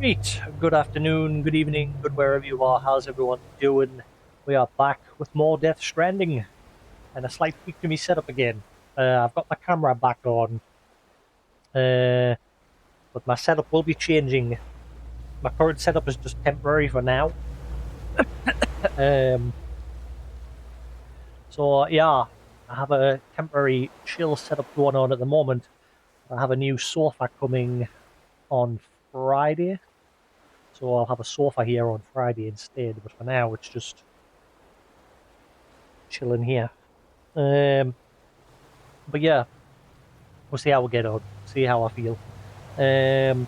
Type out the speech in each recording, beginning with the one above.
Right, good afternoon, good evening, good wherever you are. How's everyone doing? We are back with more Death Stranding and a slight tweak to me setup again. I've got my camera back on, uh, but my setup will be changing. My current setup is just temporary for now. Um, so yeah, I have a temporary chill setup going on at the moment. I have a new sofa coming on Friday, so I'll have a sofa here on Friday instead. But for now, it's just chilling here. Um, but yeah, we'll see how we get on. See how I feel. Um,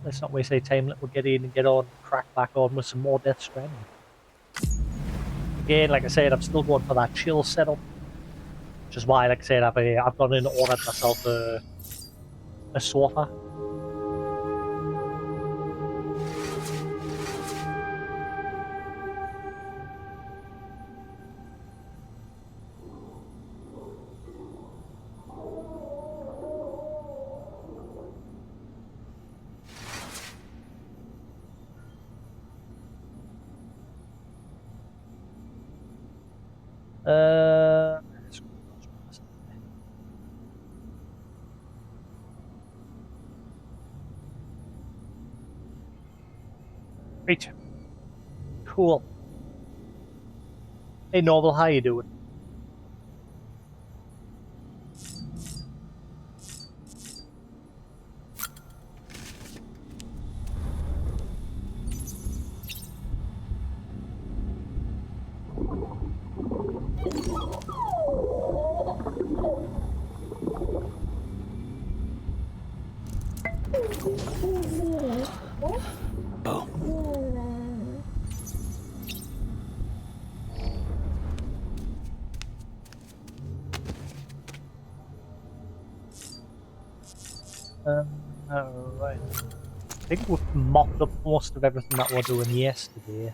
let's not waste any time. We'll get in and get on, crack back on with some more Death Stranding. Again, like I said, I'm still going for that chill setup, which is why, like I said, I've gone in and ordered myself a sofa. Uh, right, cool. Hey, Noble, how you doing? All right. I think we've mocked up most of everything that we're doing yesterday.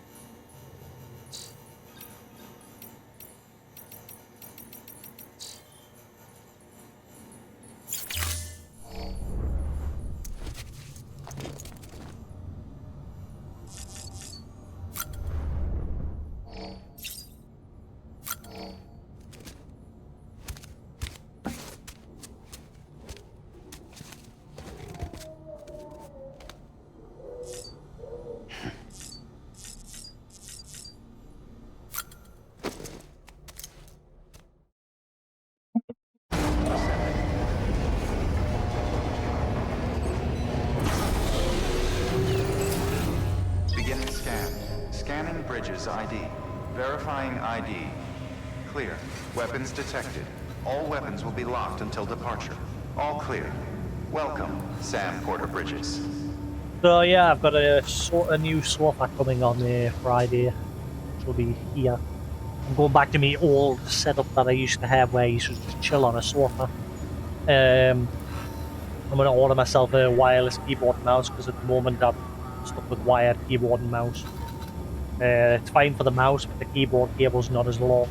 Beginning scan. Scanning bridges ID. Verifying ID. Clear. Weapons detected. All weapons will be locked until departure. All clear. Welcome, Sam Porter Bridges. So yeah, I've got a new sofa coming on Friday, which will be here. I'm going back to my old setup that I used to have, where I used to just chill on a sofa. I'm going to order myself a wireless keyboard and mouse because at the moment I'm stuck with wired keyboard and mouse. It's fine for the mouse, but the keyboard cable's not as long,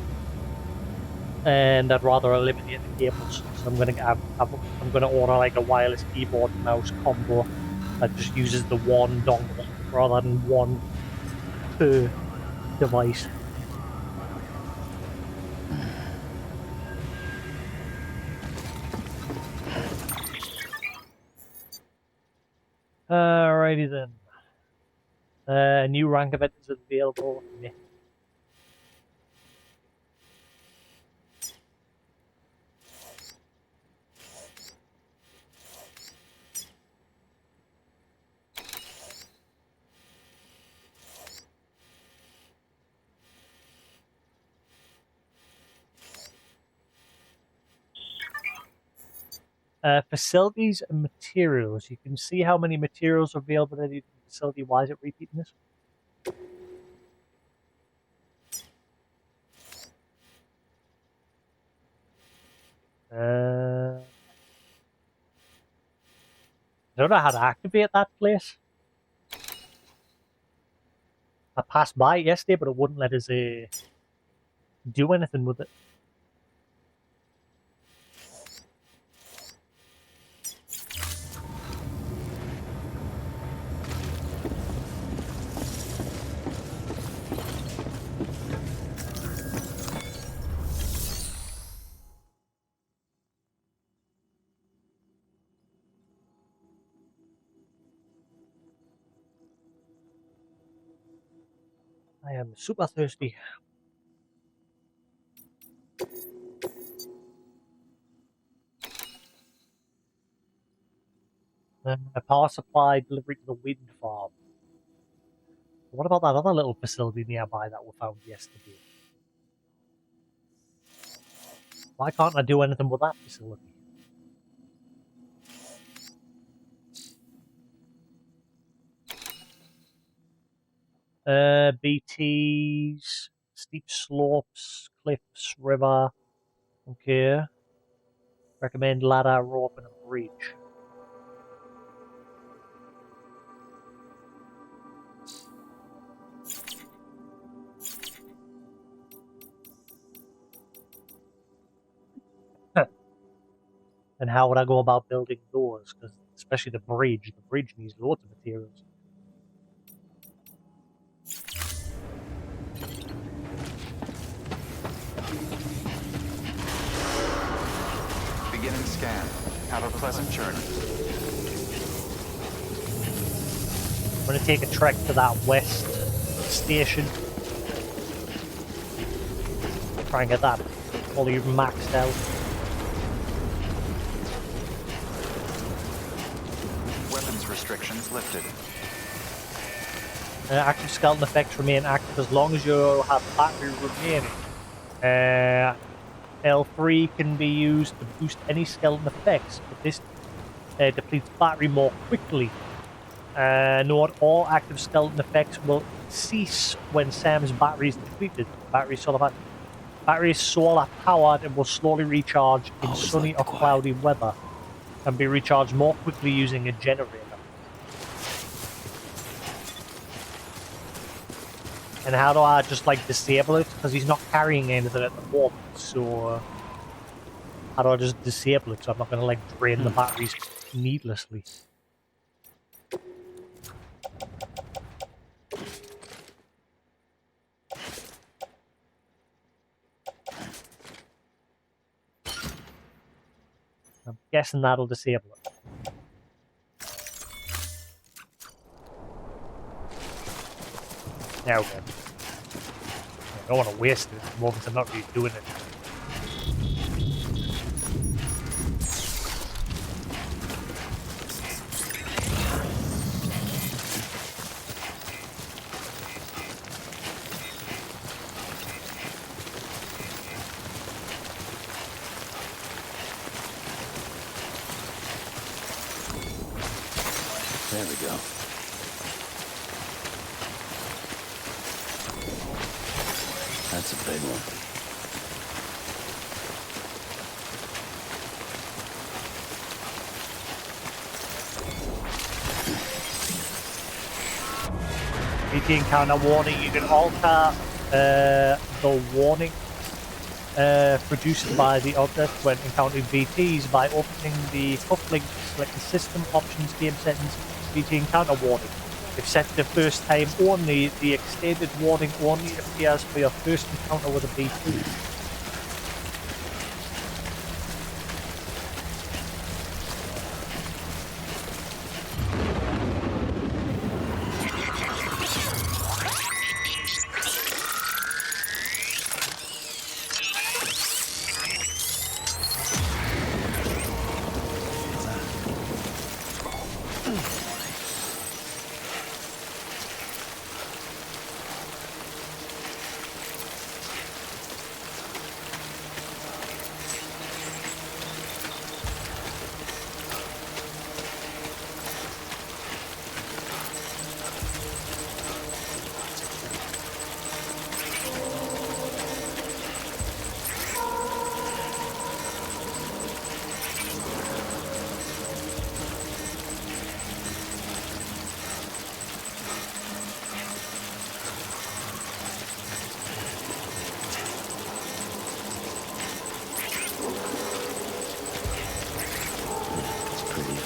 and I'd rather eliminate the cables. So I'm going to order like a wireless keyboard and mouse combo that just uses the one dongle rather than one per device. Alrighty then. New rank event is available. Meh. Facilities and materials. You can see how many materials are available in the facility. Why is it repeating this? I don't know how to activate that place. I passed by it yesterday, but it wouldn't let us do anything with it. I am super thirsty. A power supply delivery to the wind farm. What about that other little facility nearby that we found yesterday? Why can't I do anything with that facility? BTs, steep slopes, cliffs, river. Okay. Recommend ladder, rope, and a bridge. And how would I go about building those? Because especially the bridge needs loads of materials. Beginning scan. Have a pleasant journey. I'm going to take a trek to that west station. Try and get that fully maxed out. Weapons restrictions lifted. Active skeleton effects remain active as long as you have battery remaining. L3 can be used to boost any skeleton effects, but this depletes battery more quickly. Note all active skeleton effects will cease when Sam's battery is depleted. Battery is solar powered and will slowly recharge in sunny or cloudy weather, and be recharged more quickly using a generator. And how do I just like disable it? Because he's not carrying anything at the moment, so how do I just disable it so I'm not going to like drain the batteries needlessly? I'm guessing that'll disable it. Now then. I don't want to waste it at the moment, I'm not really doing it. There we go. That's a big one. BT encounter warning. You can alter the warning produced by the object when encountering BTs by opening the hook link, select the system options, game settings, BT encounter warning. If set the first time only, the extended warning only appears for your first encounter with a BT.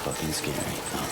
Fucking scary, huh?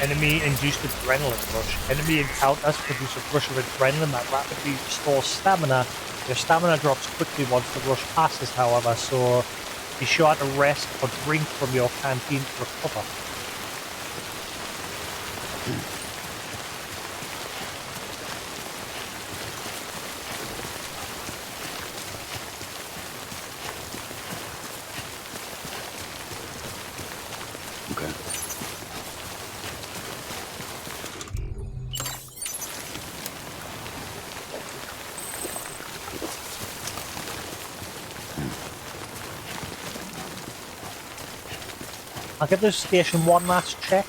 Enemy-induced adrenaline rush. Enemy encounters produce a rush of adrenaline that rapidly restores stamina. Your stamina drops quickly once the rush passes, however, so be sure to rest or drink from your canteen to recover. Okay. I'll get this station one last check.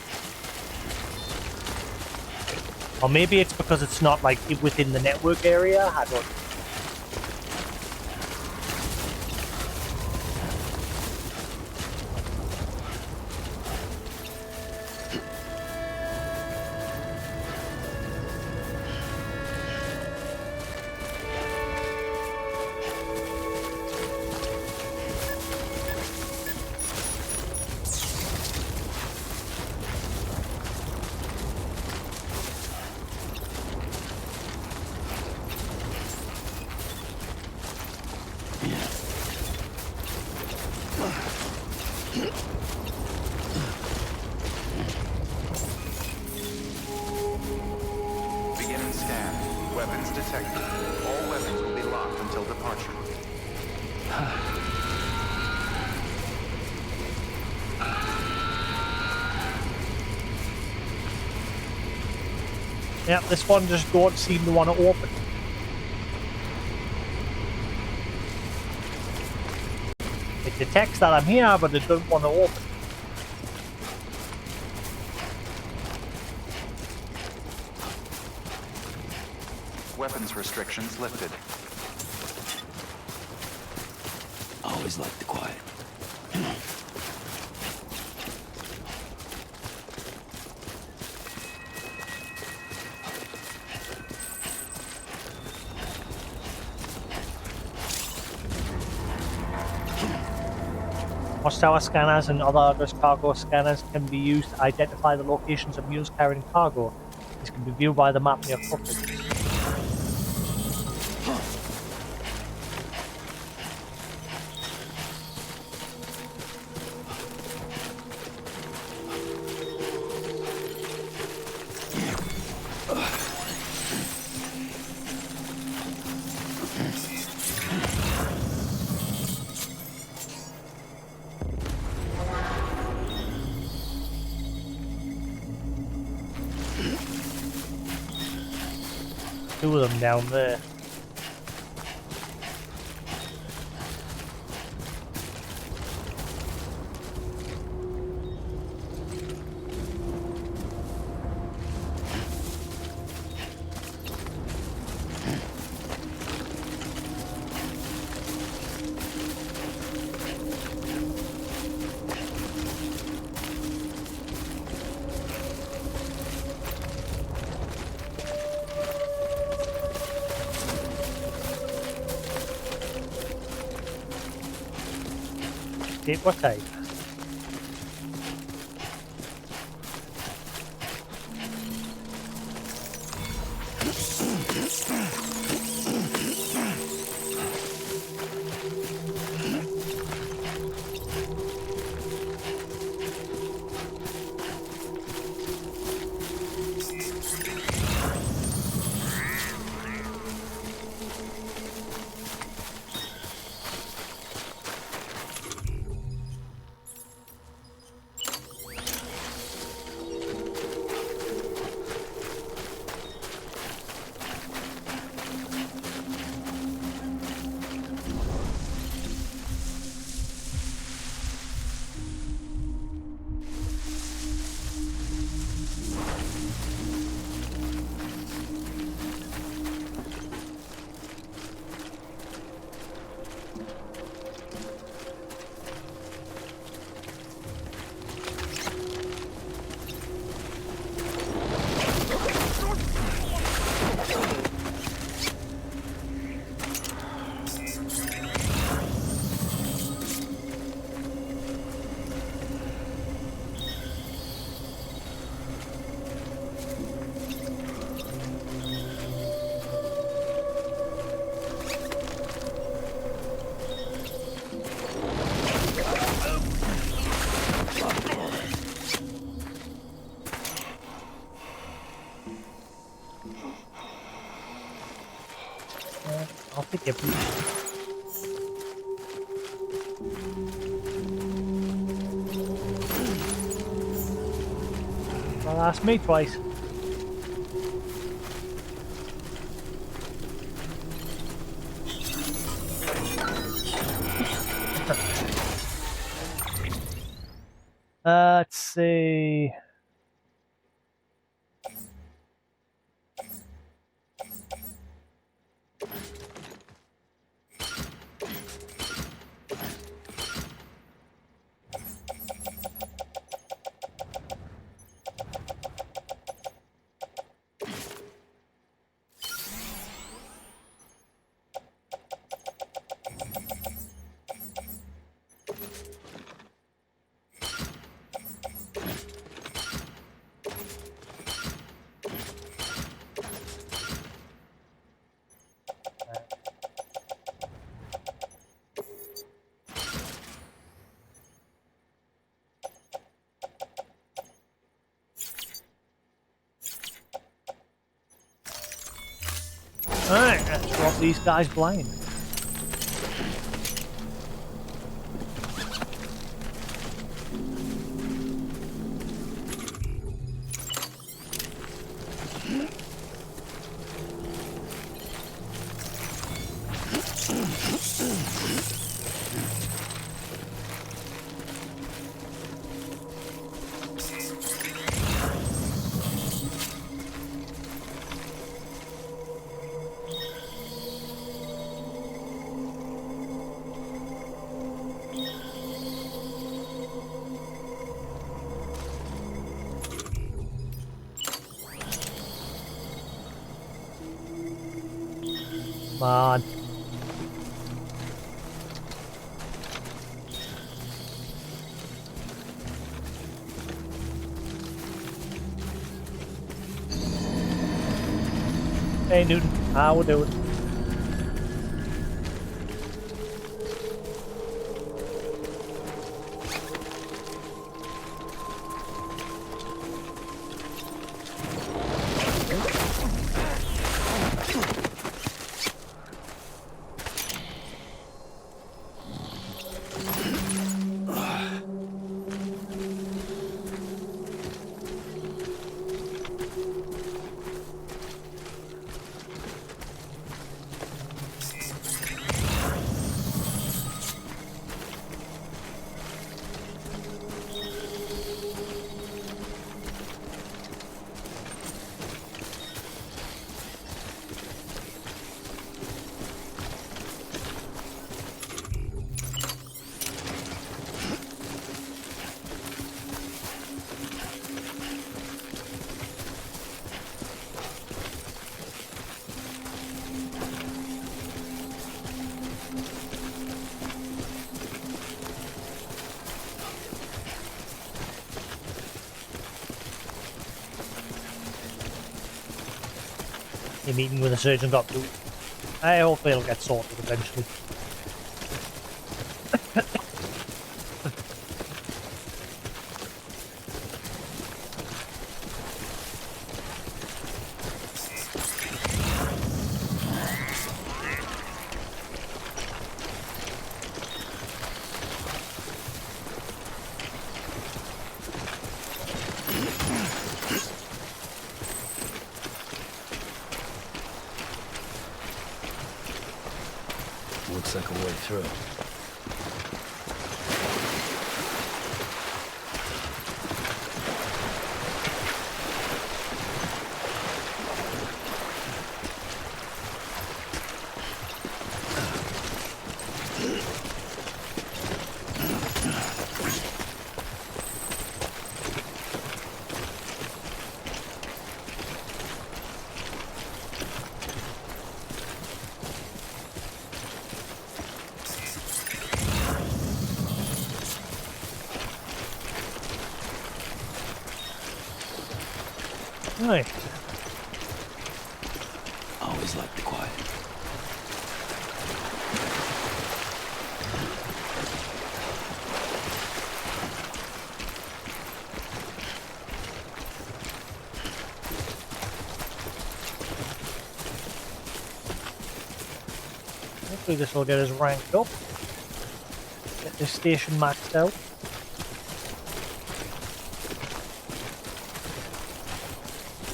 Or maybe it's because it's not like within the network area. I don't. Beginning scan. Weapons detected. All weapons will be locked until departure. Yeah, this one just don't seem to want to open. It detects that I'm here, but it doesn't want to open. Weapons restrictions lifted. Always like the quiet. Watchtower scanners and other address cargo scanners can be used to identify the locations of mules carrying cargo. This can be viewed by the map near coverage. Two of them down there. Take what time? like it. Well, ask me twice. Let's see. Alright, let's rob these guys blind. Come on. Hey Newton, how we doing? Your meeting with the surgeon got through. I hope it'll get sorted eventually. Looks like a way through. Right. Always like the quiet. Hopefully this will get us ranked up. Get this station maxed out.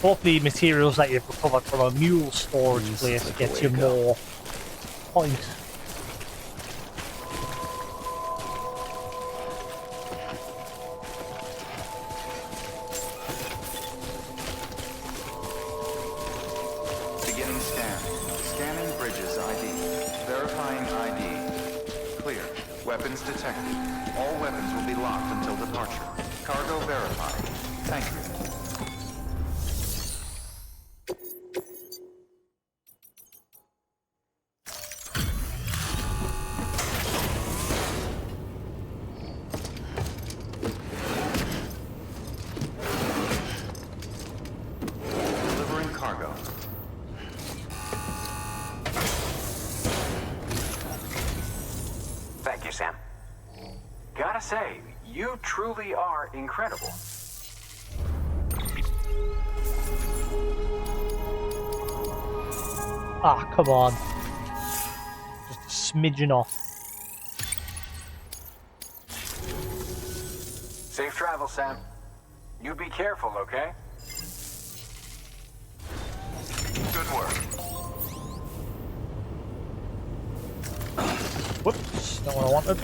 Hopefully materials that you've recovered from a mule storage place gets you more points. Beginning scan. Scanning bridges ID. Verifying ID. Clear. Weapons detected. All weapons will be locked until departure. Cargo verified. Thank you. Delivering cargo. Thank you, Sam. Gotta say, you truly are incredible. Ah, come on. Just a smidgen off. Safe travel, Sam. You be careful, okay? Good work. Whoops, not what I wanted.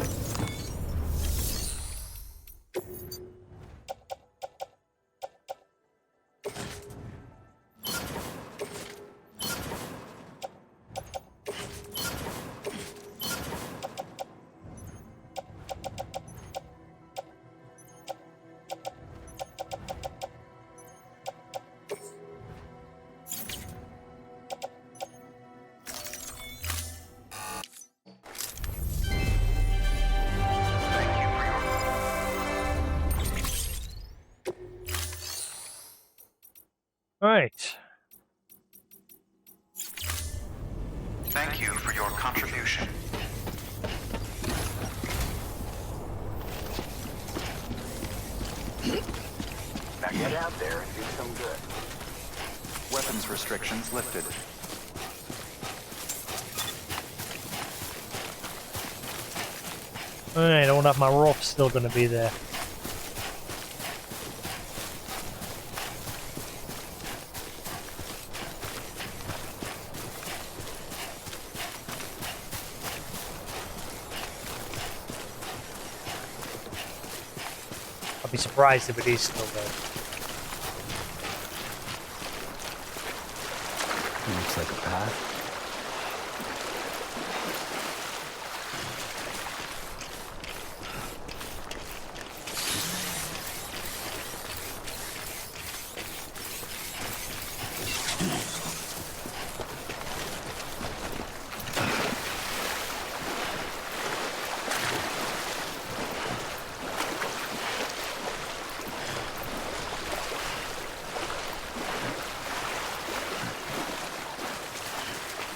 Right. Thank you for your contribution. Now get out there and do some good. Weapons restrictions lifted. Alright, I wonder if my rope's still gonna be there. I'd be surprised if it is still there. Looks like a path.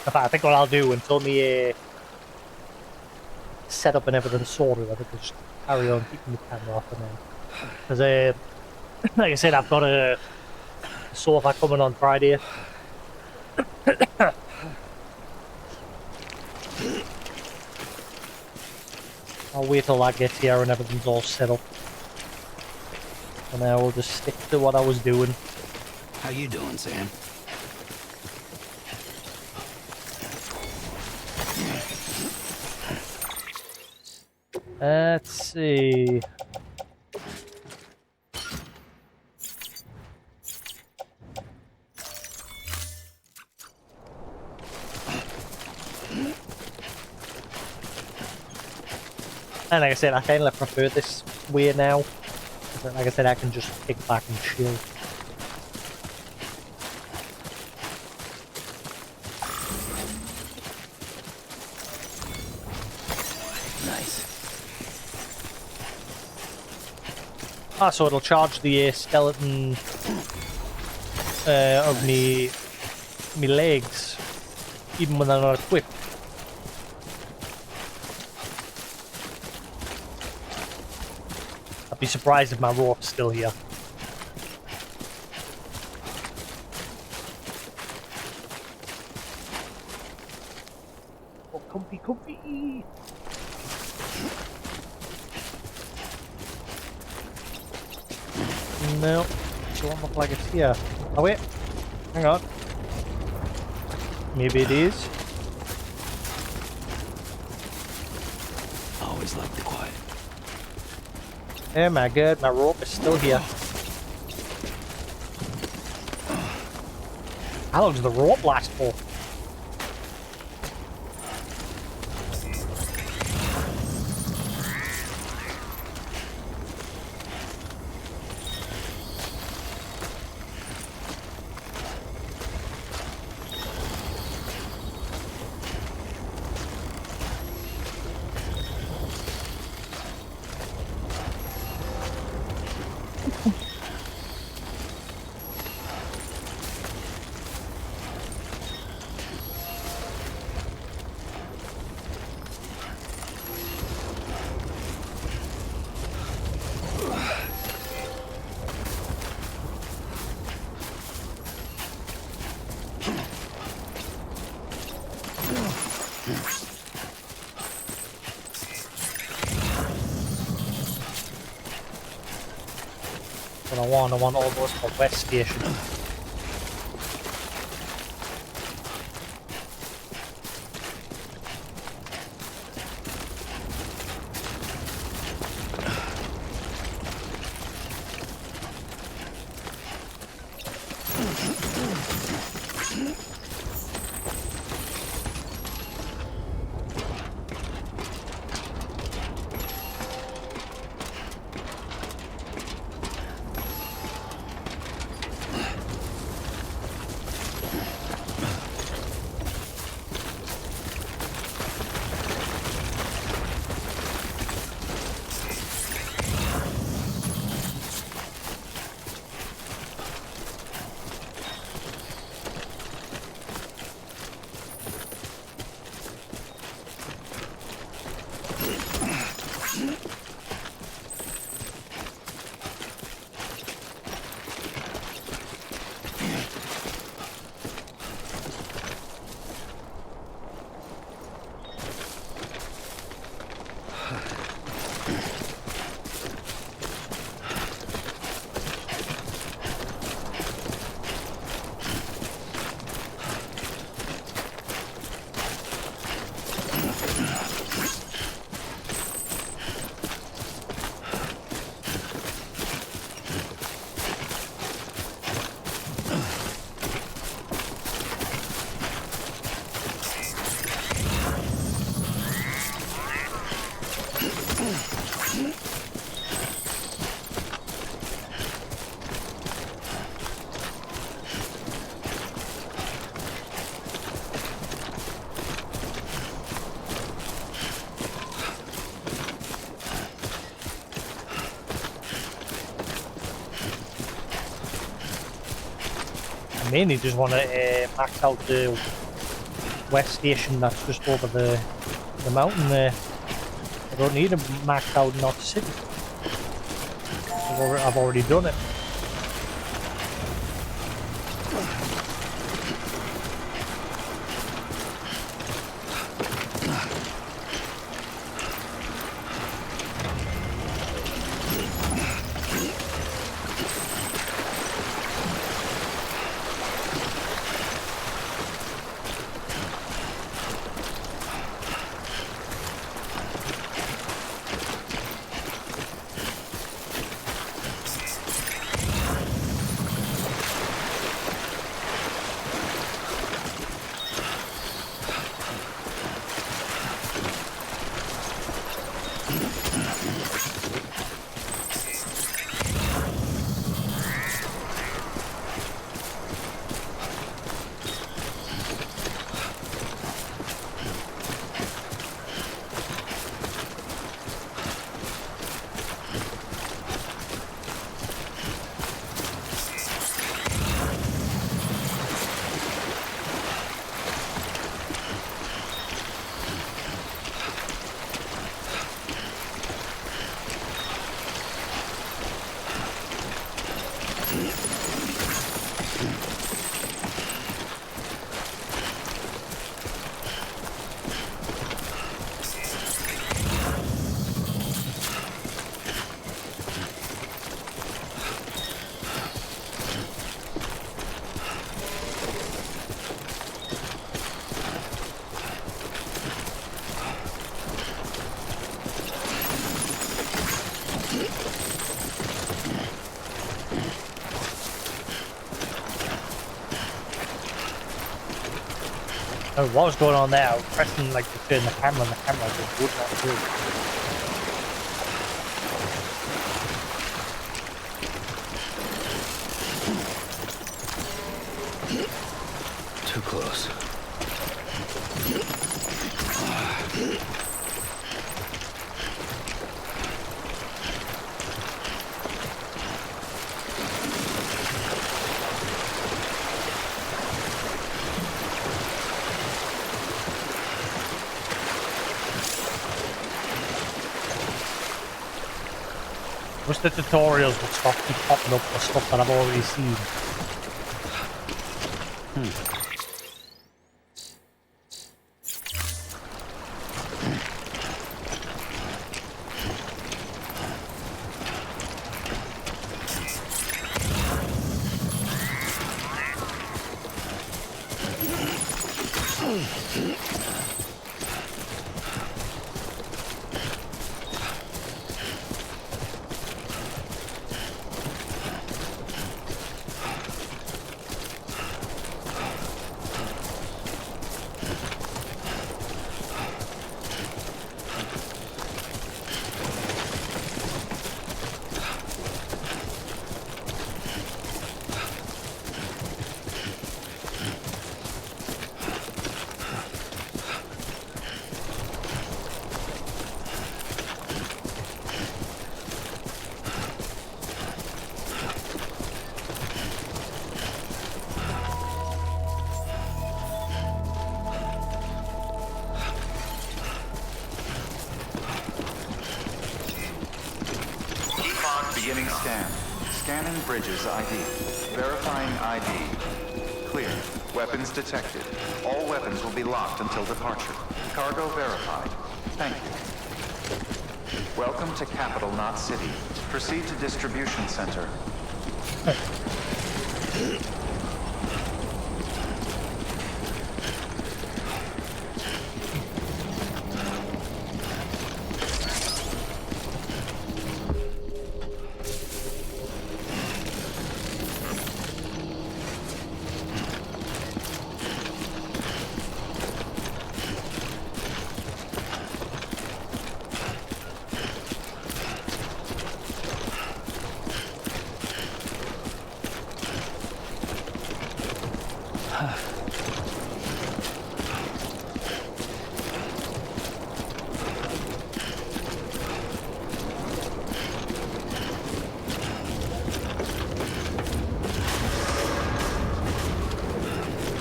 In fact, I think what I'll do until me setup and everything's sorted, I think I'll just carry on keeping the camera off and then. Because, like I said, I've got a sofa coming on Friday. I'll wait till that gets here and everything's all set up. And then I will just stick to what I was doing. How you doing, Sam? Let's see. And like I said, I kind of prefer this way now. Like I said, I can just kick back and chill. Nice. Ah, so it'll charge the skeleton of me legs, even when they're not equipped. I'd be surprised if my rope's still here. Oh, comfy. No, it don't look like it's here. Oh wait, hang on. Maybe it is. Always like the quiet. Oh my god, my rope is still here. How long does the rope last for? What I want all those for West Station. I mainly just want to max out the West Station that's just over the mountain there. I don't need to max out North City. I've already done it. Oh, what was going on there? I was pressing like to turn the camera and the camera just would not move. Too close. Most of the tutorials will stop keep popping up for stuff that I've already seen. Beginning scan. Scanning bridges ID. Verifying ID. Clear. Weapons detected. All weapons will be locked until departure. Cargo verified. Thank you. Welcome to Capital Knot City. Proceed to distribution center.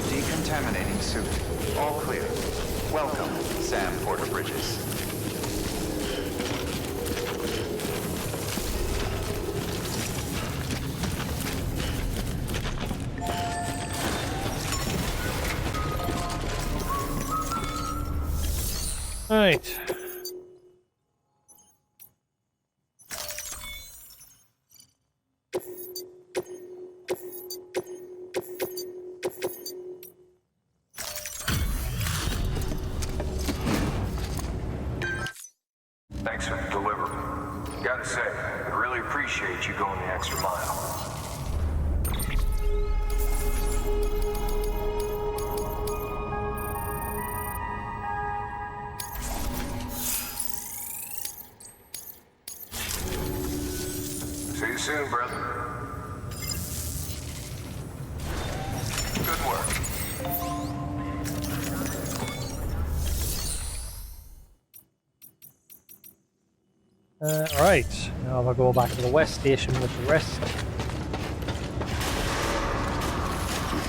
Decontaminating suit. All clear. Welcome, Sam Porter Bridges. Right. Thanks for delivering. Gotta say, I really appreciate you going the extra mile. See you soon, brother. Good work. Right. Now I'll go back to the West Station with the rest.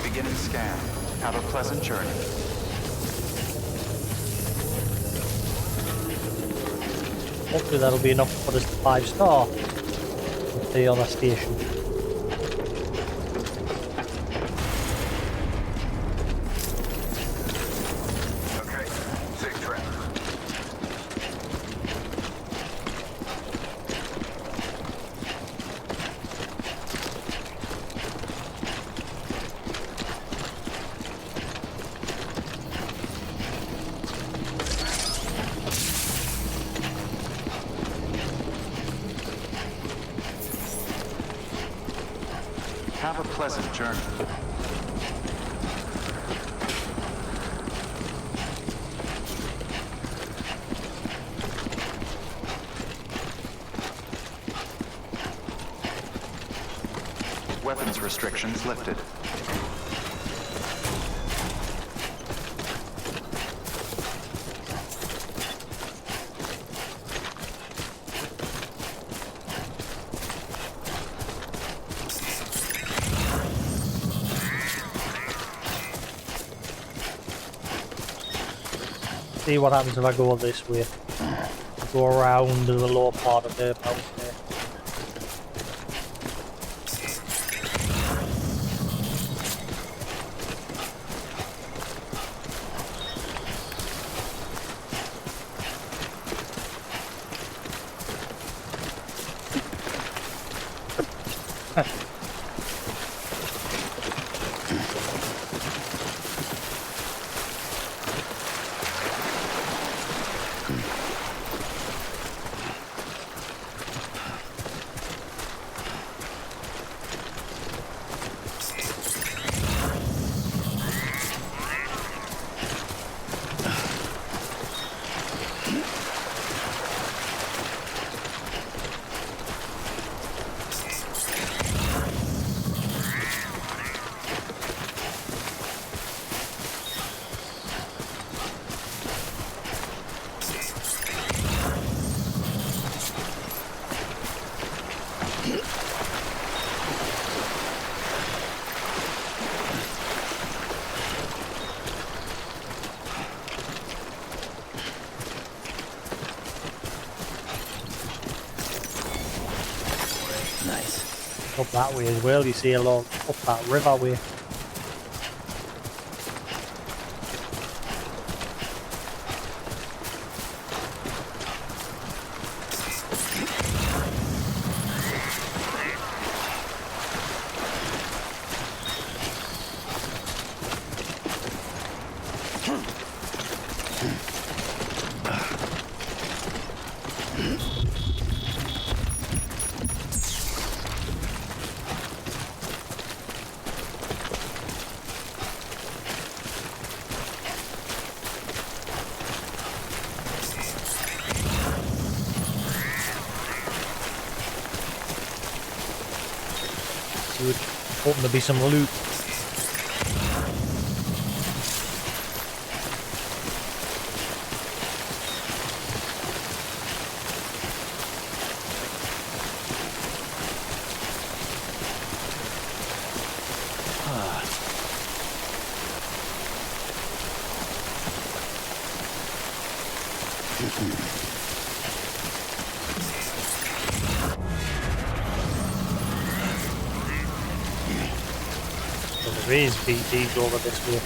Beginning scan. Have a pleasant journey. Hopefully that'll be enough for us to 5-star with the other station. Okay, safe track. Have a pleasant journey. Weapons restrictions lifted. See what happens if I go this way. Go around the lower part of the mountain there. Nice. Up that way as well, you see a lot up that river way. Good. Hoping to be some loot. There is BTs over this way.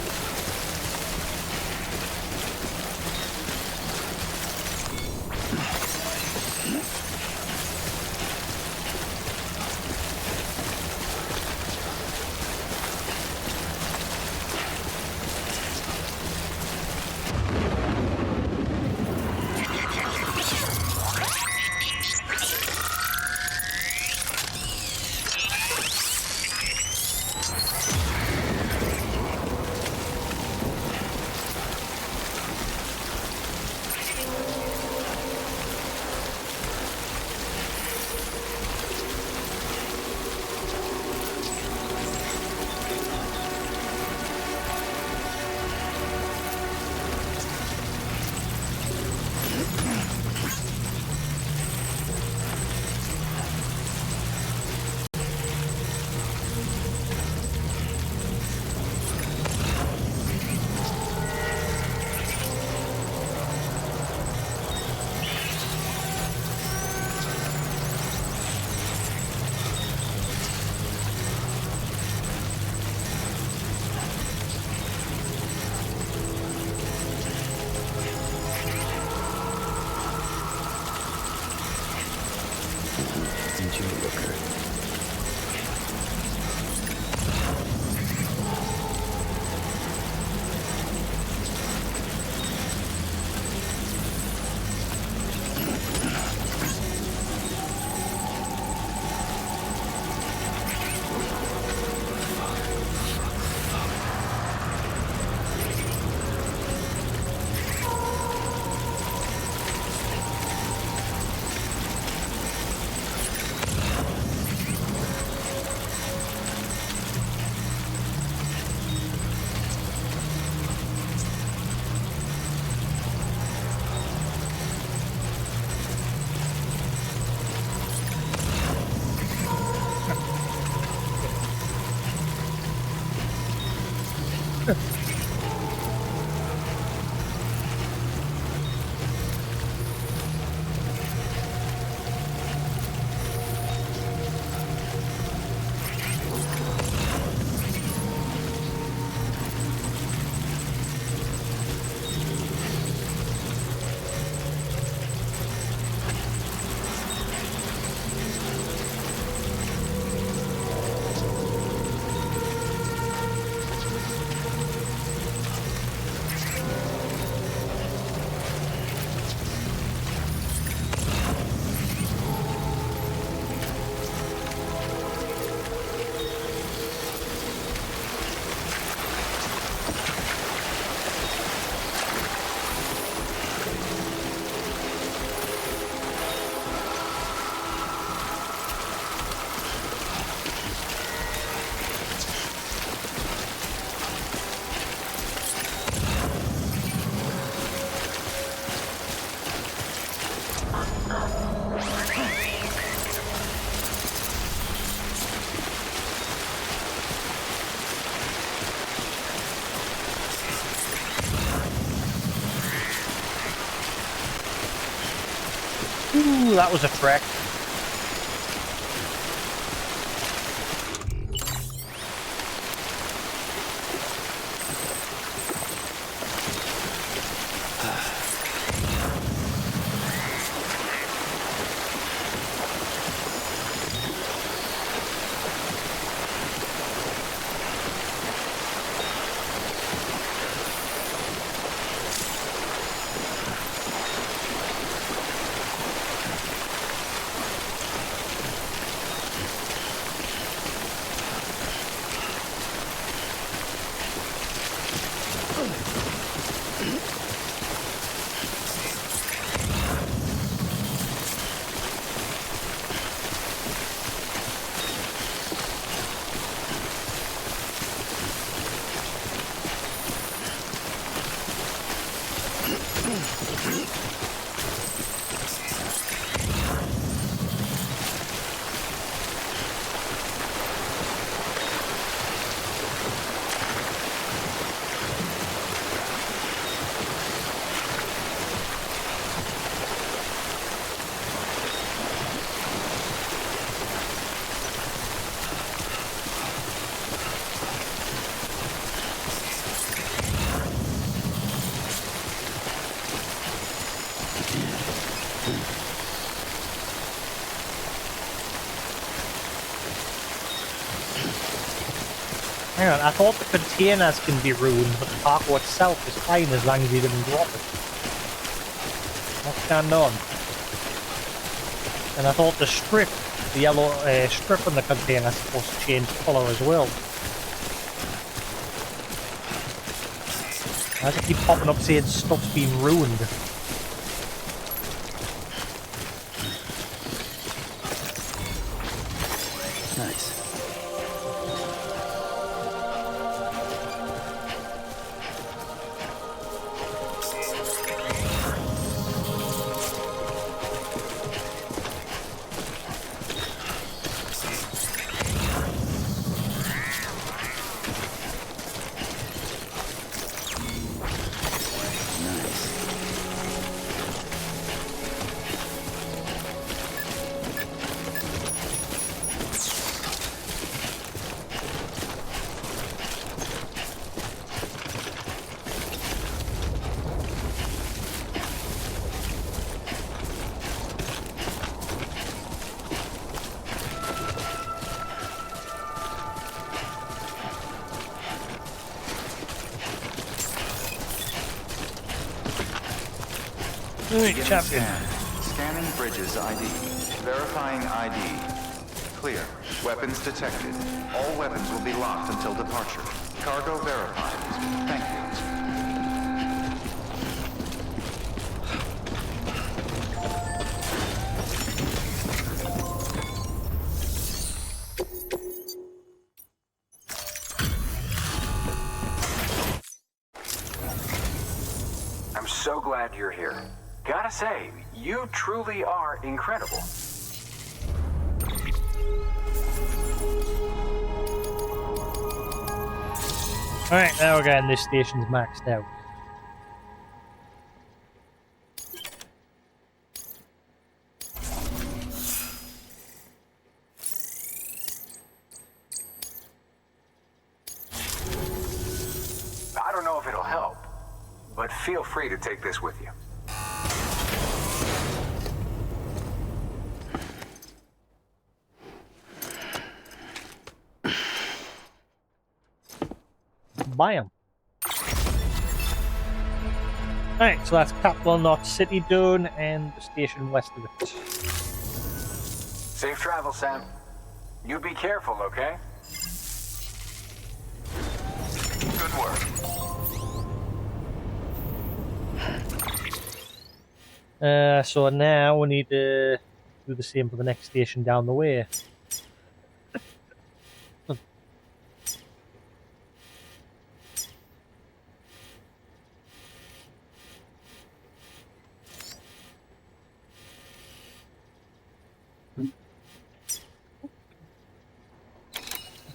Didn't you look her? Ooh, that was a trek. Hang on, I thought the containers can be ruined, but the cargo itself is fine as long as you didn't drop it. What's going on? And I thought the strip, the yellow strip on the container is supposed to change colour as well. Why does it keep popping up saying stuff's been ruined? Nice. Beginning Champion. scan. Scanning bridges ID. Verifying ID. Clear. Weapons detected. All weapons will be locked until departure. Cargo verified. Thank you. I'm so glad you're here. Gotta say, you truly are incredible. Alright, now again, this station's maxed out. I don't know if it'll help, but feel free to take this with you. Buy 'em. Alright, so that's Capital Knot City done, and the station west of it. Safe travel, Sam. You be careful, okay? Good work. So now we need to do the same for the next station down the way.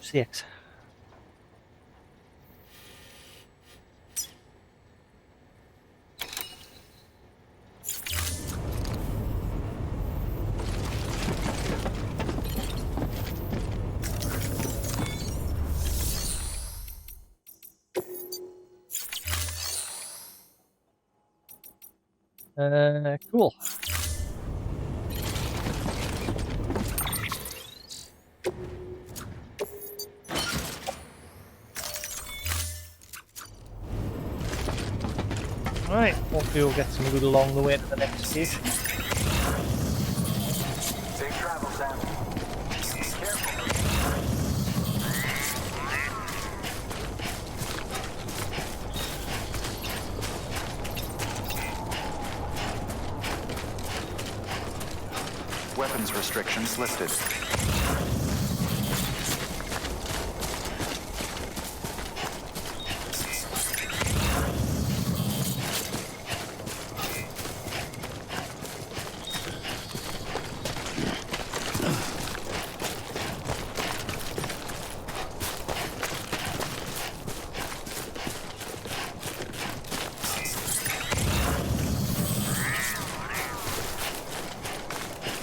Six. Cool. Alright, hopefully we'll get some loot along the way to the next station. Safe travel, Sam. Be careful. Weapons restrictions lifted.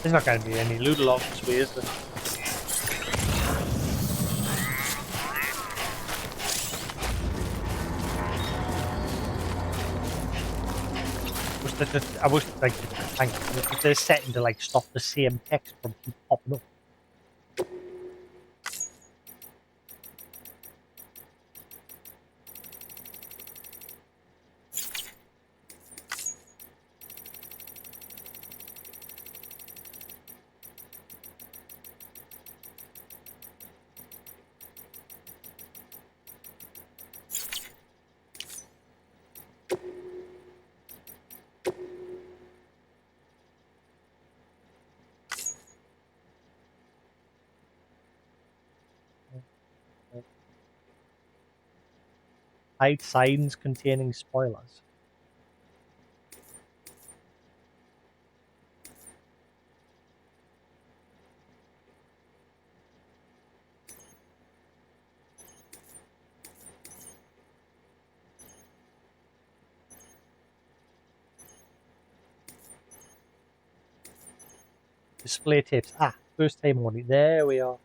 There's not going to be any loot along this way, is there? I wish like if they're setting to like stop the same text from keep popping up. Hide signs containing spoilers. Display tapes. Ah, first time only. There we are.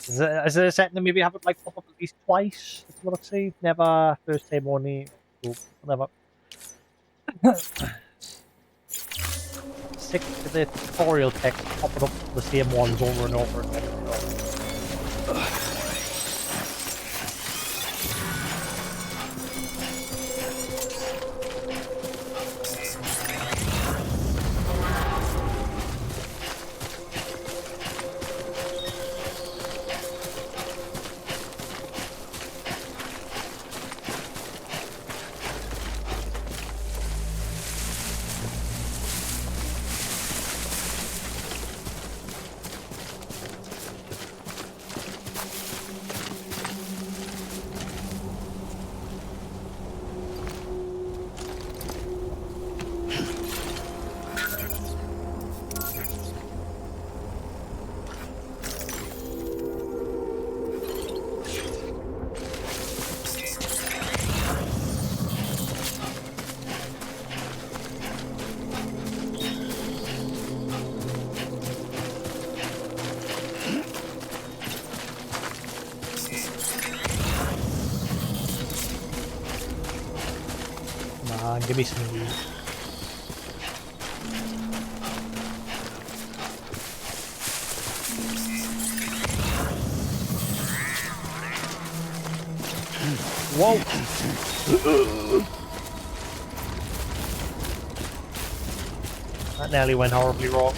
Is there a setting to maybe have it like pop up at least twice? That's what I've seen. Never first time only. Oh, whatever. Stick to the tutorial text, popping up the same ones over and over again. give me some weed. Whoa! That nearly went horribly wrong.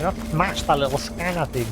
You have to match that little scanner thing.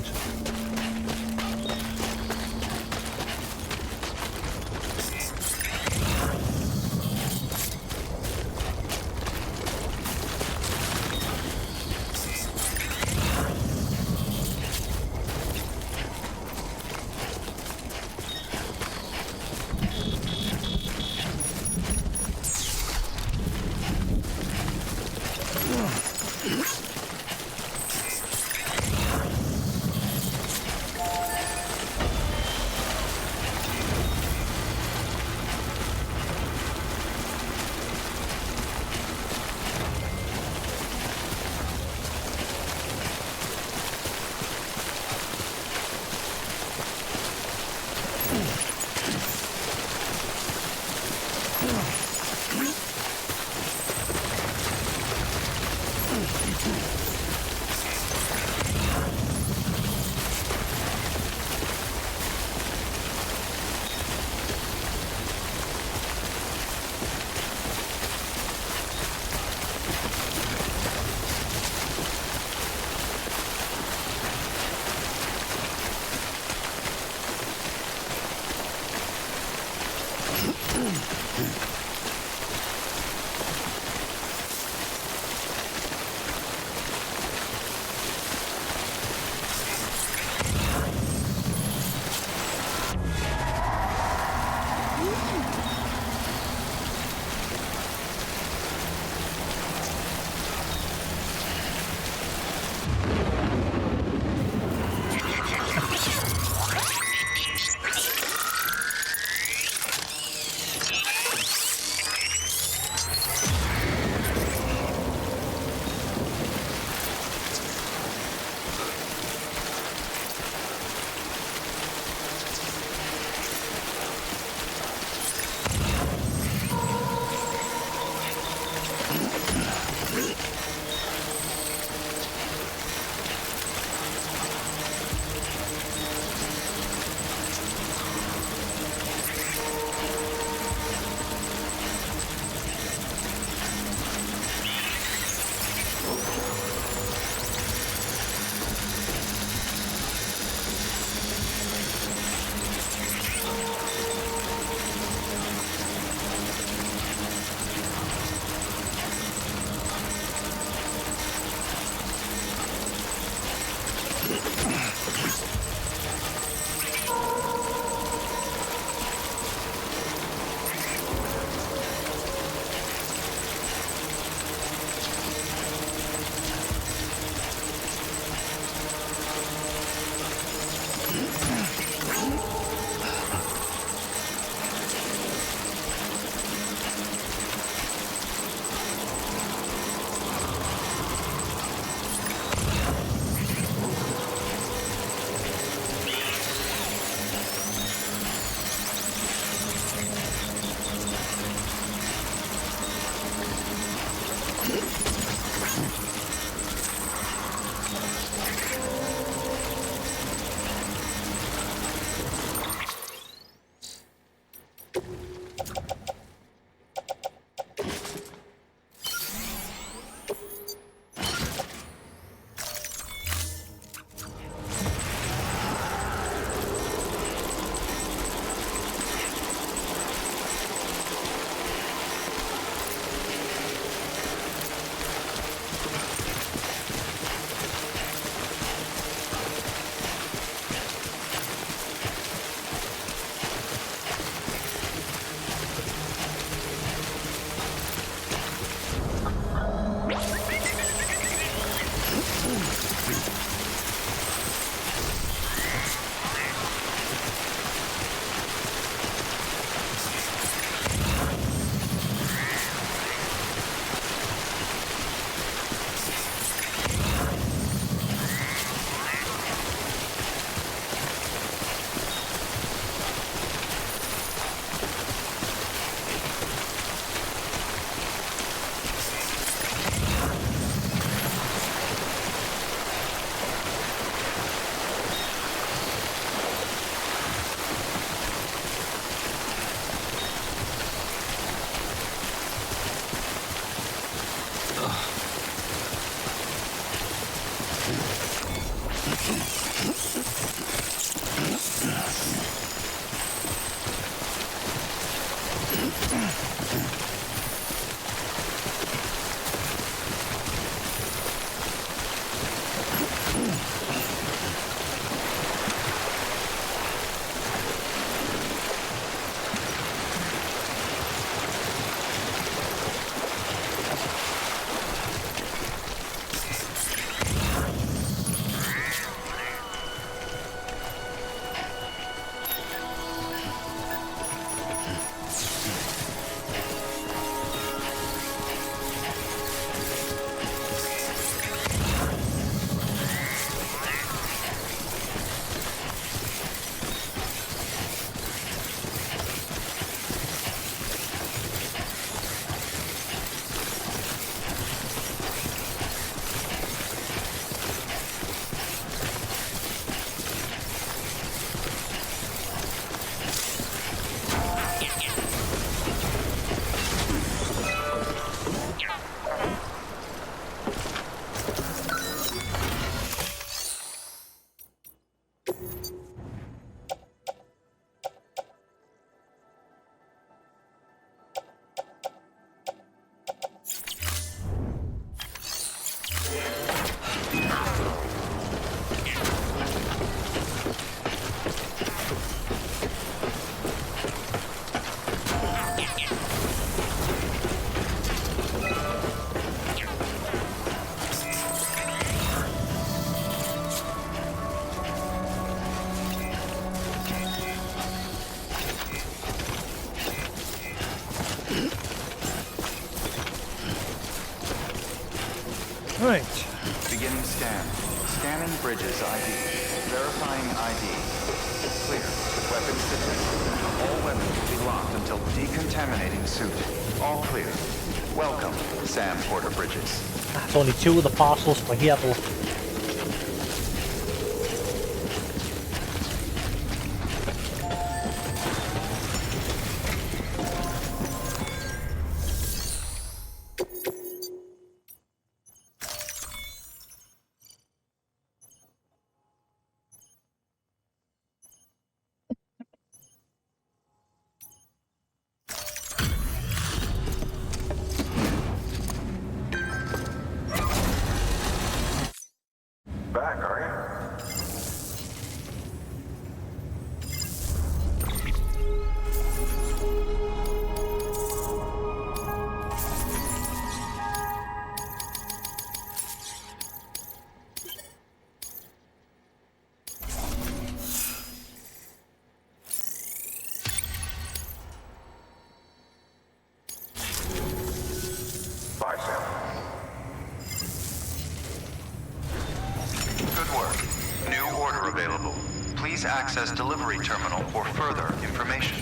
Right. Beginning scan. Scanning bridges ID. Verifying ID. Clear. Weapons detected. All weapons will be locked until decontaminating suit. All clear. Welcome, Sam Porter Bridges. That's only 2 of the parcels for here though. Back, are you? Bye, Sam. Good work. New order available. Please access delivery terminal for further information.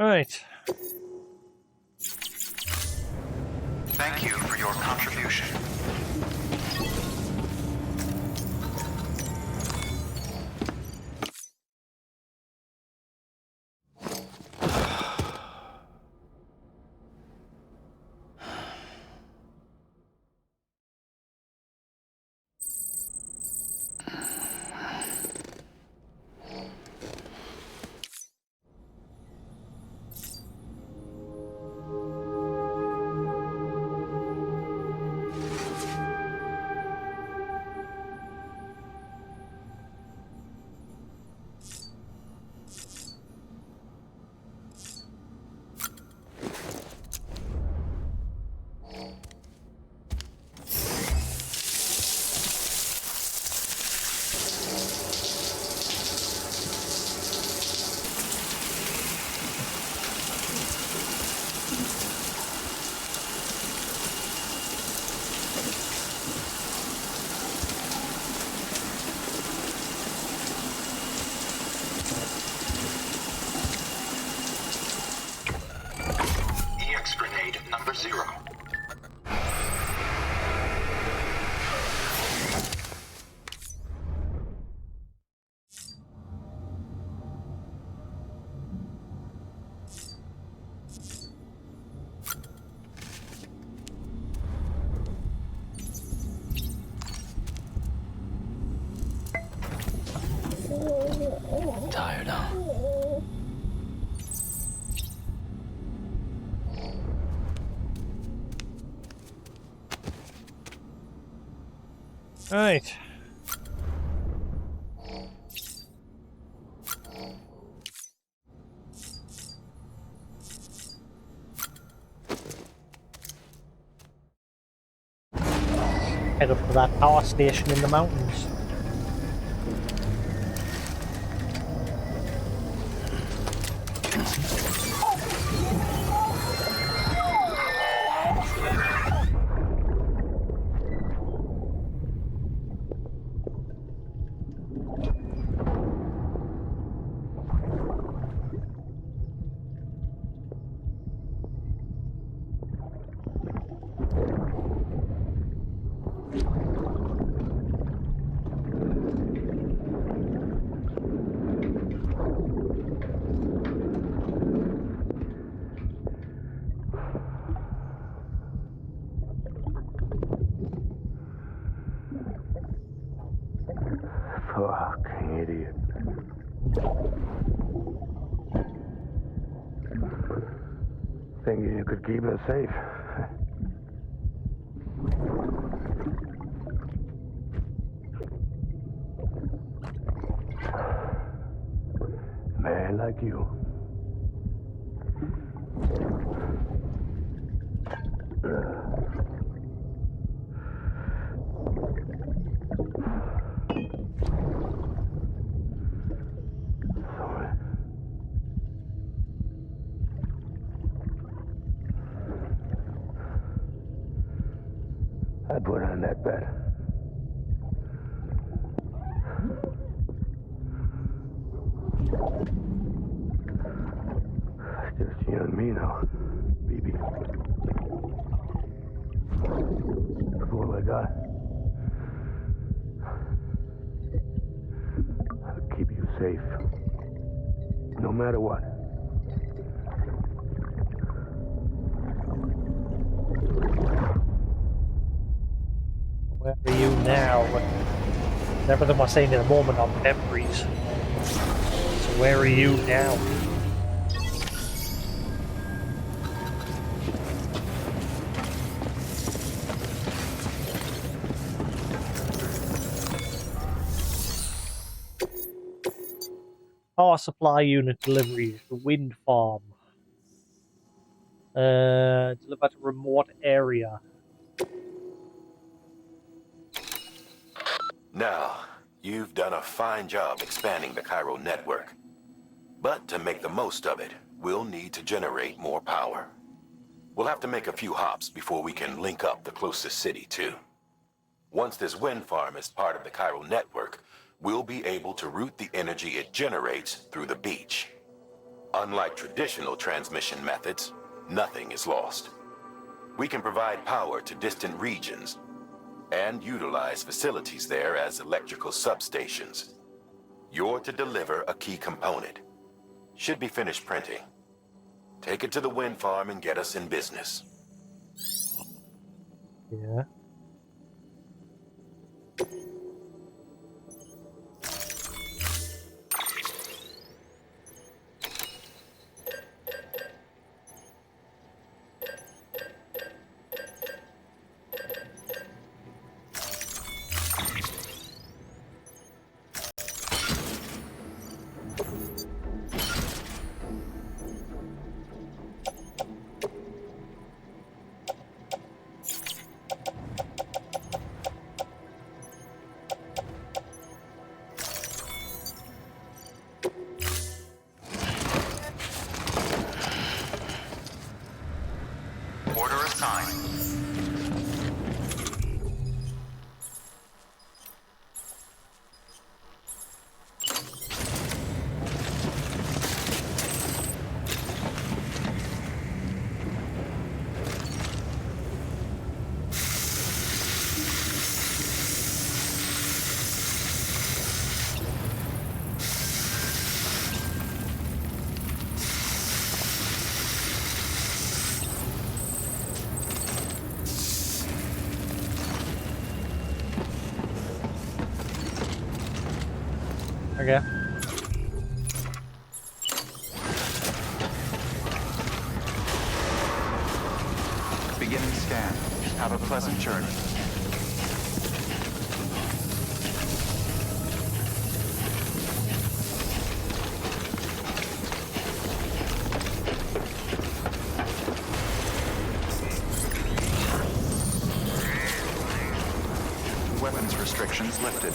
Right. Thank you for your contribution. Tired, huh? Right. Head up to that power station in the mountains. Fucking idiot. Thinking you could keep us safe. Man like you. Sorry. I put on that bet. Just you and me now, baby. That's all I got. I'll keep you safe. No matter what. Where are you now? Everything we're saying in a moment are memories. So where are you now? Power supply unit delivery. The wind farm. Deliver to remote area. Now, you've done a fine job expanding the Cairo network. But to make the most of it, we'll need to generate more power. We'll have to make a few hops before we can link up the closest city, too. Once this wind farm is part of the Cairo network, we'll be able to route the energy it generates through the beach. Unlike traditional transmission methods, nothing is lost. We can provide power to distant regions and utilize facilities there as electrical substations. You're to deliver a key component. Should be finished printing. Take it to the wind farm and get us in business. Yeah. Order assigned. Okay. Beginning scan. Have a pleasant journey. Weapons restrictions lifted.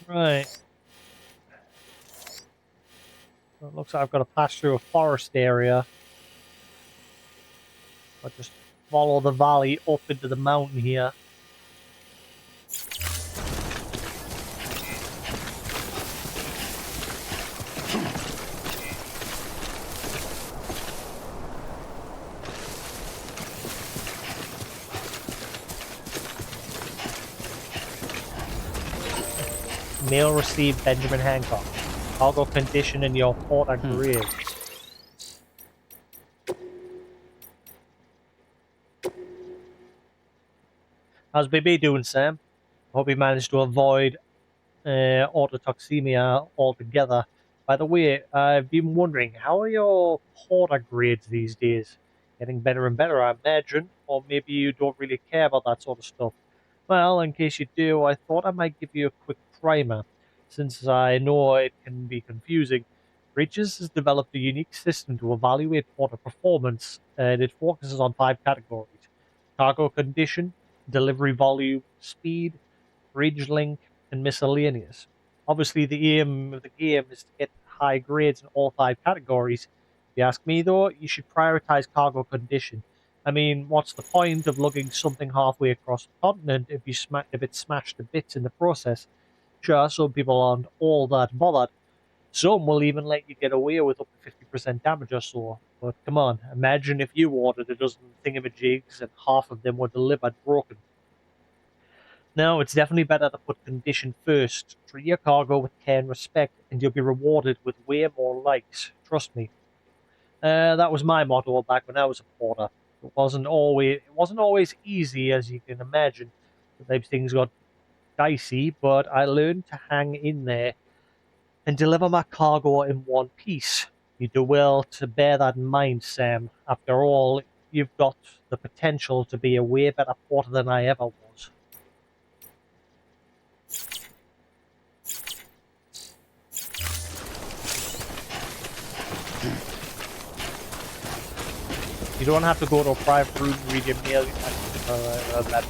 Right. So it looks like I've got to pass through a forest area. I'll just follow the valley up into the mountain here. Mail received, Benjamin Hancock. Cargo condition in your port agreed. How's BB doing, Sam? Hope he managed to avoid autotoxemia altogether. By the way, I've been wondering, how are your porter grades these days? Getting better and better, I imagine, or maybe you don't really care about that sort of stuff. Well, in case you do, I thought I might give you a quick primer, since I know it can be confusing. Bridges has developed a unique system to evaluate porter performance, and it focuses on 5 categories: cargo condition, delivery volume, speed, bridge link, and miscellaneous. Obviously, the aim of the game is to get high grades in all 5 categories. If you ask me, though, you should prioritize cargo condition. I mean, what's the point of lugging something halfway across the continent if it's smashed to bits in the process? Sure, some people aren't all that bothered. Some will even let you get away with up to 50% damage or so. But come on, imagine if you ordered a dozen thingamajigs and half of them were delivered broken. No, it's definitely better to put condition first. Treat your cargo with care and respect, and you'll be rewarded with way more likes. Trust me. That was my motto back when I was a porter. It wasn't always easy, as you can imagine. Sometimes things got dicey, but I learned to hang in there and deliver my cargo in one piece. You do well to bear that in mind, Sam. After all, you've got the potential to be a way better porter than I ever was. You don't have to go to a private room and read your mail. That.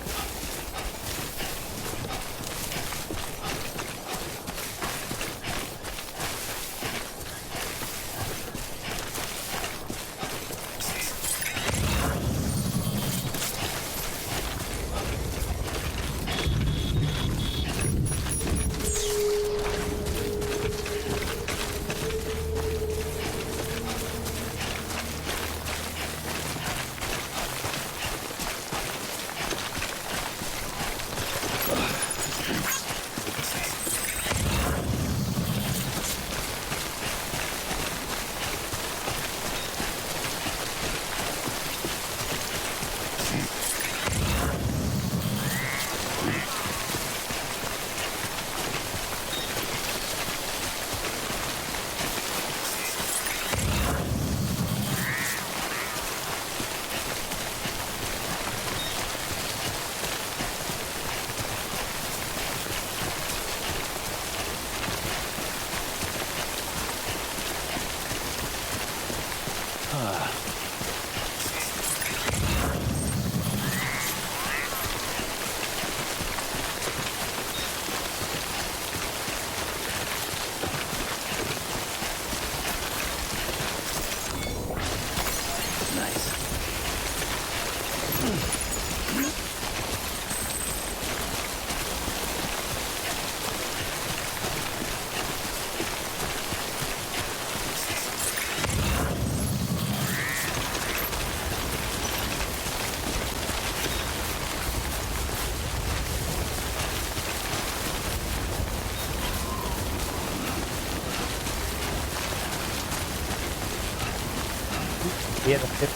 Yeah, that's it.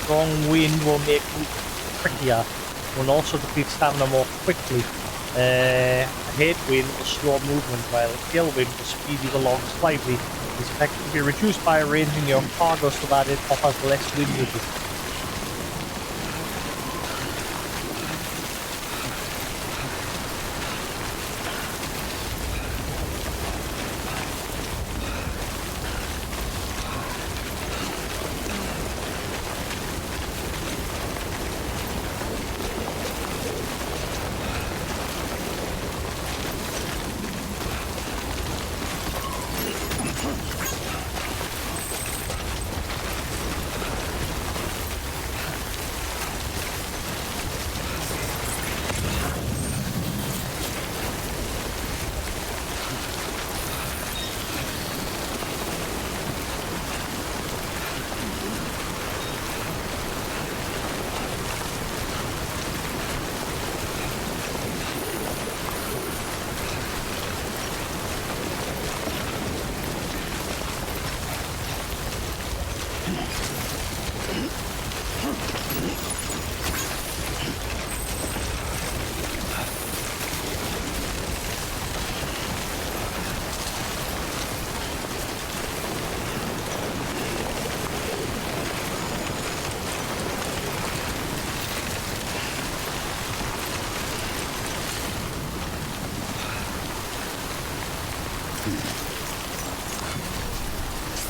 Strong wind will make you trickier. Will also deplete stamina more quickly. A headwind will slow movement, while a tailwind will speed you along slightly. This effect can be reduced by arranging your cargo so that it offers less wind resistance.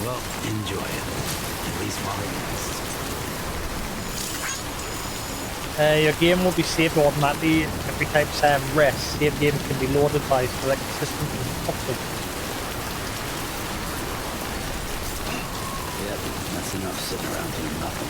Well, enjoy it. At least while it lasts. Your game will be saved automatically every time Sam rests. Save games can be loaded by selecting systems and options. Yep, that's enough sitting around doing nothing.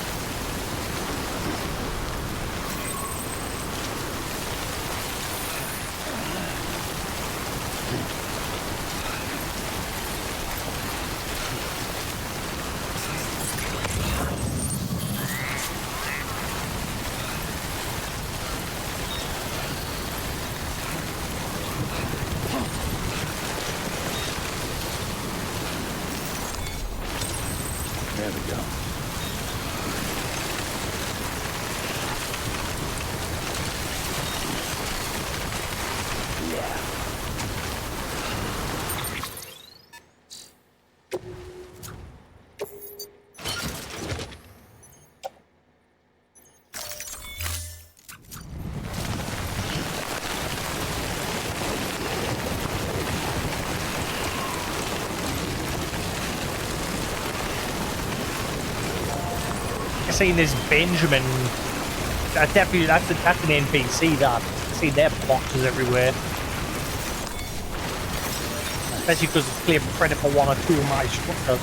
There we go. Yeah. Seen this Benjamin. Definitely, that's an NPC. That I see their boxes everywhere, especially because it's claimed credit for one or two of my structures.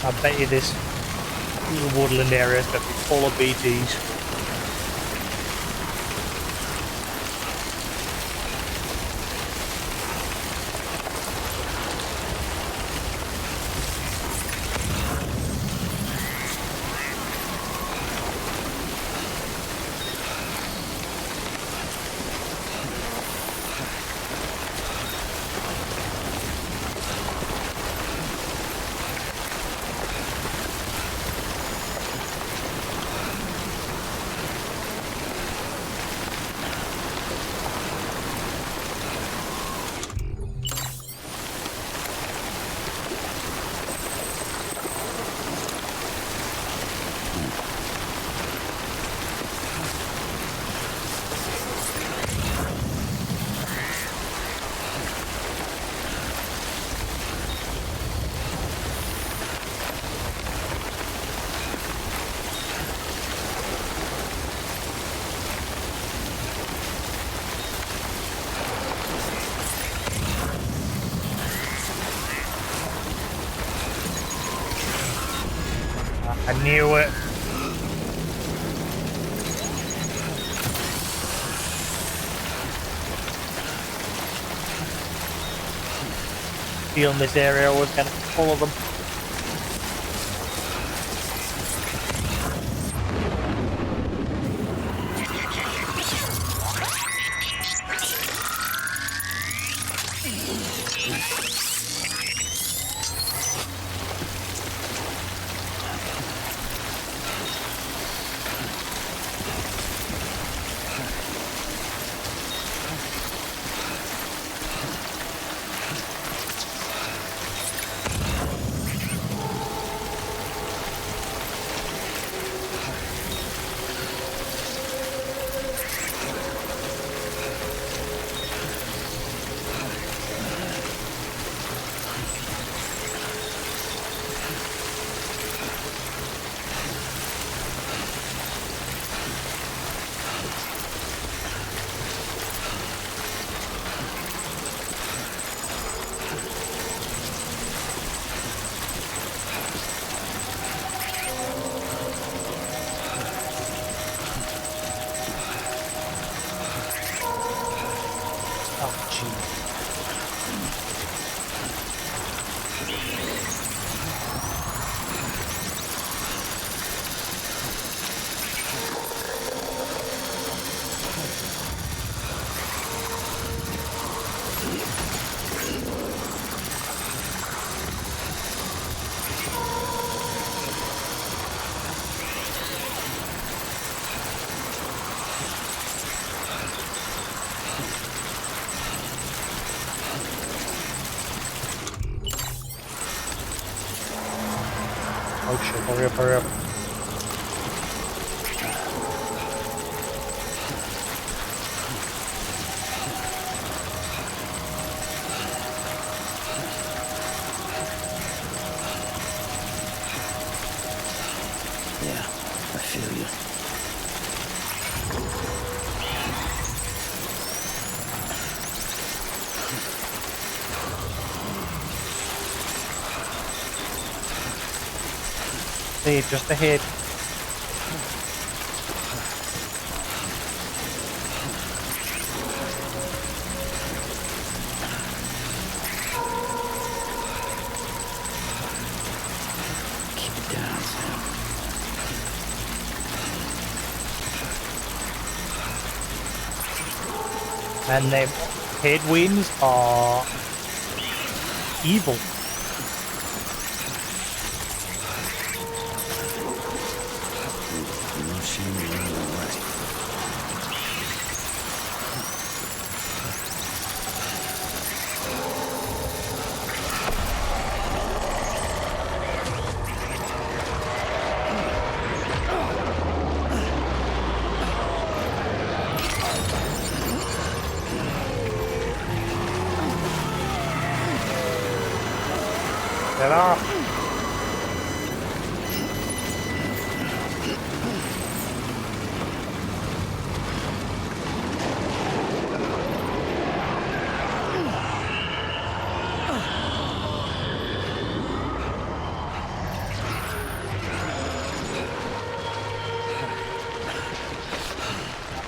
I bet you this woodland area is going to be full of BTs. I knew it. Feeling this area was going to be full of them. Oh shit, hurry up, hurry up. Yeah, I feel you. See, just ahead. Keep it down, Sam. And the headwinds are evil. No shame in running away. Get off.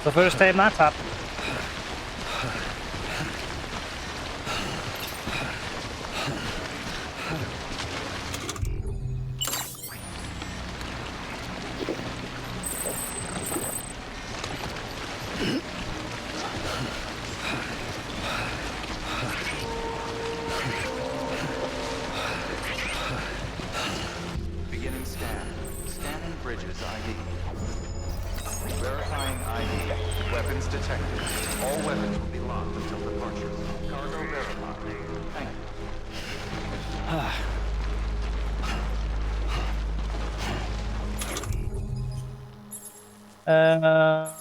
The first time that's happened. Beginning scan. Scanning bridges ID. Verifying ID. Weapons detected. All weapons will be locked until departure. Cargo verified. Thank you. Uh,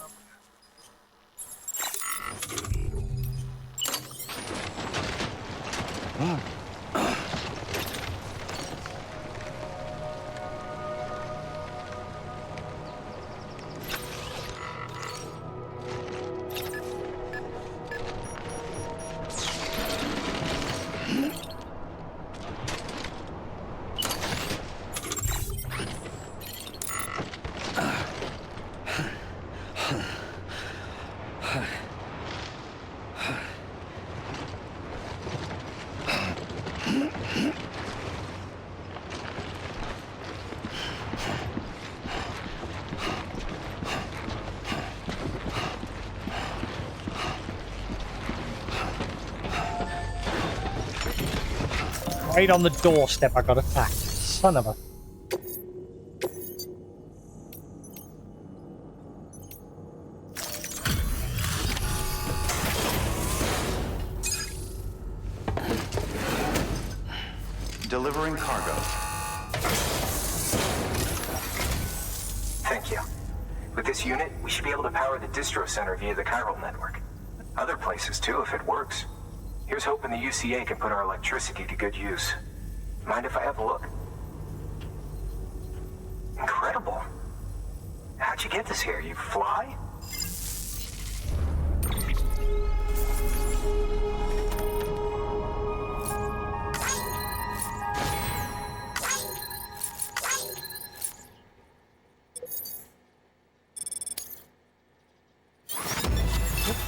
Right on the doorstep, I got attacked. Son of a. Delivering cargo. Thank you. With this unit, we should be able to power the distro center via the chiral network. Other places too, if it works. Here's hoping the UCA can put our electricity to good use. Mind if I have a look? Incredible. How'd you get this here? You fly?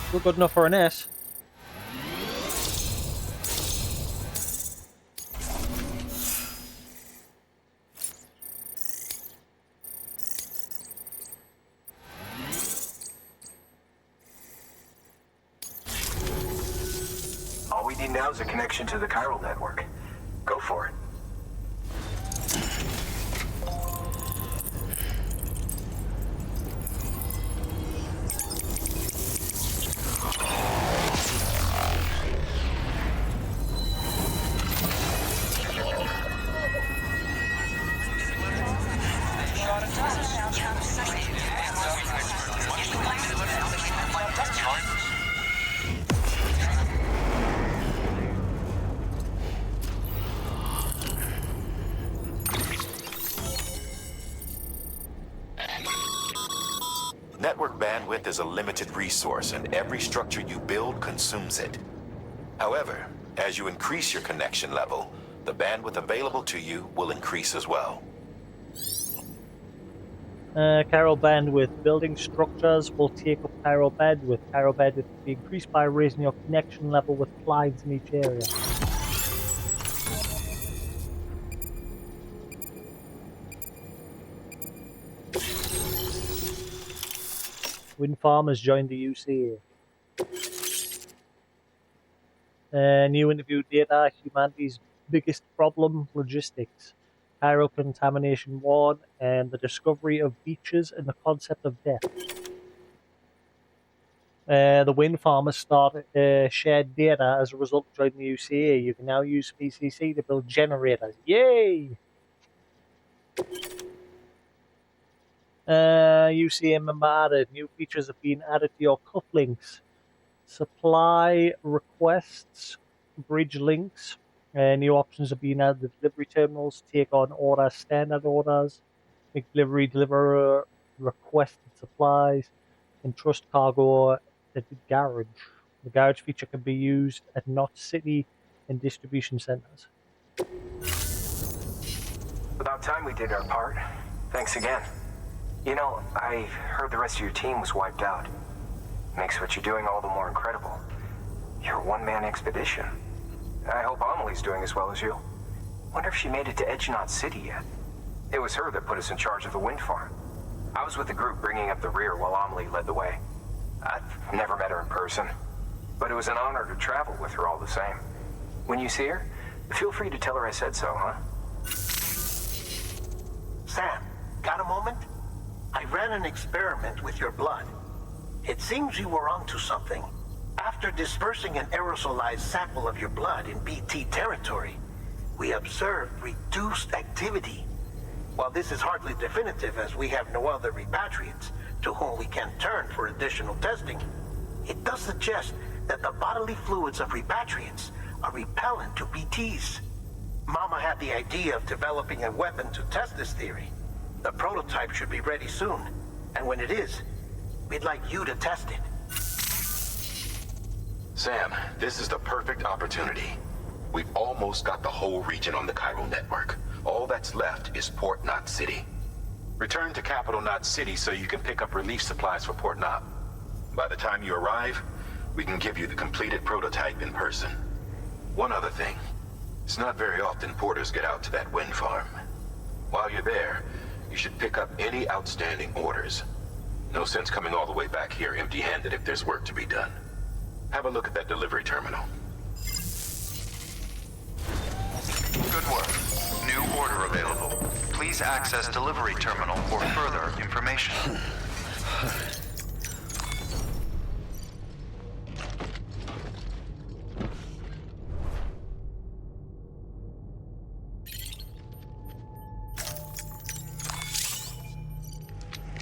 Still good enough for an S. All we need now is a connection to the chiral network. Go for it. Network bandwidth is a limited resource, and every structure you build consumes it. However, as you increase your connection level, the bandwidth available to you will increase as well. Chiral bandwidth. Building structures will take up chiral bandwidth. Chiral bandwidth will be increased by raising your connection level with clients in each area. Wind farm has joined the UCA. New interview data, humanity's biggest problem, logistics. Chiral contamination 1, and the discovery of beaches and the concept of death. The wind farm has started shared data as a result of joining the UCA. You can now use PCC to build generators. Yay! UCA member added. New features have been added to your cufflinks. Supply requests, bridge links. New options have been added to delivery terminals. Take on orders, standard orders. Make delivery, deliver requested supplies. And trust cargo at the garage. The garage feature can be used at Knot City and distribution centers. About time we did our part. Thanks again. You know, I heard the rest of your team was wiped out. Makes what you're doing all the more incredible. You're a one-man expedition. I hope Amelie's doing as well as you. Wonder if she made it to Edge Knot City yet. It was her that put us in charge of the wind farm. I was with the group bringing up the rear while Amelie led the way. I've never met her in person, but it was an honor to travel with her all the same. When you see her, feel free to tell her I said so, huh? Sam, got a moment? I ran an experiment with your blood. It seems you were onto something. After dispersing an aerosolized sample of your blood in BT territory, we observed reduced activity. While this is hardly definitive, as we have no other repatriates to whom we can turn for additional testing, it does suggest that the bodily fluids of repatriates are repellent to BTs. Mama had the idea of developing a weapon to test this theory. The prototype should be ready soon, and when it is, we'd like you to test it. Sam, this is the perfect opportunity. We've almost got the whole region on the chiral network. All that's left is Port Knot City. Return to Capital Knot City so you can pick up relief supplies for Port Knot. By the time you arrive, we can give you the completed prototype in person. One other thing. It's not very often porters get out to that wind farm. While you're there, you should pick up any outstanding orders. No sense coming all the way back here empty-handed if there's work to be done. Have a look at that delivery terminal. Good work. New order available. Please access delivery terminal for further information.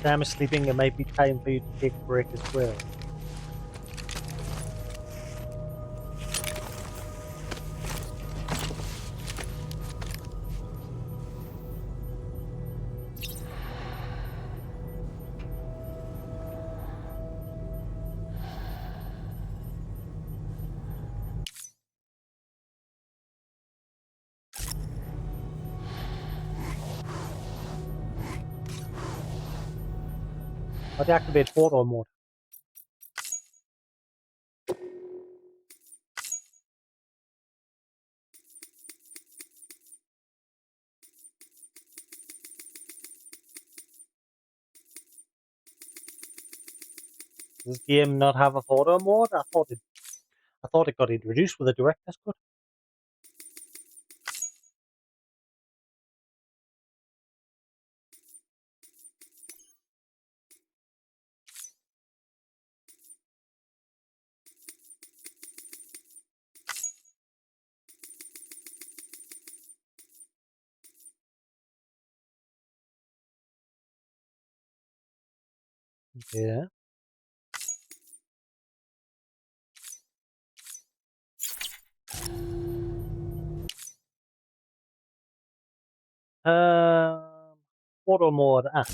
Sam is sleeping, it might be time for you to take a break as well. How do you activate photo mode? Does this game not have a photo mode? I thought it got introduced with a director's cut. Yeah. Photo mode. Ah.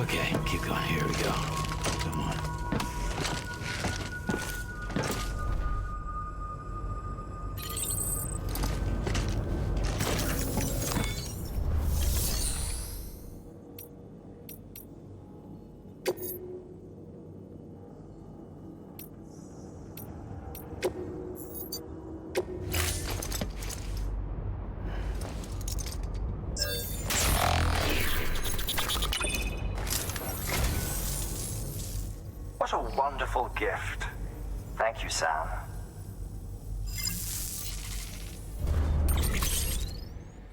Okay, keep going. Here we go. Come on. What a wonderful gift. Thank you, Sam.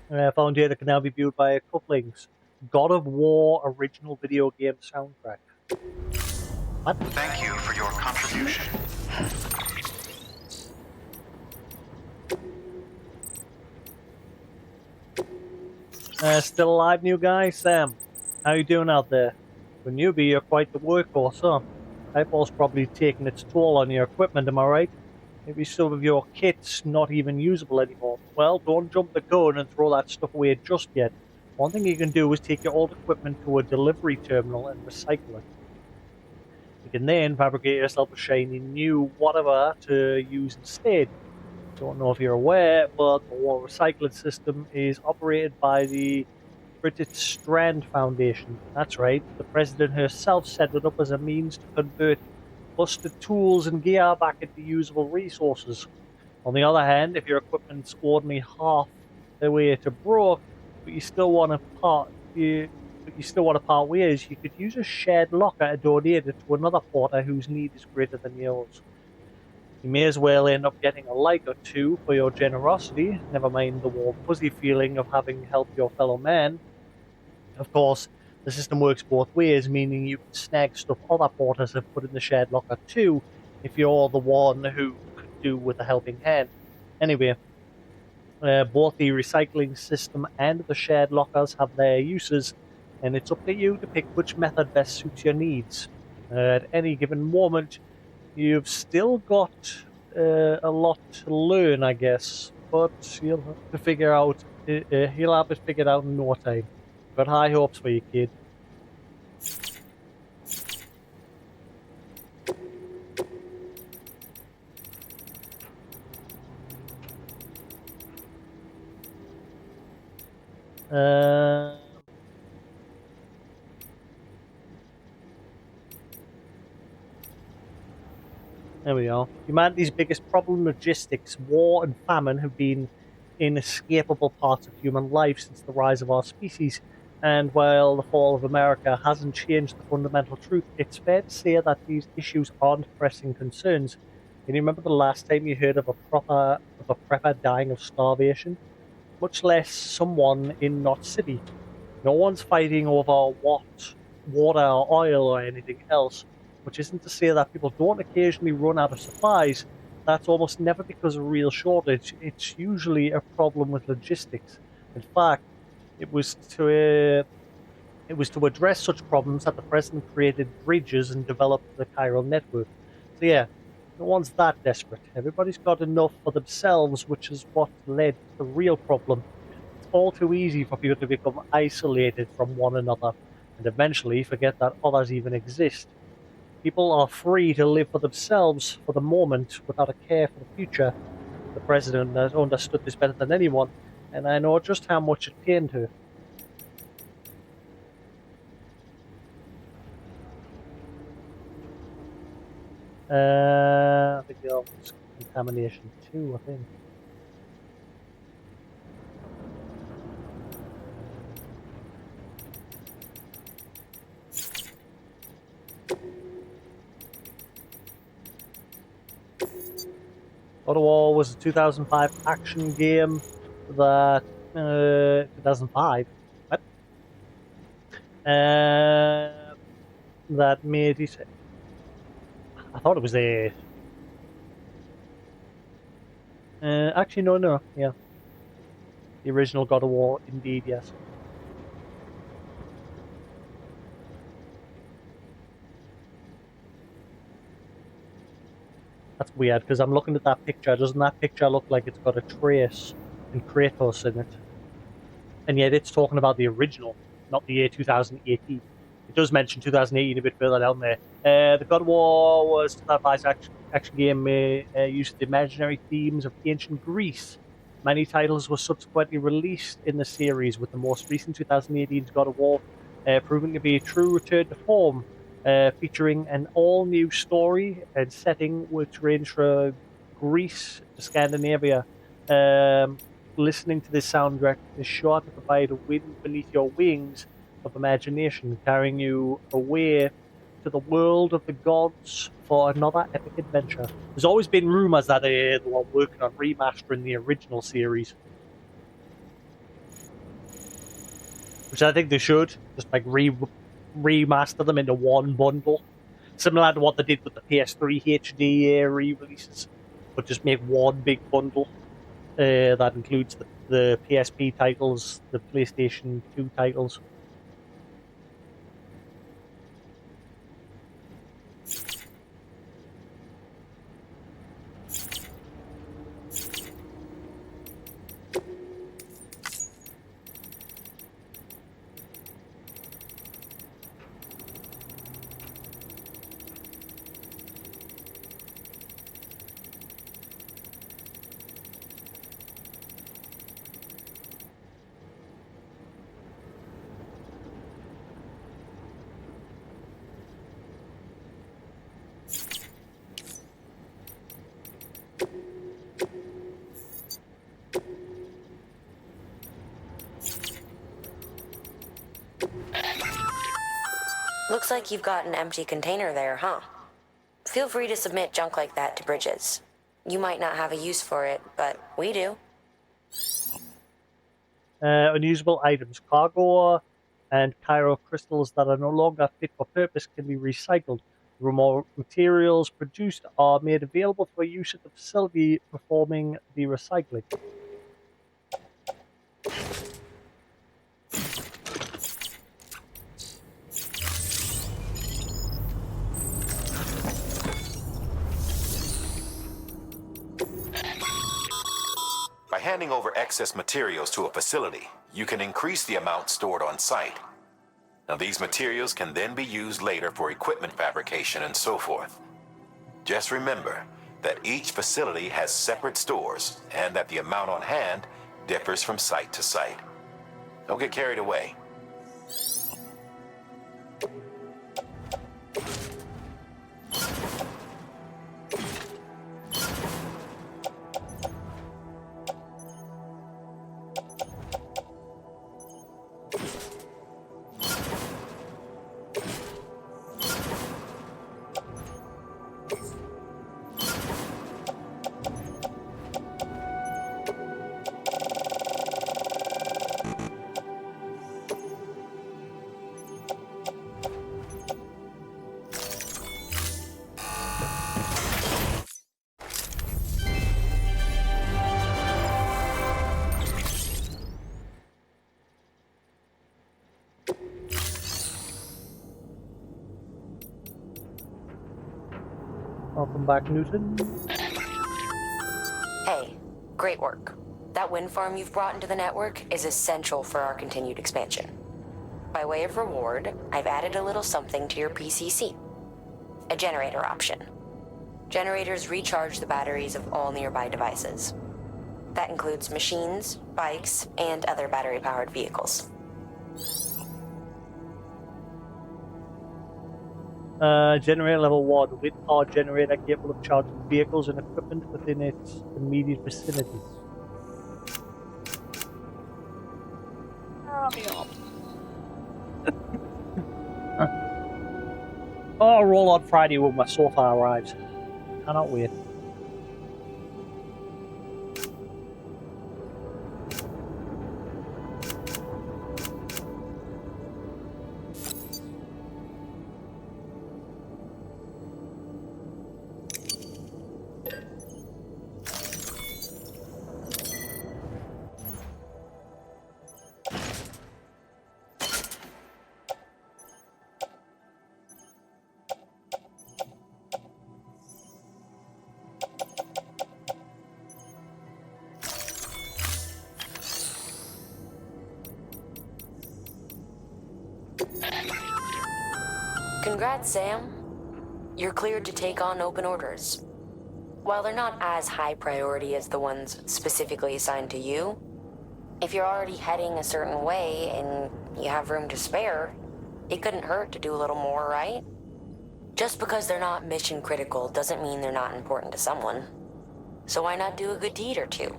I found here that can now be viewed by couplings. God of War original video game soundtrack. What? Thank you for your contribution. Still alive, new guy? Sam, how you doing out there? For newbie, you're quite the workhorse, huh? Typo's probably taking its toll on your equipment, am I right? Maybe some of your kit's not even usable anymore. Well, don't jump the gun and throw that stuff away just yet. One thing you can do is take your old equipment to a delivery terminal and recycle it. You can then fabricate yourself a shiny new whatever to use instead. Don't know if you're aware, but the war recycling system is operated by the British Strand Foundation. That's right, the president herself set it up as a means to convert busted tools and gear back into usable resources. On the other hand, if your equipment's only half the way to broke, but you still want to part ways, you could use a shared locker to donate it to another porter whose need is greater than yours. You may as well end up getting a like or two for your generosity, never mind the warm fuzzy feeling of having helped your fellow man. Of course, the system works both ways, meaning you can snag stuff other porters have put in the shared locker too, if you're the one who do with a helping hand. Anyway, both the recycling system and the shared lockers have their uses, and it's up to you to pick which method best suits your needs. At any given moment, you've still got a lot to learn, I guess, but you'll have to figure out. You'll have it figured out in no time. Got high hopes for you, kid. Uh, There we are. Humanity's biggest problem, logistics. War and famine have been inescapable parts of human life since the rise of our species. And while the fall of America hasn't changed the fundamental truth, it's fair to say that these issues aren't pressing concerns. Can you remember the last time you heard of a prepper dying of starvation? Much less someone in Knot City. No one's fighting over what water or oil or anything else, which isn't to say that people don't occasionally run out of supplies. That's almost never because of a real shortage. It's usually a problem with logistics. In fact, it was to uh, it was to address such problems that the president created bridges and developed the chiral network. So yeah, no one's that desperate. Everybody's got enough for themselves, which is what led to the real problem. It's all too easy for people to become isolated from one another and eventually forget that others even exist. People are free to live for themselves for the moment without a care for the future. The president has understood this better than anyone, and I know just how much it pained her. I think that was contamination too, I think. God of War was a 2005 action game that 2005 what? That made it. I thought it was a. Actually, no, yeah, the original God of War, indeed, yes. That's weird because I'm looking at that picture. Doesn't that picture look like it's got a trace and Kratos in it? And yet it's talking about the original, not the year 2018. It does mention 2018 a bit further down there. The God of War was 2005's action game used the imaginary themes of ancient Greece. Many titles were subsequently released in the series, with the most recent 2018's God of War proving to be a true return to form, featuring an all-new story and setting which range from Greece to Scandinavia. Listening to this soundtrack is sure to provide a wind beneath your wings of imagination, carrying you away to the world of the gods for another epic adventure. There's always been rumors that they were working on remastering the original series, which I think they should just like remaster them into one bundle, similar to what they did with the PS3 HD re-releases, but just make one big bundle. That includes the PSP titles, the PlayStation 2 titles. Looks like you've got an empty container there, huh? Feel free to submit junk like that to Bridges. You might not have a use for it, but we do. Unusable items. Cargo and Cairo crystals that are no longer fit for purpose can be recycled. Remote materials produced are made available for use at the facility performing the recycling. By handing over excess materials to a facility, you can increase the amount stored on site. Now, these materials can then be used later for equipment fabrication and so forth. Just remember that each facility has separate stores and that the amount on hand differs from site to site. Don't get carried away. Welcome back, Newton. Hey, great work. That wind farm you've brought into the network is essential for our continued expansion. By way of reward, I've added a little something to your PCC. A generator option. Generators recharge the batteries of all nearby devices. That includes machines, bikes, and other battery-powered vehicles. Generator level 1. Wind power generator capable of charging vehicles and equipment within its immediate vicinity. Oh, roll on Friday when my sofa arrives. Cannot wait. Congrats, Sam. You're cleared to take on open orders. While they're not as high priority as the ones specifically assigned to you, if you're already heading a certain way and you have room to spare, it couldn't hurt to do a little more, right? Just because they're not mission critical doesn't mean they're not important to someone. So why not do a good deed or two?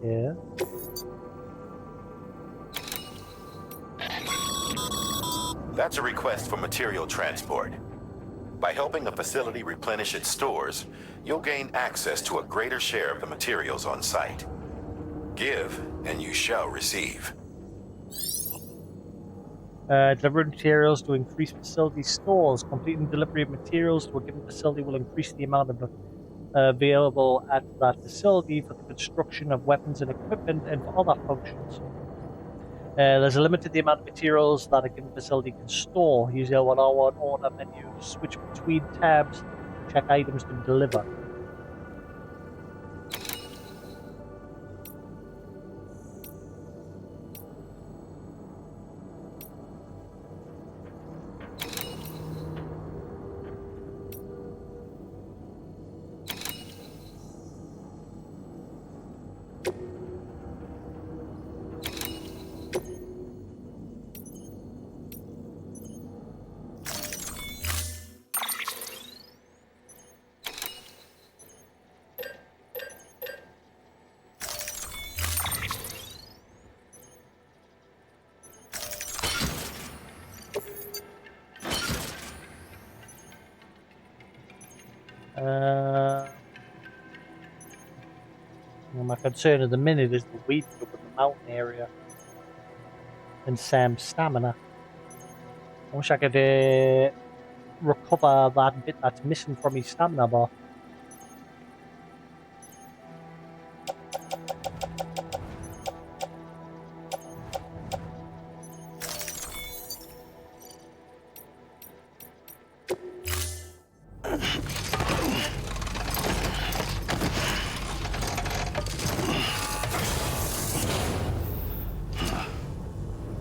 Yeah. That's a request for material transport. By helping a facility replenish its stores, you'll gain access to a greater share of the materials on site. Give, and you shall receive. Delivering materials to increase facility stores. Completing delivery of materials to a given facility will increase the amount of available at that facility for the construction of weapons and equipment and for other functions. There's a limit to the amount of materials that a given facility can store. Use the L1R1 order menu to switch between tabs, check items to deliver. My concern at the minute is the weed up in the mountain area and Sam's stamina. I wish I could recover that bit that's missing from his stamina bar.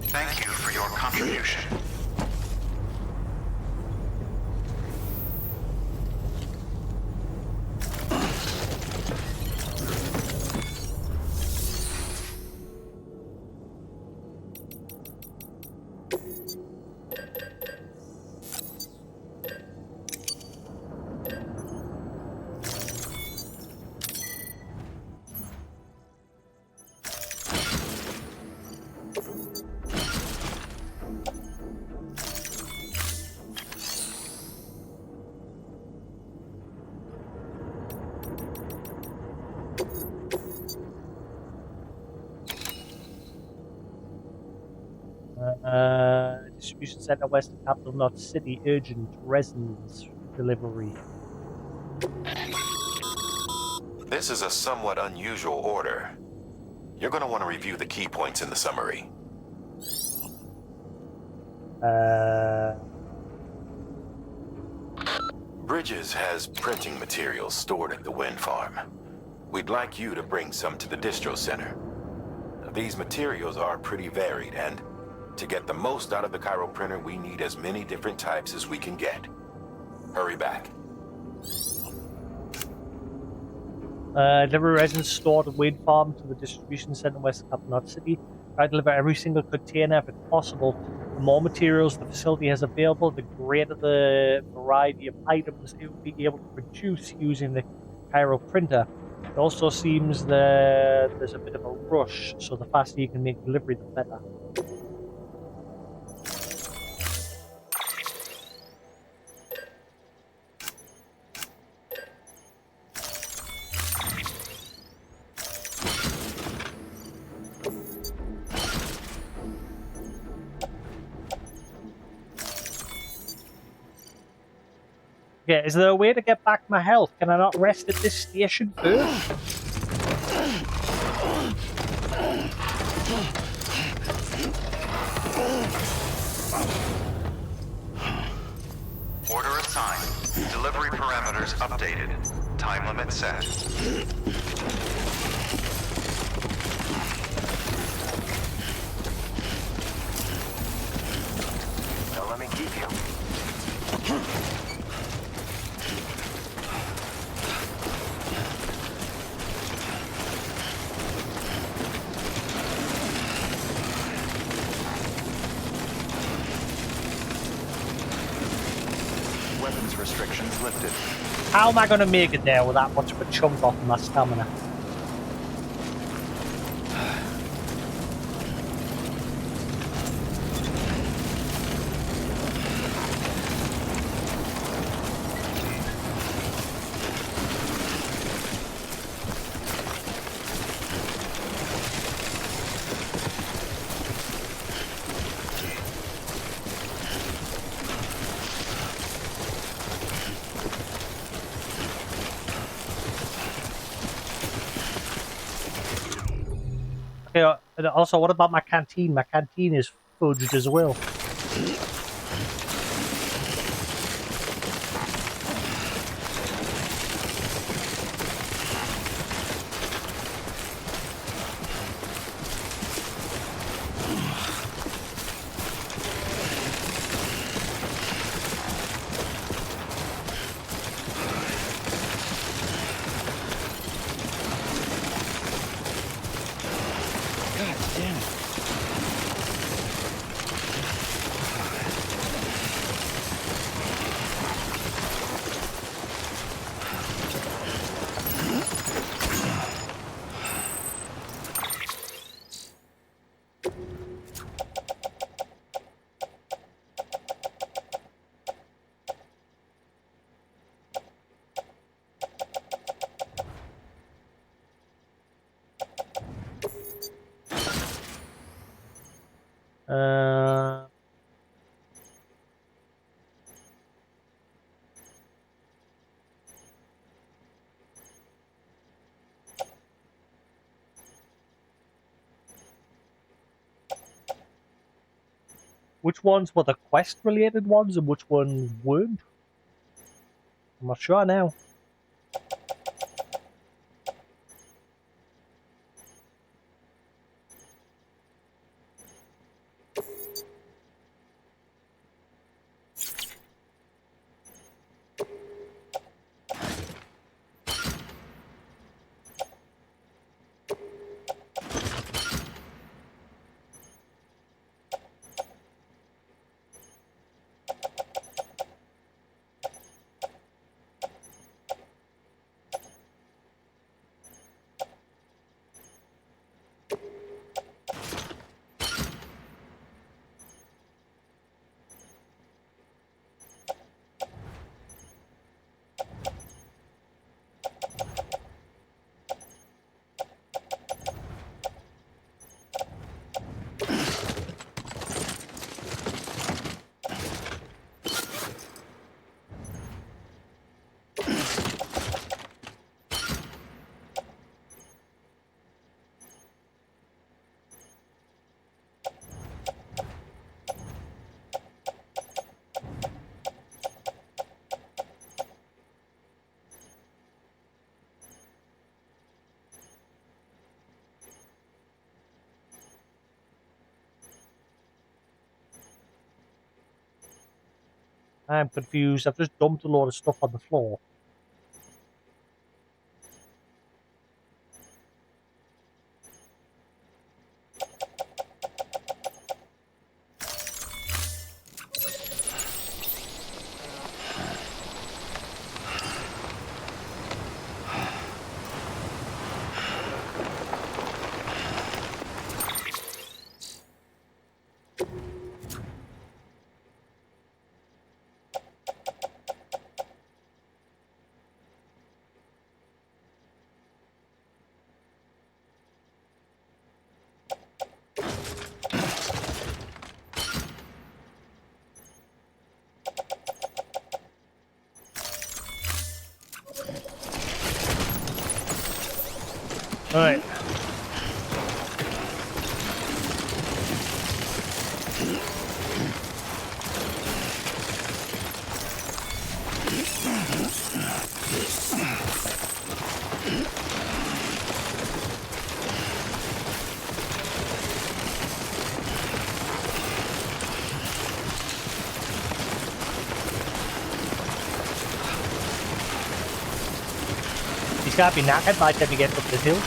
Thank you for your contribution. Distribution center west of capital North City, urgent resins delivery. This is a somewhat unusual order. You're going to want to review the key points in the summary. Bridges has printing materials stored at the wind farm. We'd like you to bring some to the distro center. These materials are pretty varied, and to get the most out of the Cairo printer, we need as many different types as we can get. Hurry back. Deliver resins stored at wind farm to the distribution center west of capital North City. Try to deliver every single container if it's possible. The more materials the facility has available, the greater the variety of items it will be able to produce using the Cairo printer. It also seems that there's a bit of a rush, so the faster you can make delivery, the better. Okay, is there a way to get back my health? Can I not rest at this station first? Order assigned. Delivery parameters updated. Time limit set. Don't let me keep you. Weapons restrictions lifted. How am I going to make it there with that much of a chunk off my stamina? Okay, and also, what about my canteen? My canteen is fudged as well. Which ones were the quest-related ones and which ones weren't? I'm not sure now. I'm confused. I've just dumped a load of stuff on the floor. Alright. He's gotta be knackered by the time he gets up this hill.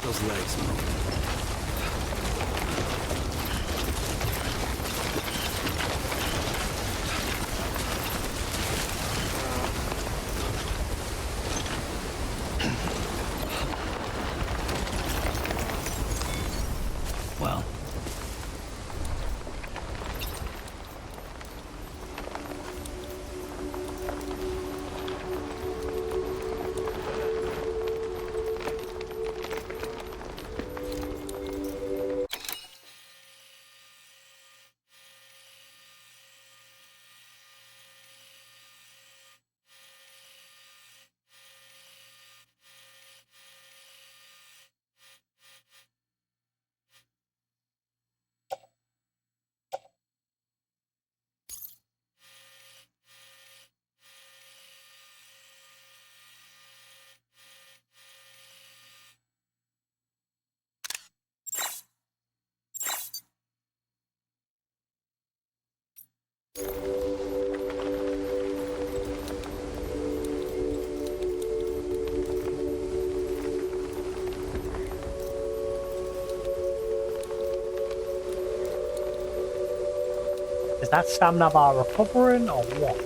Those legs move. Well. Is that stamina bar recovering or what?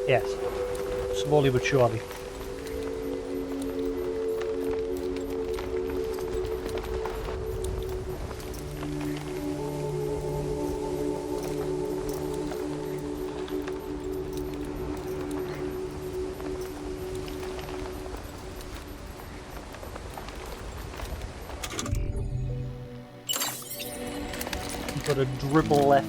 Yes. Slowly but surely. Got a dribble left.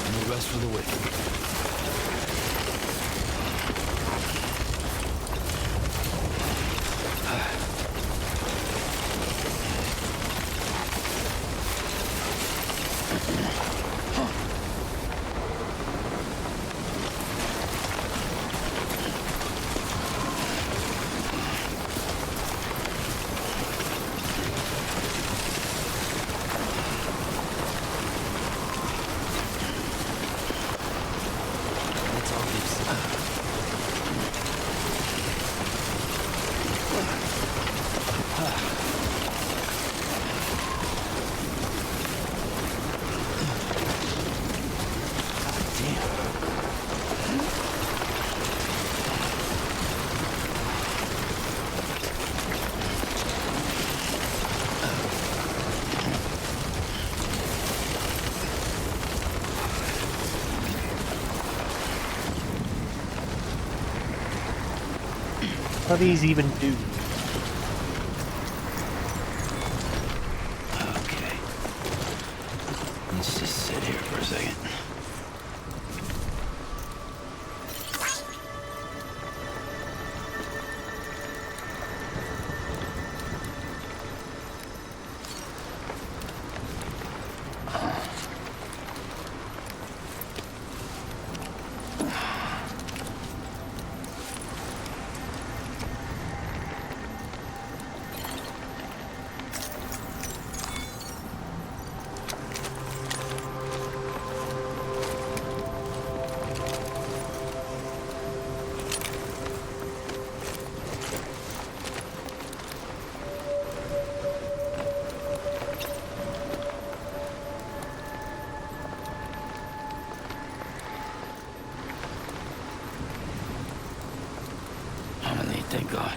No rest for the wicked. Let's all keep still. What do these even do? Okay. Let's just sit here for a second. I'm gonna need, thank God.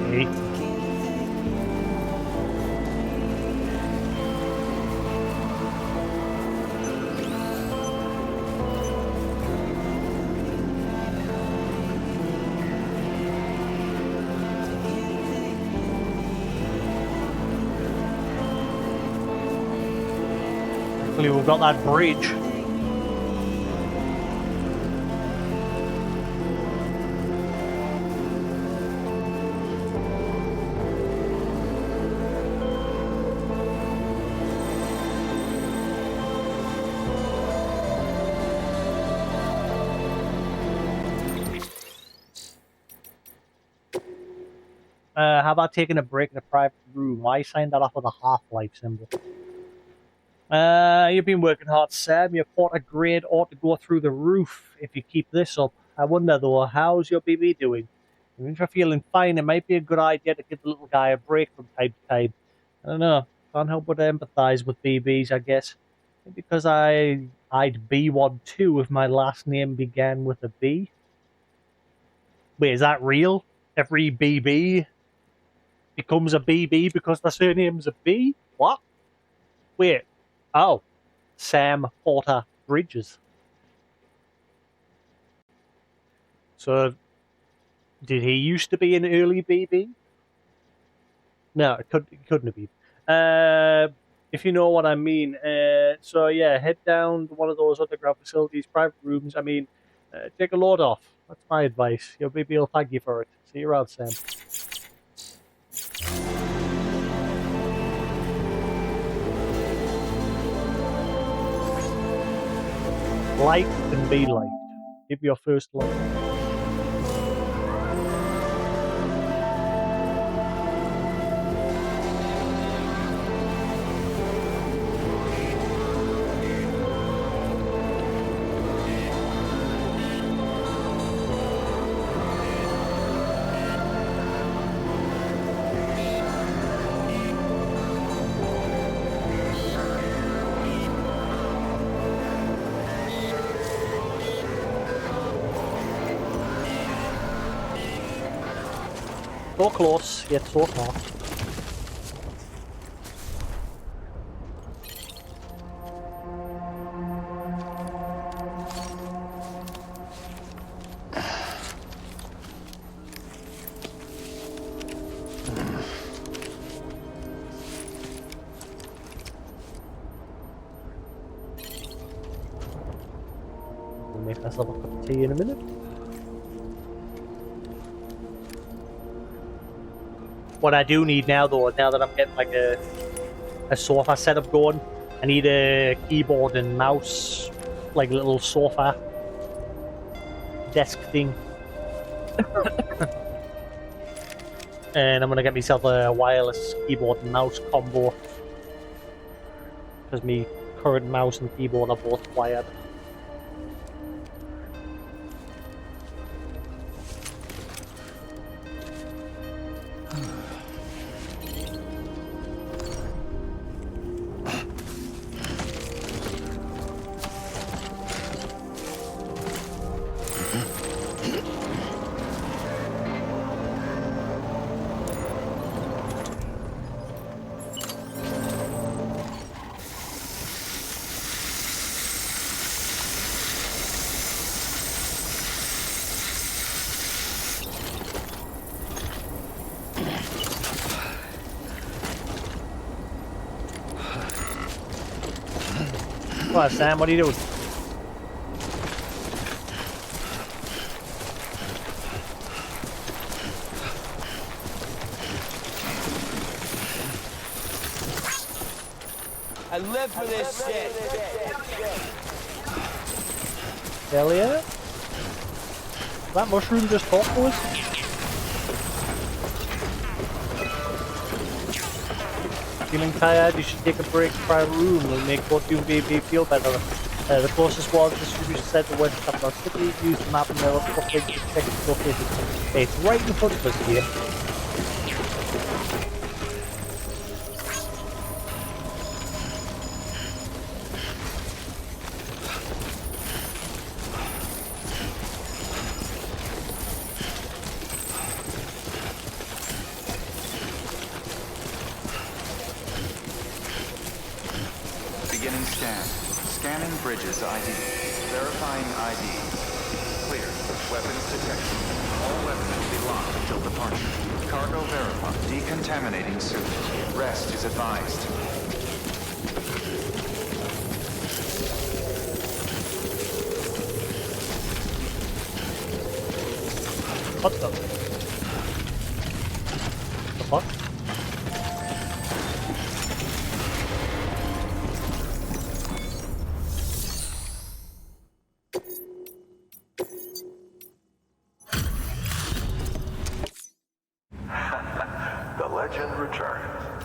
me. Luckily, we've got that bridge. How about taking a break in a private room? Why sign that off with a Half-Life symbol? You've been working hard, Sam. Your quarter grade ought to go through the roof if you keep this up. I wonder, though, how's your BB doing? If you're feeling fine, it might be a good idea to give the little guy a break from time to time. I don't know. Can't help but empathize with BBs, I guess. Because I'd be one too if my last name began with a B. Wait, is that real? Every BB becomes a BB because their surname's a B? What? Wait. Oh. Sam Porter Bridges. So, did he used to be an early BB? No, it couldn't have been. If you know what I mean. So yeah, head down to one of those underground facilities, private rooms. I mean, take a load off. That's my advice. Your BB will thank you for it. See you around, Sam. Like and be liked. Give your first like. So close, yet so far. We'll make myself a cup of tea in a minute. What I do need now, though, now that I'm getting like a sofa setup going, I need a keyboard and mouse, like little sofa desk thing. And I'm gonna get myself a wireless keyboard and mouse combo, because my current mouse and keyboard are both wired. Come on, Sam, what are you doing? I live for this shit. Hell yeah. That mushroom just talked to us? Feeling tired? You should take a break in a private room. It'll make both you and BB feel better. The closest water distribution center west of Capital City. Use the map and the location to check its location. It's right in front of us here. scanned. Scanning bridges ID. Verifying ID. Clear. Weapons detected. All weapons will be locked until departure. Cargo verified. Decontaminating suit. Rest is advised. What the fuck? The legend returns.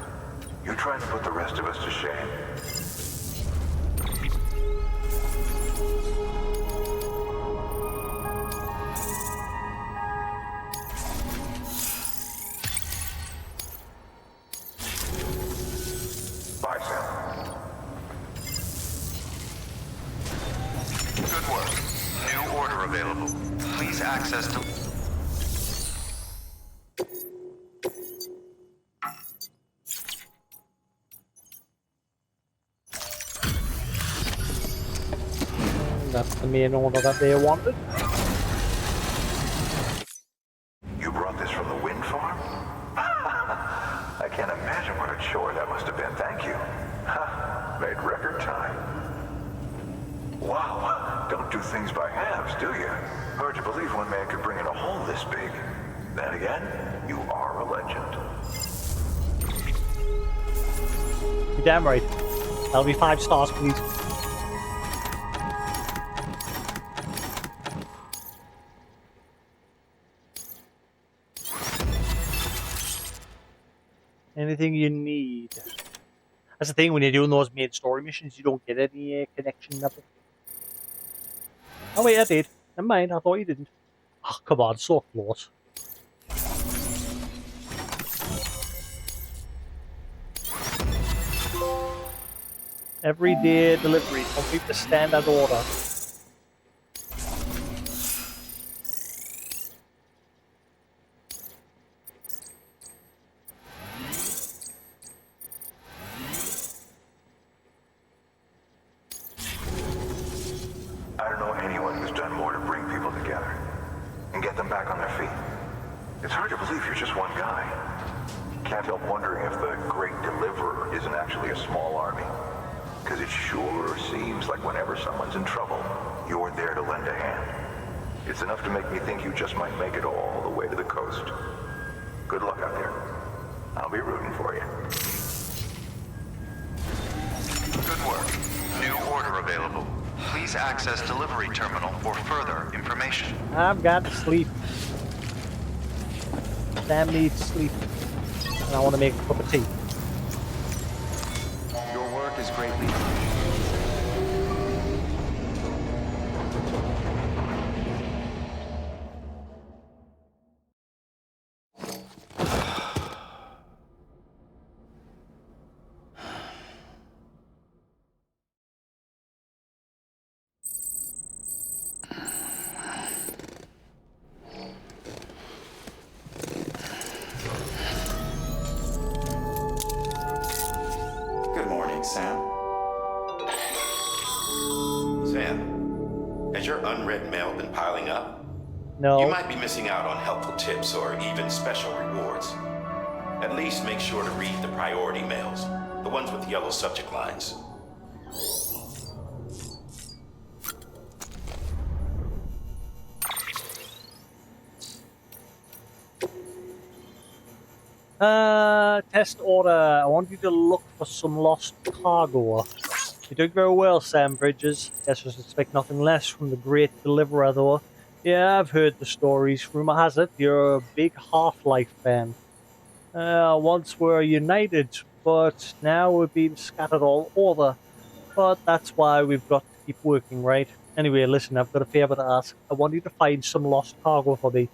You trying to put the rest of us to shame? Bye, Sam. Good work. New order available. Please access to... That's the main order that they wanted. You brought this from the wind farm? I can't imagine what a chore that must have been. Thank you. Made record time. Wow, don't do things by halves, do you? Hard to believe one man could bring in a hole this big. Then again, you are a legend. You're damn right. That'll be 5 stars, please. Anything you need. That's the thing, when you're doing those main story missions, you don't get any connection level. Oh wait, I did. Never mind, I thought you didn't. Oh, come on, so close. Everyday delivery, complete the standard order. I don't know anyone who's done more to bring people together and get them back on their feet. It's hard to believe you're just one guy. Can't help wondering if the Great Deliverer isn't actually a small army. Because it sure seems like whenever someone's in trouble, you're there to lend a hand. It's enough to make me think you just might make it all the way to the coast. Good luck out there. I'll be rooting for you. Good work. New order available. Please access delivery terminal for further information. I've got to sleep. Sam needs sleep. And I want to make a cup of tea. Your work is greatly... Good morning, Sam. Sam, has your unread mail been piling up? No. You might be missing out on helpful tips or even special rewards. At least make sure to read the priority mails, the ones with yellow subject lines. Test order. I want you to look for some lost cargo. You're doing very well, Sam Bridges. Guess I suspect nothing less from the Great Deliverer, though. Yeah, I've heard the stories. Rumor has it you're a big Half-Life fan. Once we're united, but now we're being scattered all over. But that's why we've got to keep working, right? Anyway, listen, I've got a favor to ask. I want you to find some lost cargo for me.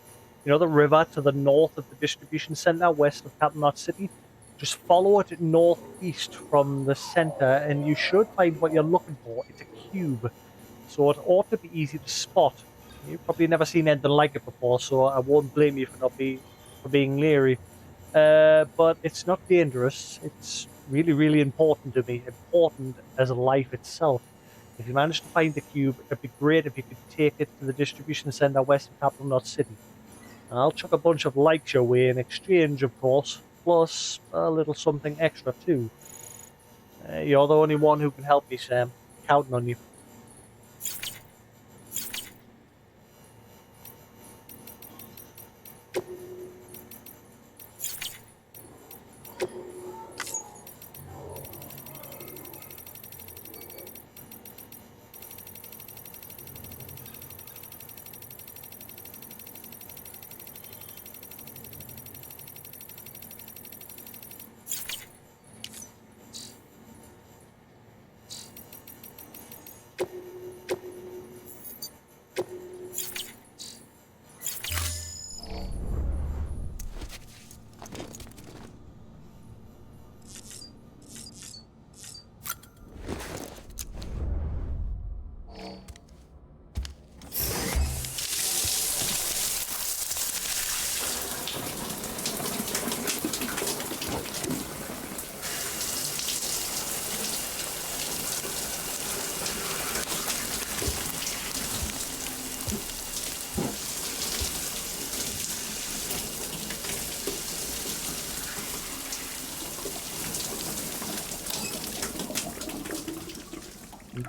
You know the river to the north of the distribution center, west of Captain Knot City? Just follow it northeast from the center, and you should find what you're looking for. It's a cube, so it ought to be easy to spot. You've probably never seen anything like it before, so I won't blame you for being leery. But it's not dangerous. It's really, really important to me. Important as life itself. If you manage to find the cube, it'd be great if you could take it to the distribution center west of Capital Knot City. And I'll chuck a bunch of likes your way in exchange, of course, plus a little something extra too. You're the only one who can help me, Sam. Counting on you.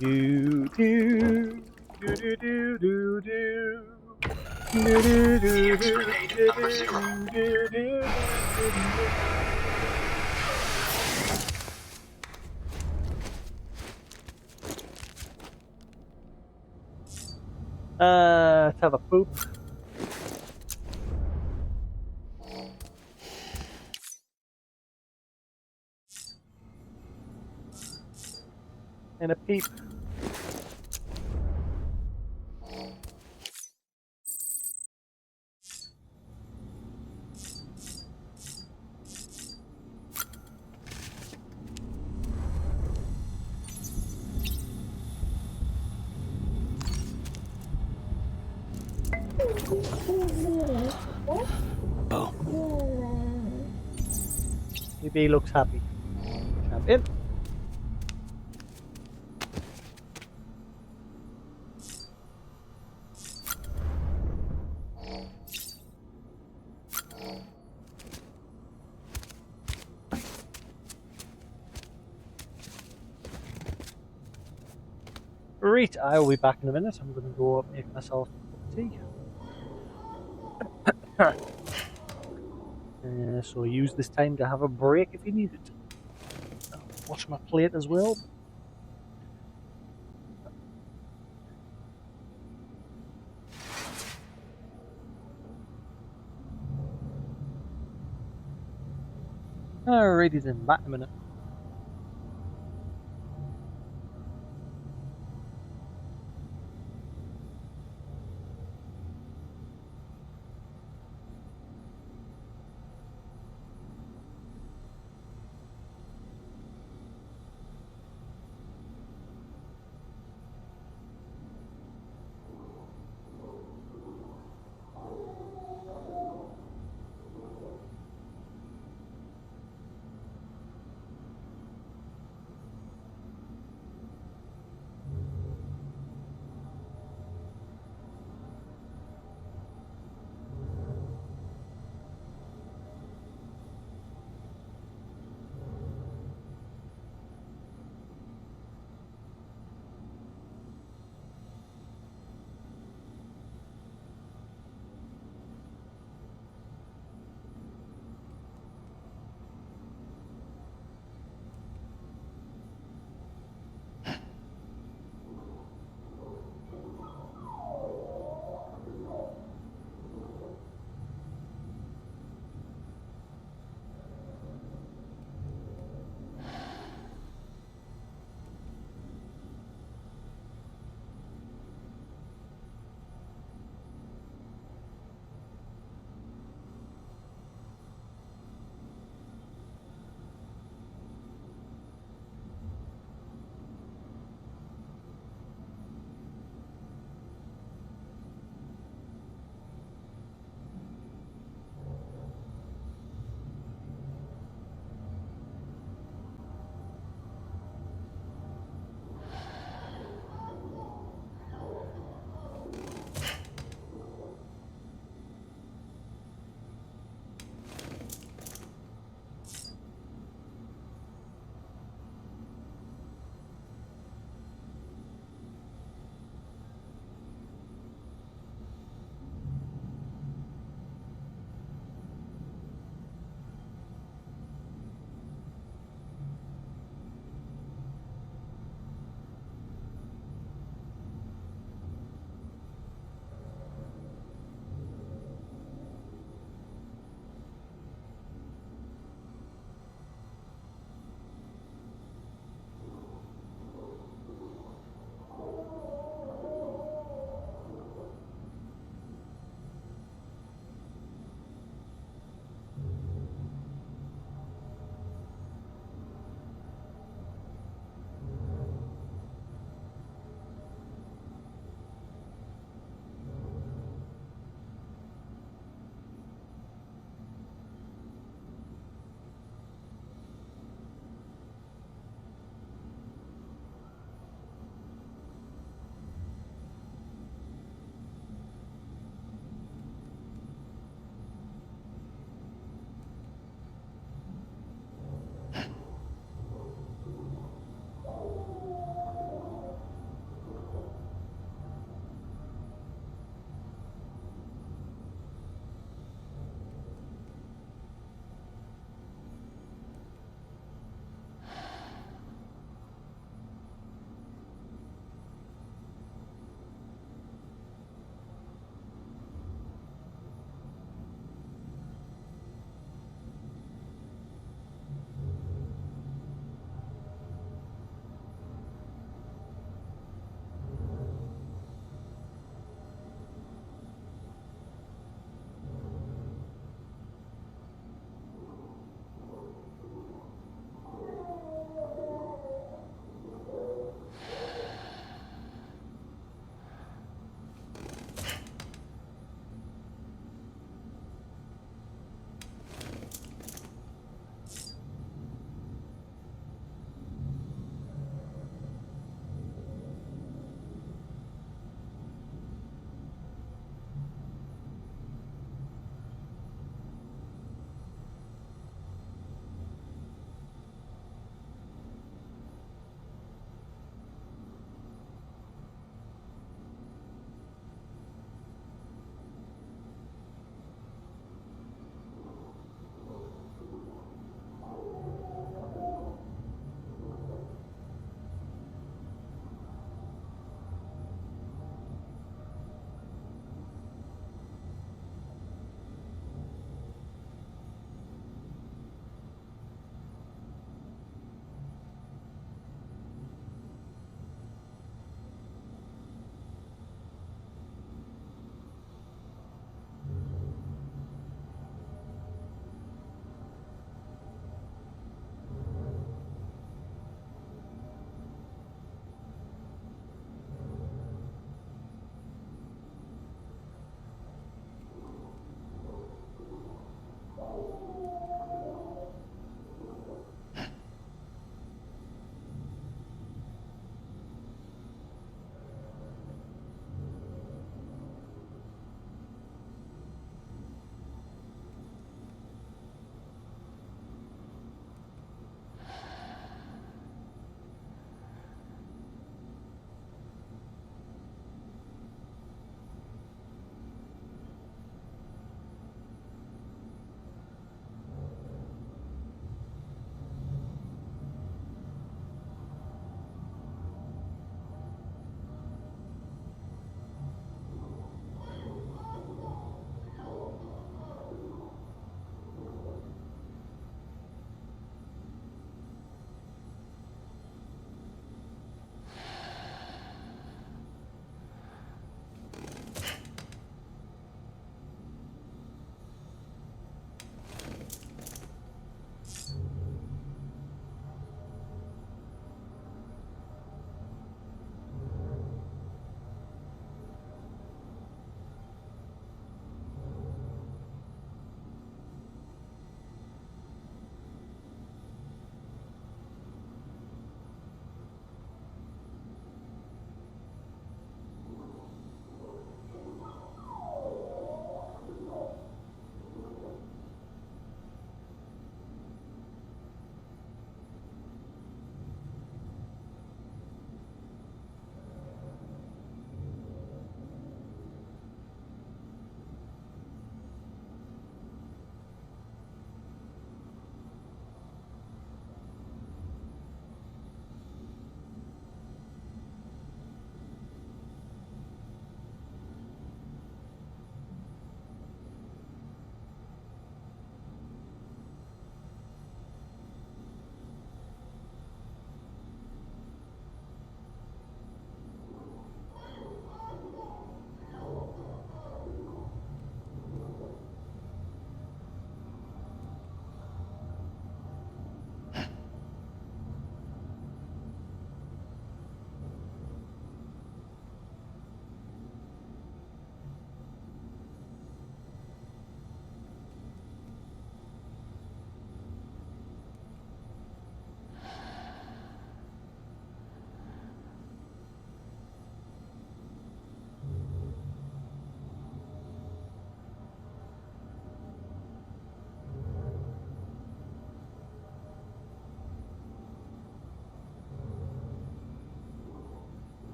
Do do do do do do do. Do do do do do do do. Let's have a poop. And a peep. Oh. Maybe looks happy. Champion. Right, I will be back in a minute. I'm going to go make myself a cup of tea. So use this time to have a break if you need it. I'll wash my plate as well. Alrighty then, back in a minute.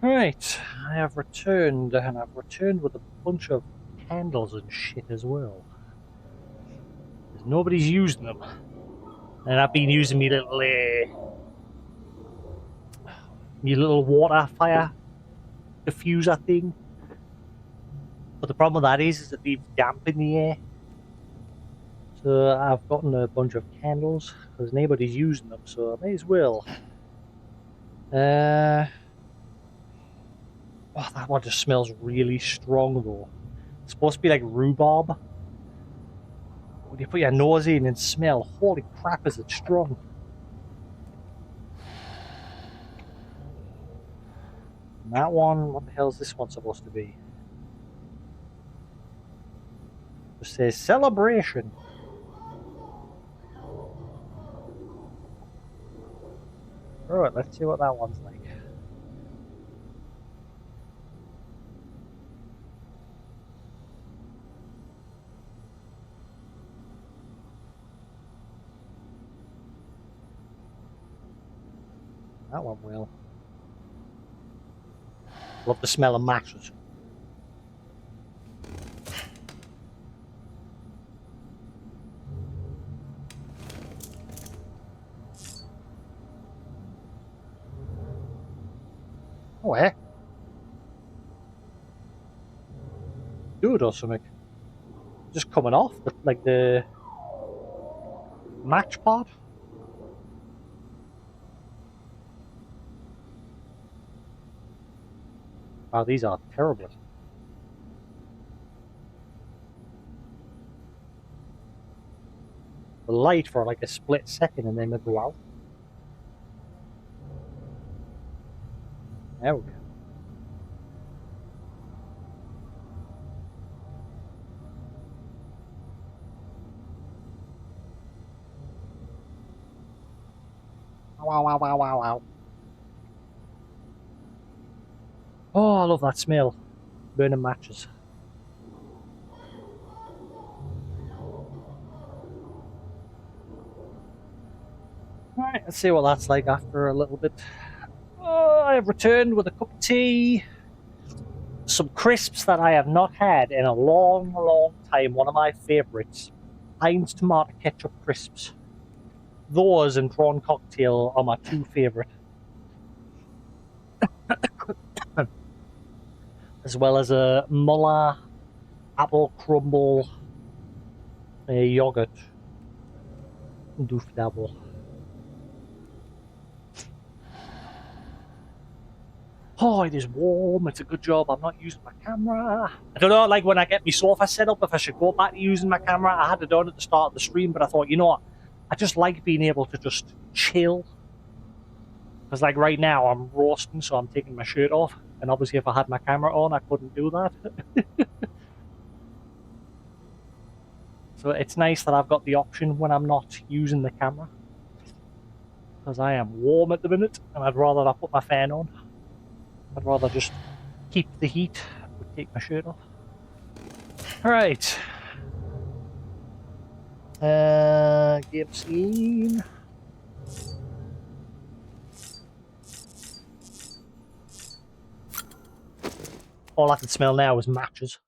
Right, I have returned, and I've returned with a bunch of candles and shit as well. Because nobody's using them. And I've been using me little water fire diffuser thing. But the problem with that is that leaves damp in the air. So I've gotten a bunch of candles because nobody's using them, so I may as well. Oh, that one just smells really strong though. It's supposed to be like rhubarb. When you put your nose in and smell, holy crap, is it strong! And that one, what the hell is this one supposed to be? It says celebration. Alright, let's see what that one's like. That one will. Love the smell of matches. Oh, eh? Good or something. Just coming off, like the match part. Wow, these are terrible. The light for like a split second and then they go out. There we go. Wow, wow, wow, wow, wow. Oh, I love that smell. Burning matches. Alright, let's see what that's like after a little bit. Oh, I have returned with a cup of tea. Some crisps that I have not had in a long, long time. One of my favourites. Heinz tomato ketchup crisps. Those and prawn cocktail are my two favourite. As well as a Muller apple crumble yogurt. Doofdabble. Oh, it is warm. It's a good job I'm not using my camera. I don't know, like when I get my sofa set up, if I should go back to using my camera. I had it on at the start of the stream, but I thought, you know what? I just like being able to just chill. Because like right now, I'm roasting, so I'm taking my shirt off. And obviously if I had my camera on, I couldn't do that. So it's nice that I've got the option when I'm not using the camera. Because I am warm at the minute, and I'd rather not put my fan on. I'd rather just keep the heat and take my shirt off. Alright. Game scene. All I can smell now is matches.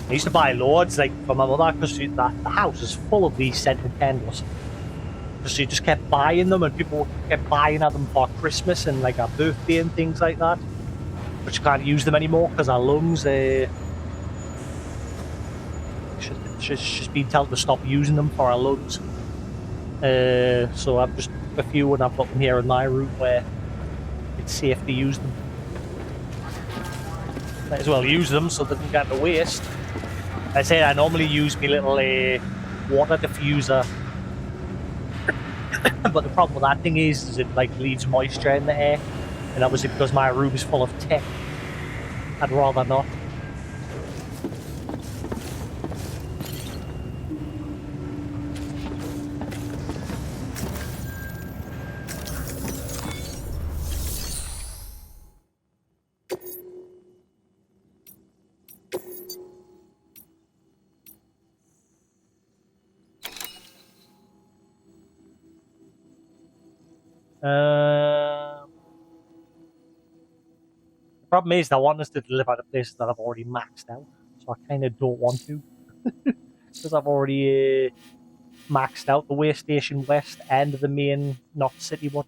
I used to buy loads, like, for my mother, because the house is full of these scented candles. Because she just kept buying them, and people kept buying them for Christmas and, like, her birthday and things like that. But she can't use them anymore, because her lungs, she's been told to stop using them for her lungs. So I've just a few, and I've got them here in my room where it's safe to use them. Might as well use them so they don't get to waste. I say I normally use my little water diffuser, but the problem with that thing is it like leaves moisture in the air, and obviously because my room is full of tech, I'd rather not. The problem is, they want us to deliver to places that I've already maxed out, so I kind of don't want to. Because I've already maxed out the Way Station West and the main Knot City one.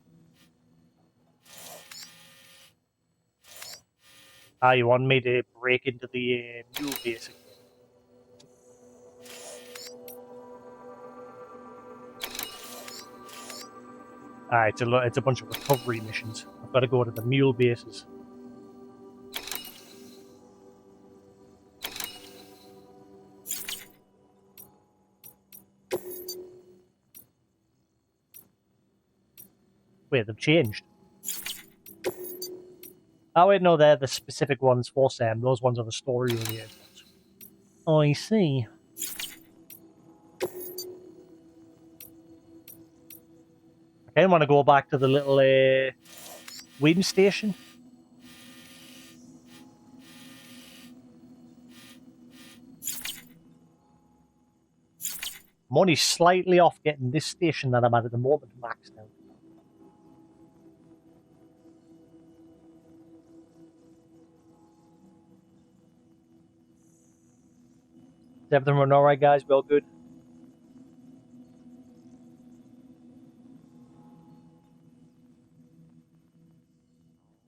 Ah, you want me to break into the mule base again? Ah, it's a bunch of recovery missions. I've got to go to the mule bases. Wait, they've changed. Oh wait, no, they're the specific ones for Sam. Those ones are the story-related ones. Oh, I see. I kind of want to go back to the little wind station. I'm only slightly off getting this station that I'm at the moment maxed out. Is everything running alright, guys? Well, good?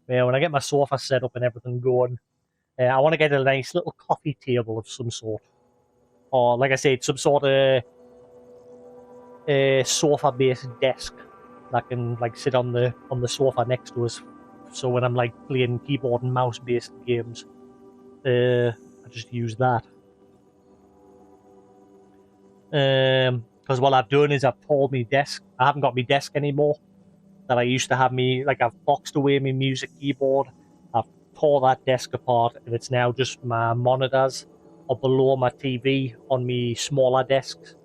Yeah, when I get my sofa set up and everything going, I want to get a nice little coffee table of some sort. Or, like I said, some sort of sofa-based desk that can like sit on the sofa next to us. So when I'm like playing keyboard and mouse-based games, I just use that. Because what I've done is I've pulled my desk. I haven't got my desk anymore. That I used to have me, like I've boxed away my music keyboard. I've tore that desk apart, and it's now just my monitors or below my TV on me smaller desks,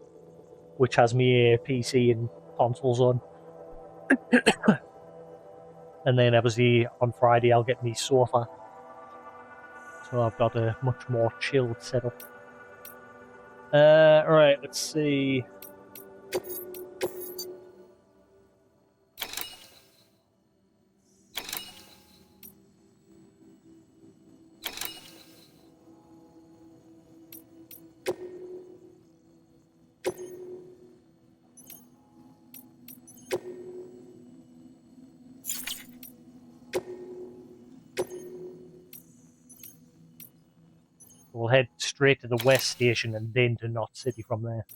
which has me PC and consoles on. And then obviously on Friday I'll get me sofa. So I've got a much more chilled setup. Alright, let's see. We'll head straight to the West Station and then to Knot City from there.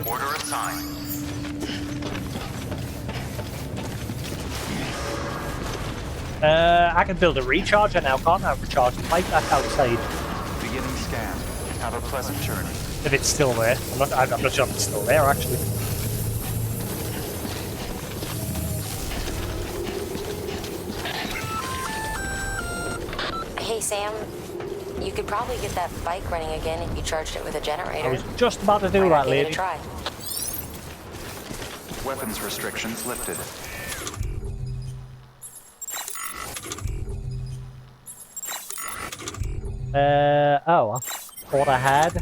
Order assigned. I can build a recharger now, can't I? Recharge the bike that's outside. Beginning scan. Have a pleasant journey. If it's still there. I'm not sure if it's still there, actually. Hey, Sam. You could probably get that bike running again if you charged it with a generator. I was just about to do Why not that, give it lady. a try? Weapons restrictions lifted. Oh, I thought I had.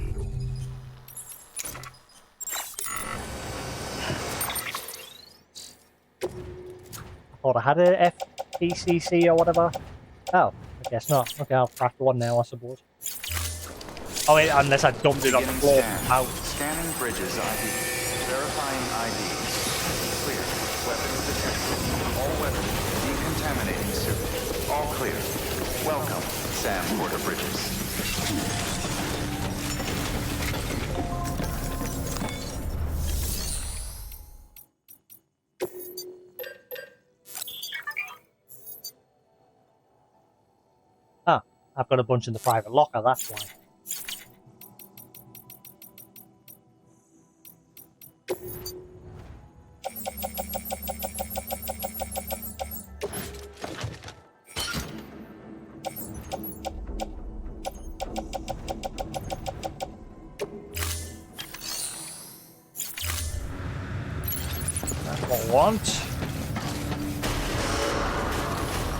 I thought I had a FPCC or whatever. Oh, I guess not. Okay, I'll craft one now, I suppose. Oh wait, unless I dumped it on the floor. Out. Scanning bridges ID. Verifying ID. Clear. Weapons detected. All weapons decontaminating suit. All clear. Welcome, Sam Porter Bridges. Ah, I've got a bunch in the private locker, that's why. want.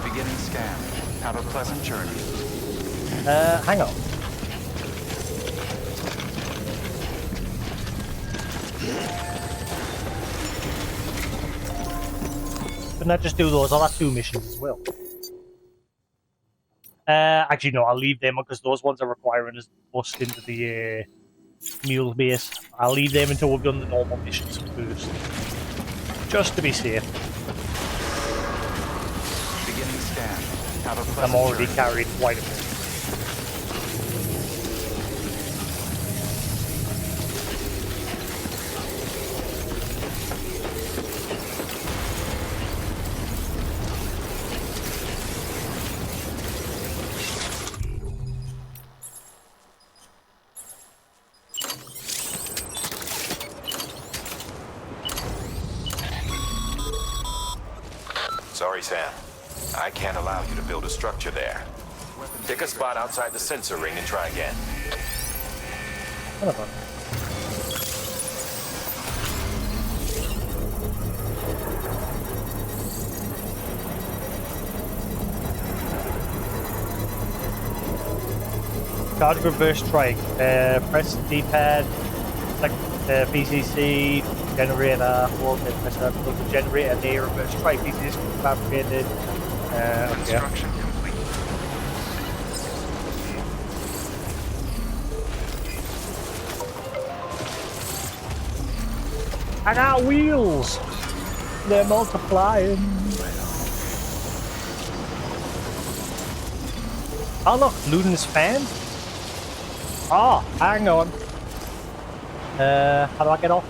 Beginning scan. Have a pleasant journey. Hang on. Couldn't I just do those other 2 missions as well? Actually, no, I'll leave them because those ones are requiring us to bust into the mule base. I'll leave them until we've done the normal missions first. Just to be safe. Beginning scan. Have a pleasant I'm already journey. carried quite a bit. Sorry, Sam. I can't allow you to build a structure there. Pick a spot outside the sensor ring and try again. Son of a- Charge reverse strike. Press D-pad, select PCC, generator, hold it, press that, build the generator near reverse strike. PCC is fabricated. Okay. Construction complete. I got wheels! They're multiplying. Oh look, Luden's fan. Oh, hang on. How do I get off?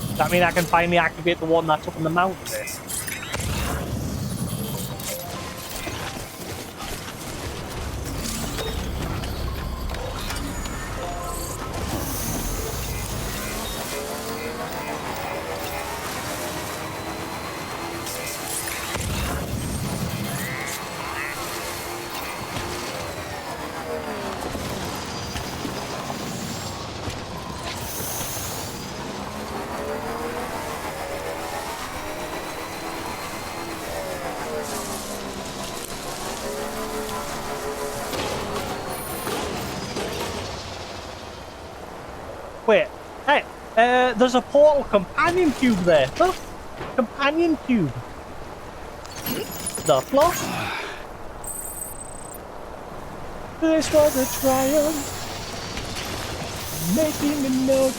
Does that mean I can finally activate the one that's up in the mountain there? Wait, hey, there's a portal companion cube there. Look, companion cube. The floor. This was a triumph. Making a note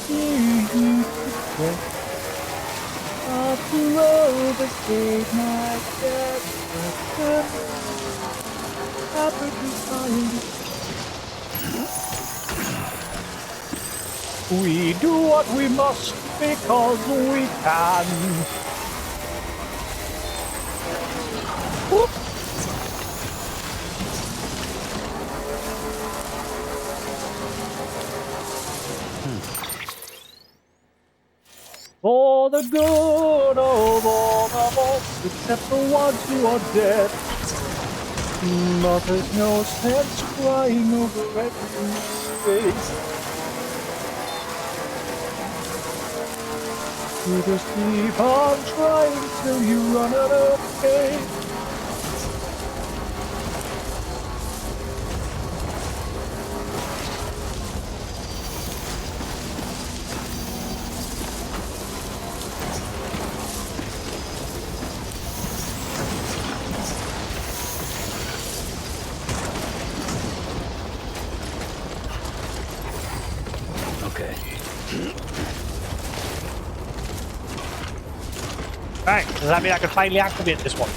after overstayed my character. We do what we must because we can. Whoop. For the good of all of us, except the ones who are dead. But there's no sense crying over every face. You just keep on trying till you run out of faith. Okay. Right, does that mean I can finally activate this one?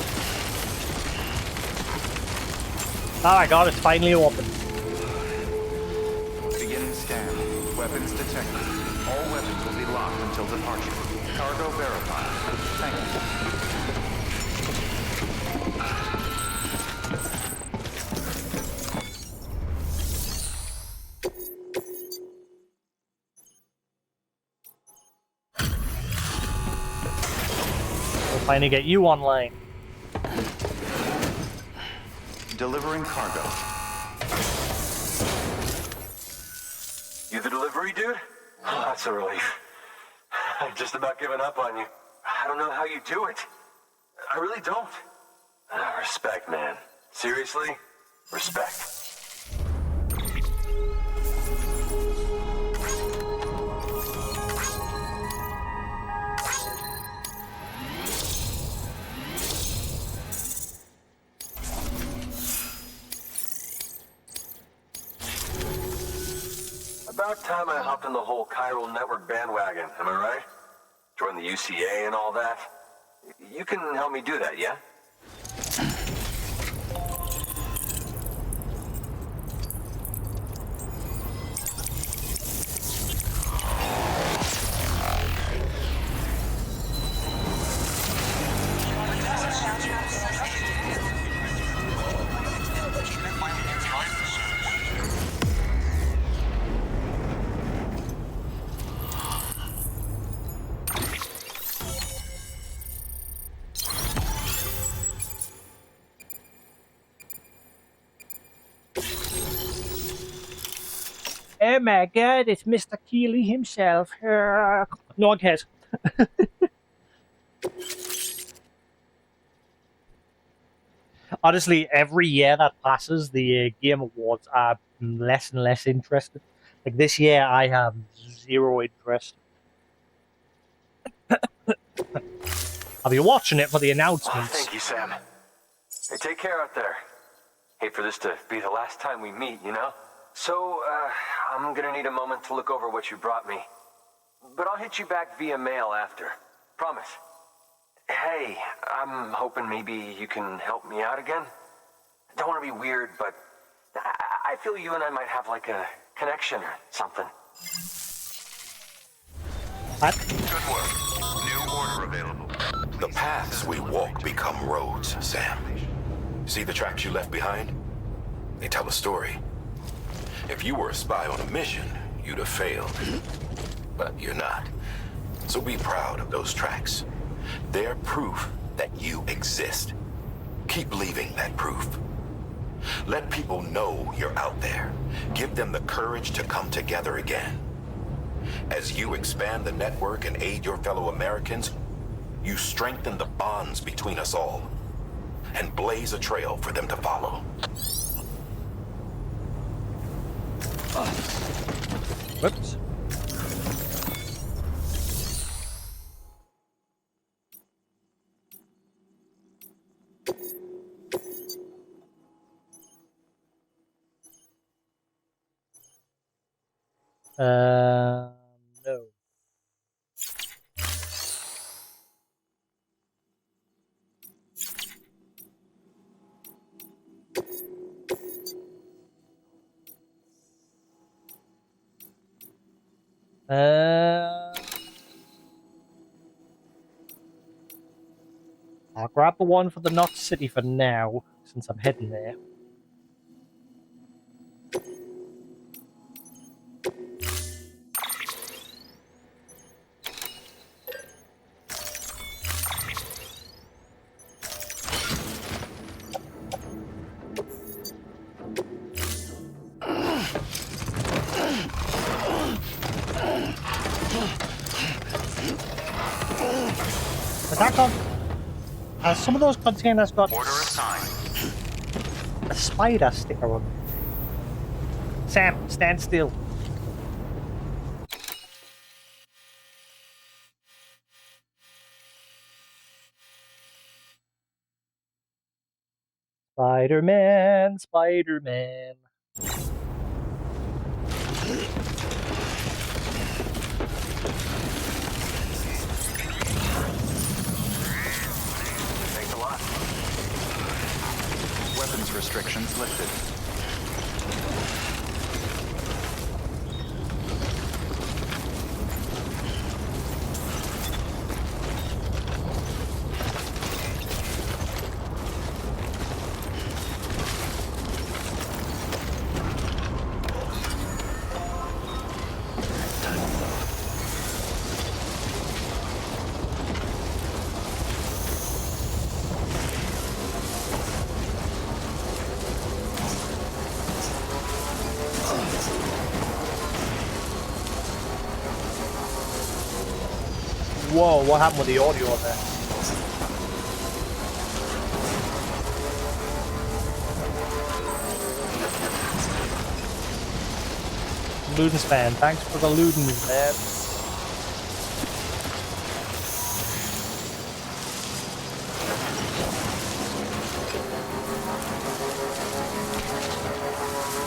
Oh my god, it's finally open. Beginning scan. Weapons detected. All weapons will be locked until departure. Cargo verified. Thank you. We'll finally get you online. delivering cargo. You the delivery dude? Oh, that's a relief. I've just about given up on you. I don't know how you do it. I really don't. Respect, man. Seriously? Respect. About time I hopped on the whole chiral network bandwagon, am I right? Join the UCA and all that. You can help me do that, yeah? Oh my god, it's Mr. Keeley himself. No, I can't. Honestly, every year that passes, the Game Awards are less and less interested. Like this year, I have zero interest. I'll be watching it for the announcements. Thank you, Sam. Hey, take care out there. Hate for this to be the last time we meet, you know? So, I'm gonna need a moment to look over what you brought me. But I'll hit you back via mail after. Promise. Hey, I'm hoping maybe you can help me out again. Don't want to be weird, but I feel you and I might have like a connection or something. What? Good work. New order available. The paths we walk become roads, Sam. See the tracks you left behind? They tell a story. If you were a spy on a mission, you'd have failed. But you're not. So be proud of those tracks. They're proof that you exist. Keep leaving that proof. Let people know you're out there. Give them the courage to come together again. As you expand the network and aid your fellow Americans, you strengthen the bonds between us all and blaze a trail for them to follow. Whoops. No. I'll grab the one for the Knot City for now, since I'm heading there. Attack on! Some of those containers got Order assigned. a spider sticker on them. Sam, stand still. Spider-Man, Spider-Man. Thanks a lot. Weapons restrictions lifted. Whoa, what happened with the audio there? Ludens fan, thanks for the Ludens, man.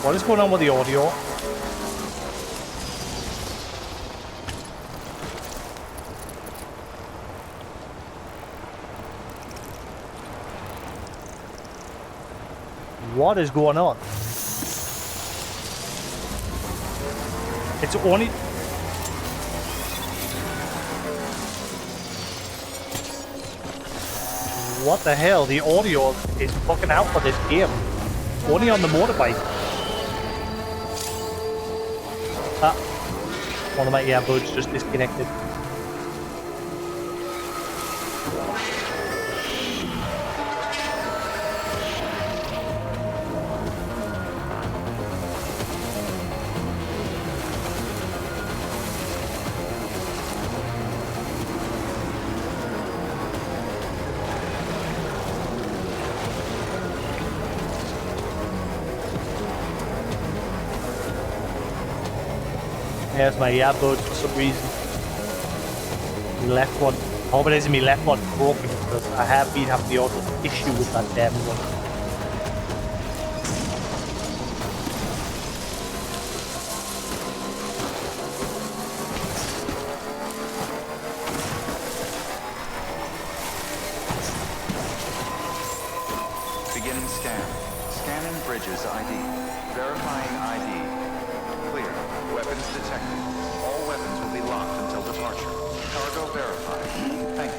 What is going on with the audio? What is going on? It's only... What the hell? The audio is fucking out for this game. Only on the motorbike. Ah. One of my earbuds just disconnected. There's my earbuds for some reason. My left one. I hope it isn't my left one broken because I have been having the odd issue with that damn one. Beginning scan. Scanning bridges ID. Verifying ID. Clear. Weapons detected. All weapons will be locked until departure. Cargo verified. Thank you.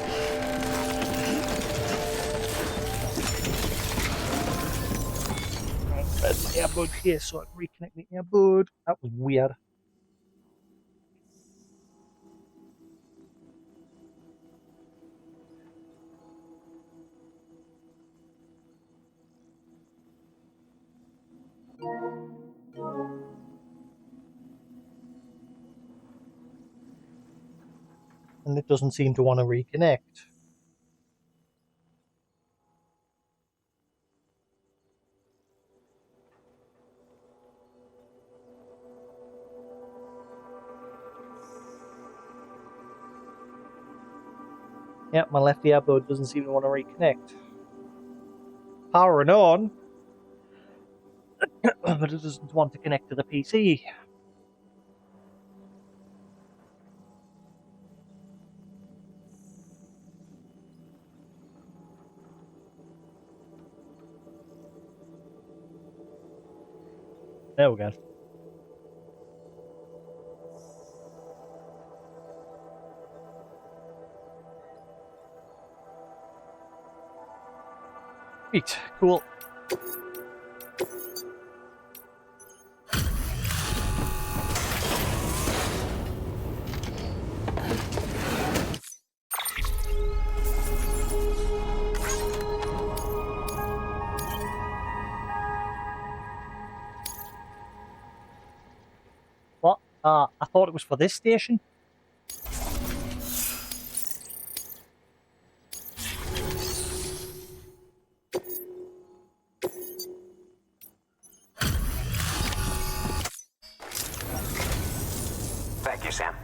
There's my earbud here so I can reconnect the earbud. That was weird. And it doesn't seem to want to reconnect. Yeah, my left earbud doesn't seem to want to reconnect. Powering on, but it doesn't want to connect to the PC. There we go. Sweet, cool. What? I thought it was for this station. Thank you, Sam.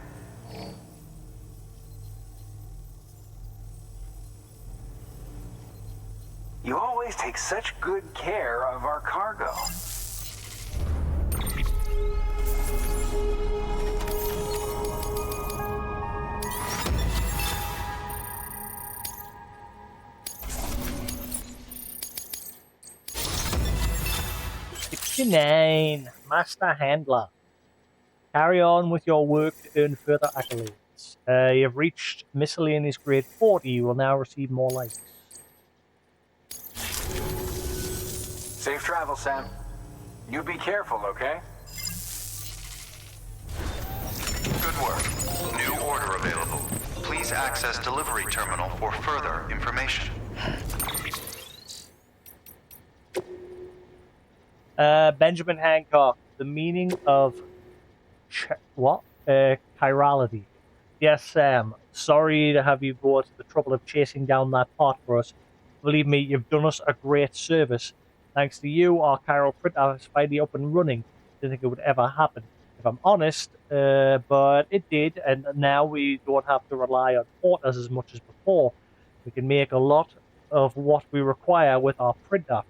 You always take such good care of our cargo. '69, Master Handler. Carry on with your work to earn further accolades. You have reached miscellaneous grade 40. You will now receive more likes. Safe travel, Sam. You be careful, okay? Good work. New order available. Please access delivery terminal for further information. Benjamin Hancock. The meaning of what? Chirality. Yes, Sam. Sorry to have you go to the trouble of chasing down that part for us. Believe me, you've done us a great service. Thanks to you, our chiral printer is finally up and running. Didn't think it would ever happen, if I'm honest, but it did, and now we don't have to rely on porters as much as before. We can make a lot of what we require with our printer.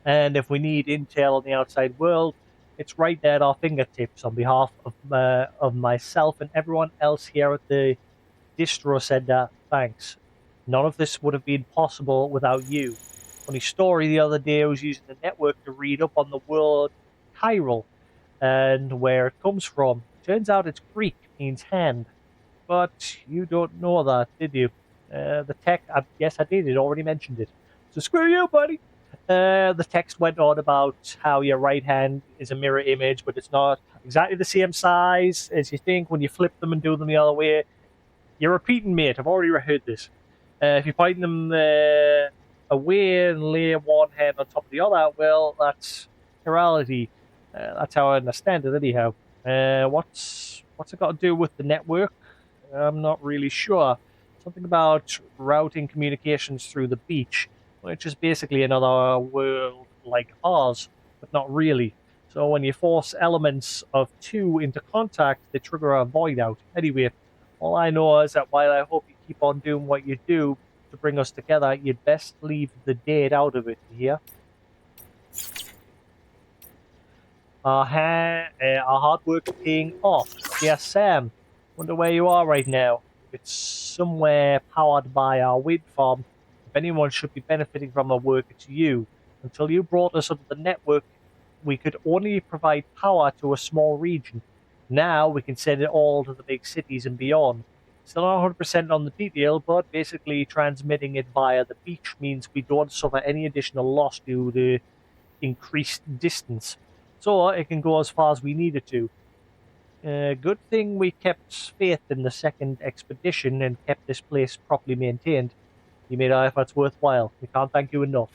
And if we need intel on the outside world, it's right there at our fingertips. On behalf of myself and everyone else here at the Distro Center, thanks. None of this would have been possible without you. Funny story, the other day I was using the network to read up on the word chiral and where it comes from. Turns out it's Greek, means hand. But you don't know that, did you? The tech, yes, I did. It already mentioned it. So screw you, buddy. The text went on about how your right hand is a mirror image, but it's not exactly the same size as you think when you flip them and do them the other way. You're repeating, mate. I've already heard this. If you point them away and lay one hand on top of the other, well, that's chirality. That's how I understand it, anyhow. What's it got to do with the network? I'm not really sure. Something about routing communications through the beach, which is basically another world like ours, but not really. So when you force elements of two into contact, they trigger a void out. Anyway, all I know is that while I hope you keep on doing what you do to bring us together, you'd best leave the dead out of it, here. Our hard work is paying off. Yes, Sam. Wonder where you are right now. It's somewhere powered by our wind farm. If anyone should be benefiting from our work, it's you. Until you brought us onto the network, we could only provide power to a small region. Now we can send it all to the big cities and beyond. Still not 100% on the detail, but basically transmitting it via the beach means we don't suffer any additional loss due to increased distance. So it can go as far as we need it to. Good thing we kept faith in the second expedition and kept this place properly maintained. You made our efforts worthwhile. We can't thank you enough.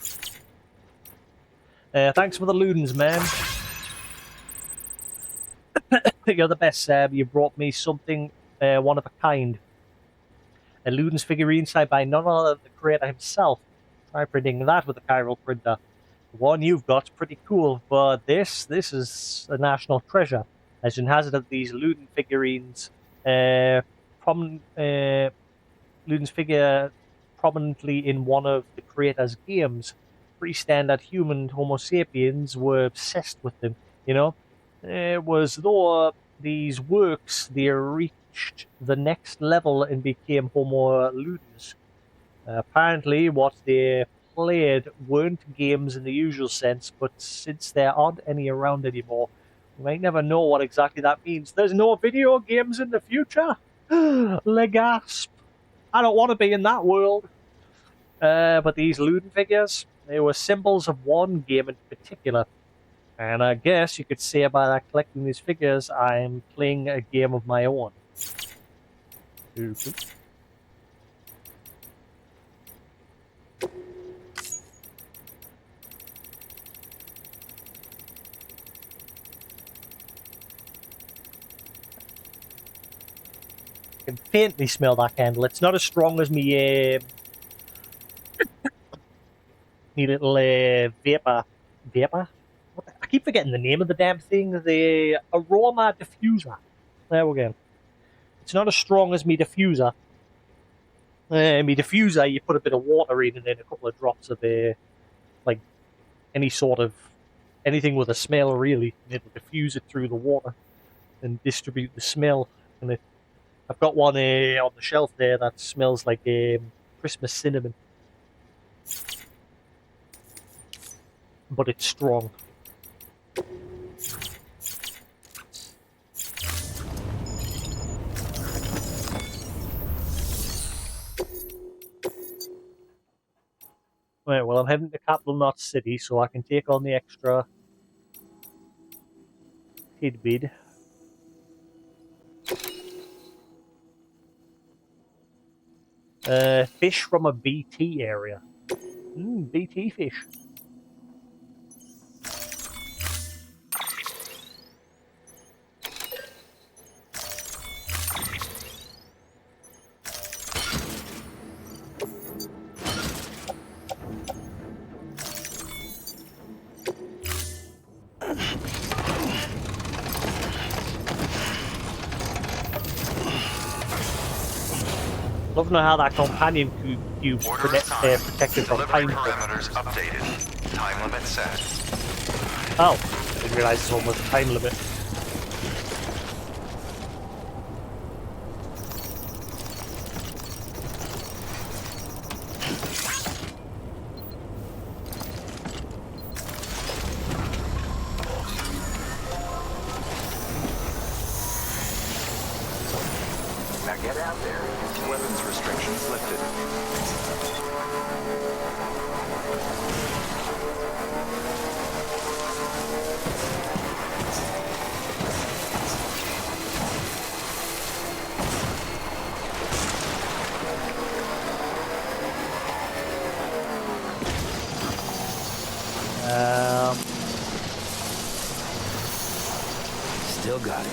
Thanks for the Ludens, man. You're the best, Sam. You brought me something one of a kind. A Ludens figurine signed by none other than the creator himself. Try printing that with a chiral printer. The one you've got's pretty cool, but this is a national treasure. Legend has it that these Luden figurines, Ludens figure prominently in one of the creator's games. Pretty standard human Homo sapiens were obsessed with them, you know? It was though these works they reached the next level and became Homo Ludens. Apparently, what they played weren't games in the usual sense, but since there aren't any around anymore, we might never know what exactly that means. There's no video games in the future? Legasp. I don't want to be in that world. But these Luden figures, they were symbols of one game in particular. And I guess you could say by collecting these figures, I'm playing a game of my own. I can faintly smell that candle. It's not as strong as me little vapor. I keep forgetting the name of the damn thing. The aroma diffuser. There we go. It's not as strong as me diffuser. Me diffuser, you put a bit of water in and then a couple of drops of like any sort of anything with a smell, really, and it'll diffuse it through the water and distribute the smell. And I've got one on the shelf there that smells like Christmas cinnamon, but it's strong. Right, well, I'm heading to Capital Knot City so I can take on the extra tidbit. Fish from a BT area. BT fish. Love to know how that companion cube's Order assigned. protected from Delivery time. parameters updated. Time limit set. Oh, didn't realize this one was a time limit. Now get out there. Weapons restrictions lifted. Still got it.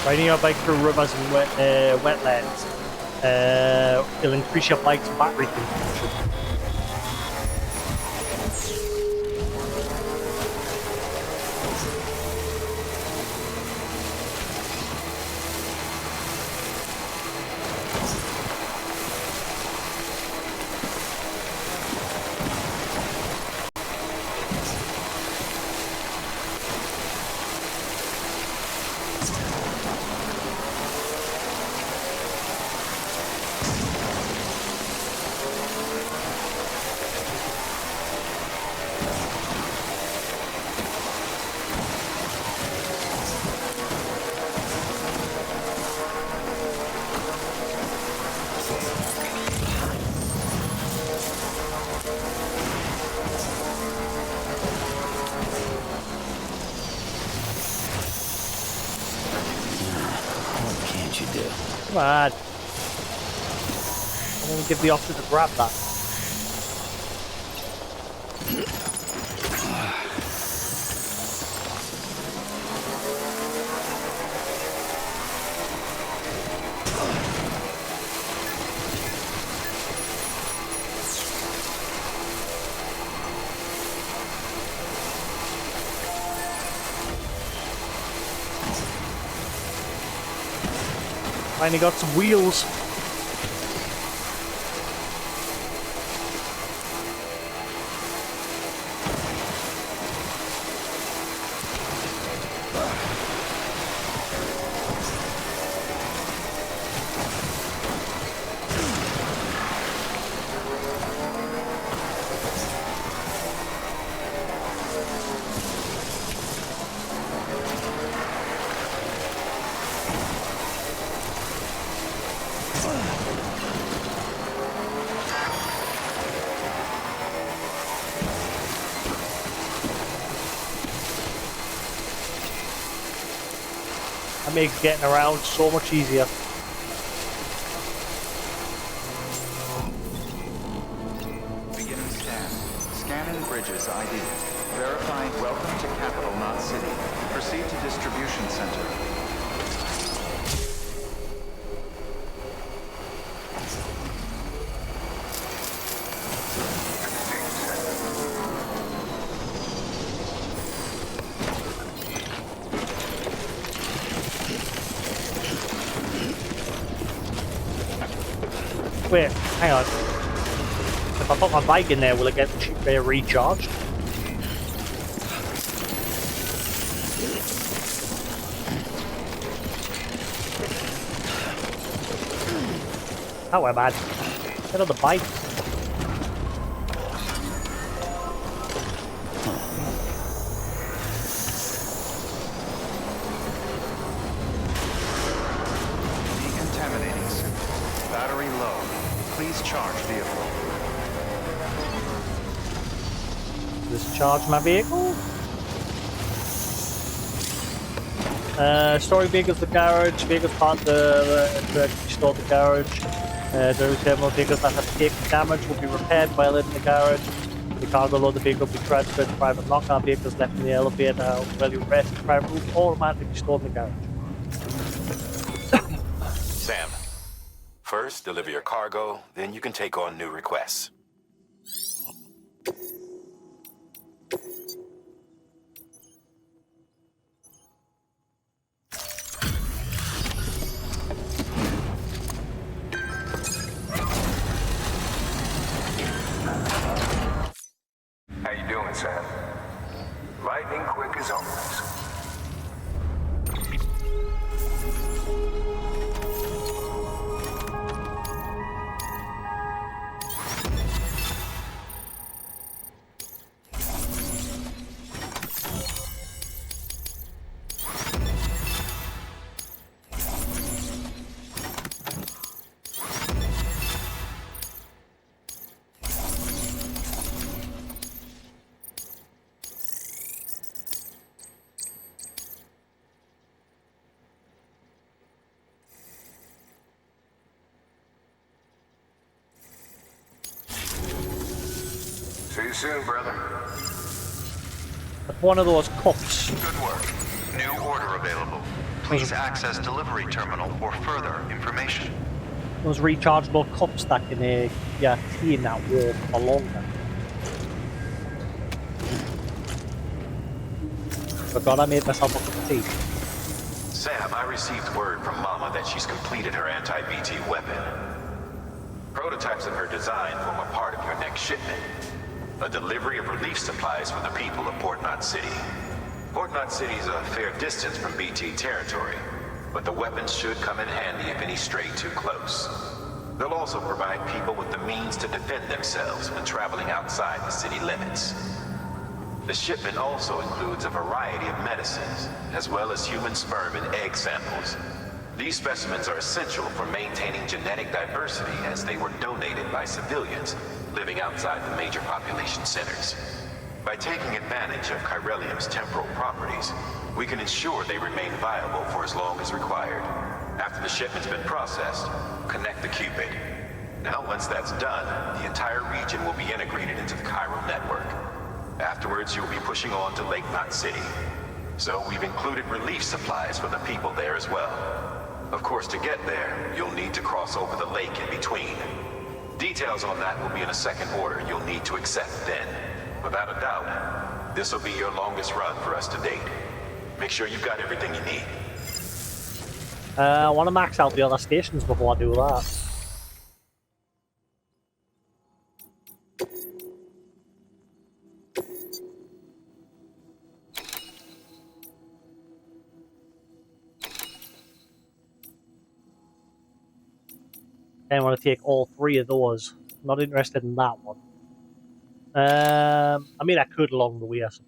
Riding your bike through rivers and wetlands will increase your bike's battery consumption. What can't you do? Come on. I'm gonna give the option to grab that. Finally got some wheels. That makes getting around so much easier. Beginning scan. Scanning bridges ID. Verifying welcome to capital, not city. Proceed to distribution center. Wait, hang on. If I put my bike in there, will it get recharged? How am I? Get on the bike. Decontaminating suit. Battery low. Please charge vehicle. Discharge my vehicle. Storing vehicles to the garage. Vehicles parked to restore the garage. During terminal vehicles that have taken damage will be repaired while in the garage. The cargo load the vehicle will be transferred to private locker. Vehicles left in the elevator while you rest in private room automatically stored in the garage. Sam, first deliver your cargo, then you can take on new requests. lightning quick as always. See you soon, brother. One of those cups. Good work. New order available. Please access delivery terminal for further information. Those rechargeable cups that can yeah, tea in that warm for longer. Forgot I made myself a cup of tea. Sam, I received word from Mama that she's completed her anti-BT weapon. Prototypes of her design form a part of your next shipment. A delivery of relief supplies for the people of Port Knot City. Port Knot City is a fair distance from BT territory, but the weapons should come in handy if any stray too close. They'll also provide people with the means to defend themselves when traveling outside the city limits. The shipment also includes a variety of medicines, as well as human sperm and egg samples. These specimens are essential for maintaining genetic diversity as they were donated by civilians living outside the major population centers. By taking advantage of chiralium's temporal properties, we can ensure they remain viable for as long as required. After the shipment's been processed, connect the Cupid. Now, once that's done, the entire region will be integrated into the chiral network. Afterwards, you'll be pushing on to Lake Knot City. So we've included relief supplies for the people there as well. Of course, to get there, you'll need to cross over the lake in between. Details on that will be in a second order you'll need to accept then. Without a doubt, this will be your longest run for us to date. Make sure you've got everything you need. I want to max out the other stations before I do that. I want to take all three of those. Not interested in that one. I mean, I could along the way, I suppose.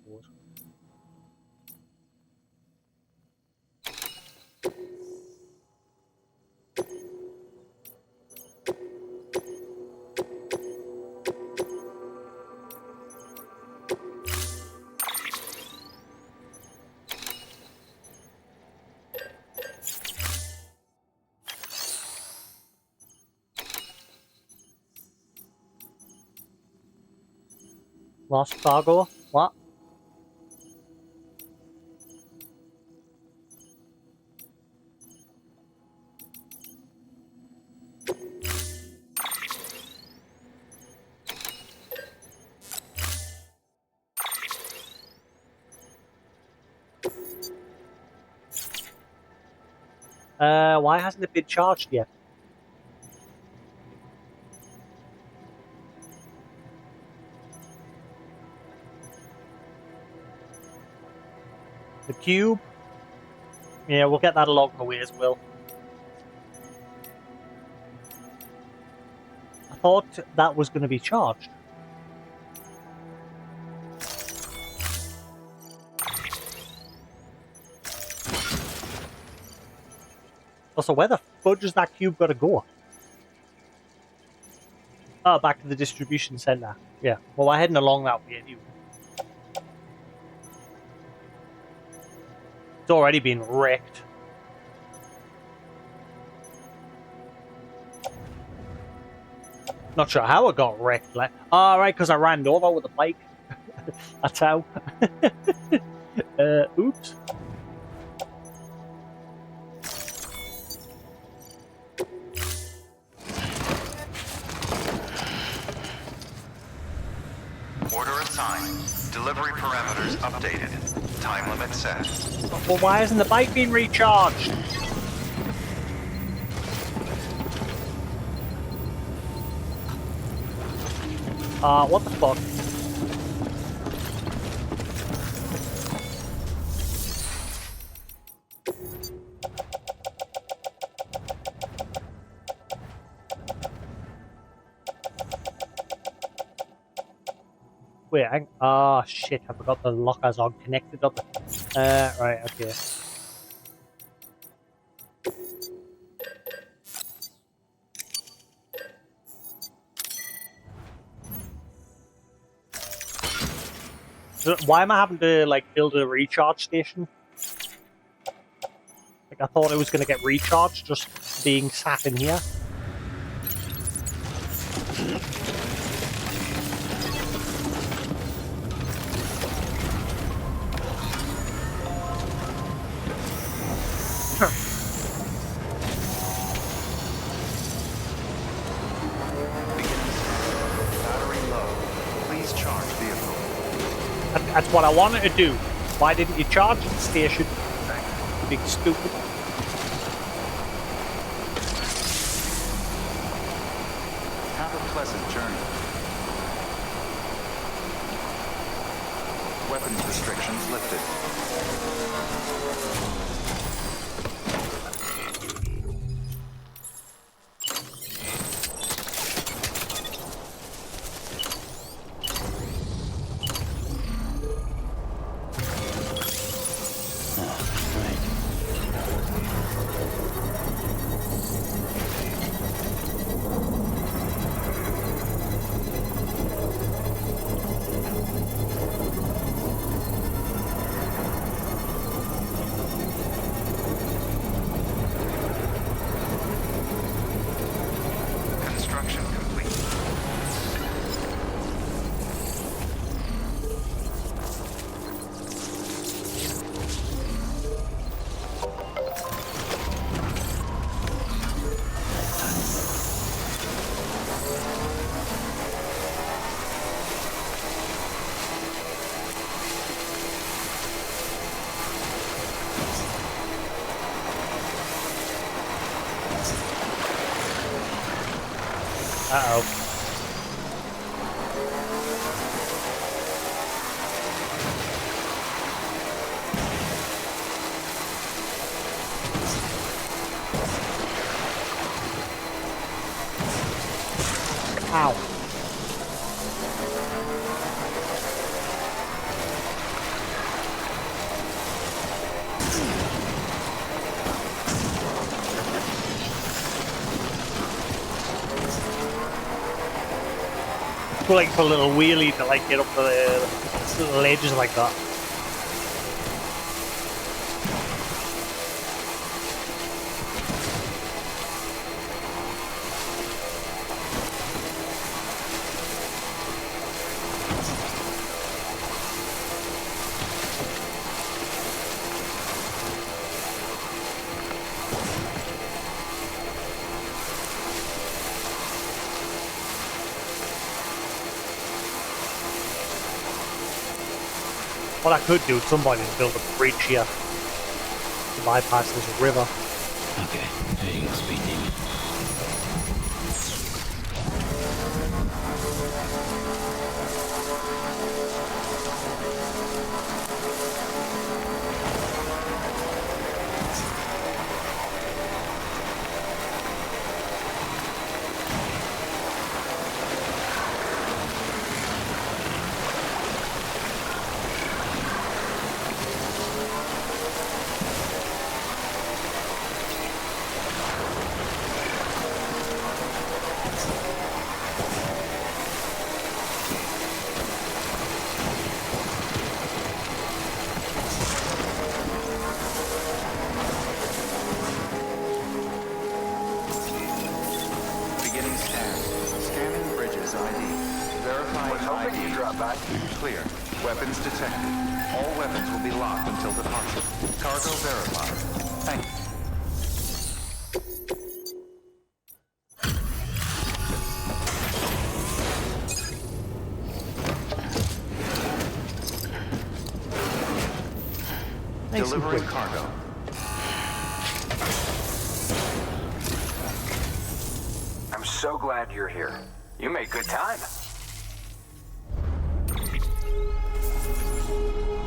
Lost cargo? What? Why hasn't it been charged yet? The cube? Yeah, we'll get that along the way as well. I thought that was going to be charged. Also, where the fudge has that cube got to go? Oh, back to the distribution center. Yeah, well, we're heading along that way anyway. It's already been wrecked. Not sure how it got wrecked. Like, oh, right, because I ran over with a bike. That's how. Oops. Order assigned. Delivery parameters updated. Time limit set. Well, why isn't the bike being recharged? What the fuck? Wait, oh shit, I forgot the lockers are connected up. Right, okay. So why am I having to, like, build a recharge station? Like, I thought it was going to get recharged just being sat in here. Battery low. Please charge vehicle. That's what I wanted to do. Why didn't you charge the station? Big stupid. Have a pleasant journey. Weapons restrictions lifted. Construction complete. Uh-oh. Ow. Go like for a little wheelie to like get up the ledges like that. What I could do at some point is build a bridge here to bypass this river. Okay, there you go, speed demon. Beginning scan. Scanning bridges ID. Verifying Was hoping ID. you'd drop by. Clear. Weapons detected. All weapons will be locked until departure. Cargo verified. Thank you. Delivering cargo. I'm so glad you're here. You made good time.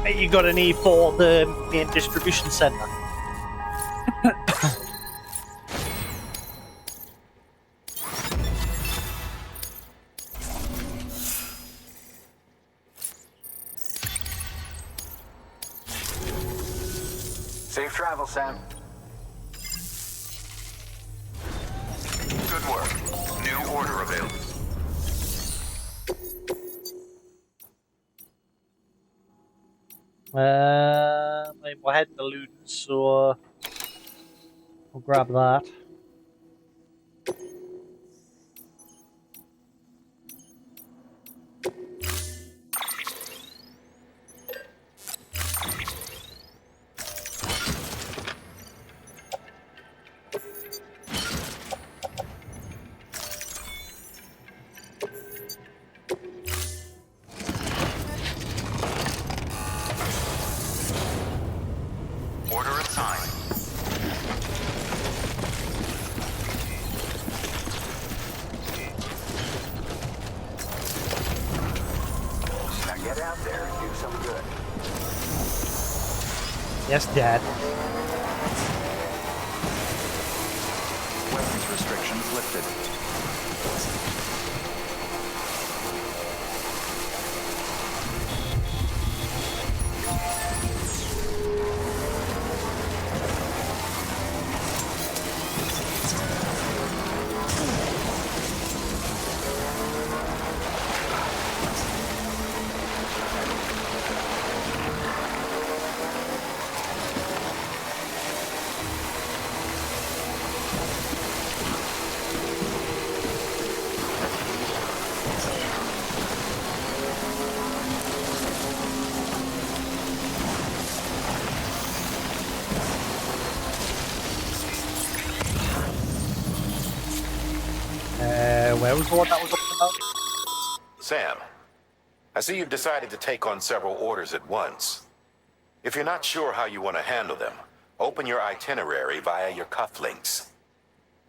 Hey, you got an E for the main distribution center. Safe travel, Sam. Good work. New order available. We're heading to Luton, so we'll grab that. Order assigned. Now get out there and do some good. Yes, Dad. Weapons restrictions lifted. Where was the one that was up and about? Sam, I see you've decided to take on several orders at once. If you're not sure how you want to handle them, open your itinerary via your cufflinks.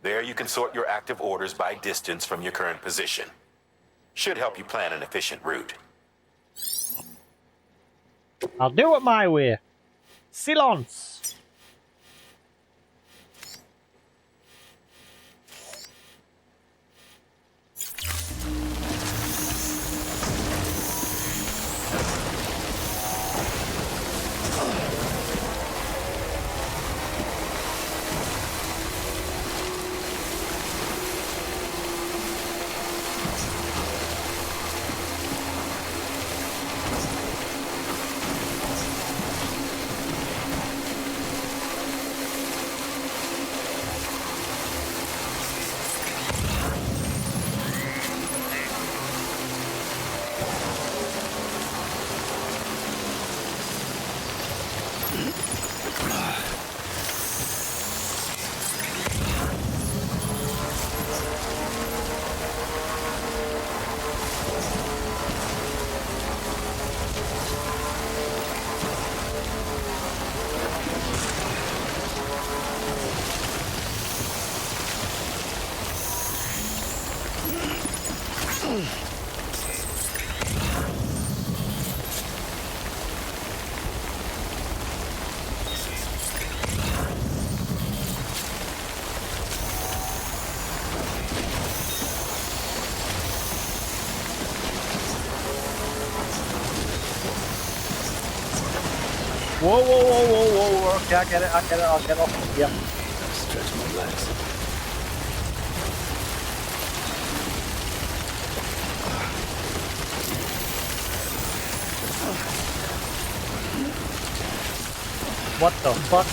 There you can sort your active orders by distance from your current position. Should help you plan an efficient route. I'll do it my way. Silence. Whoa, whoa, whoa, whoa, whoa. Okay, I get it, I'll get off. Yeah. Stretch my legs. What the fuck?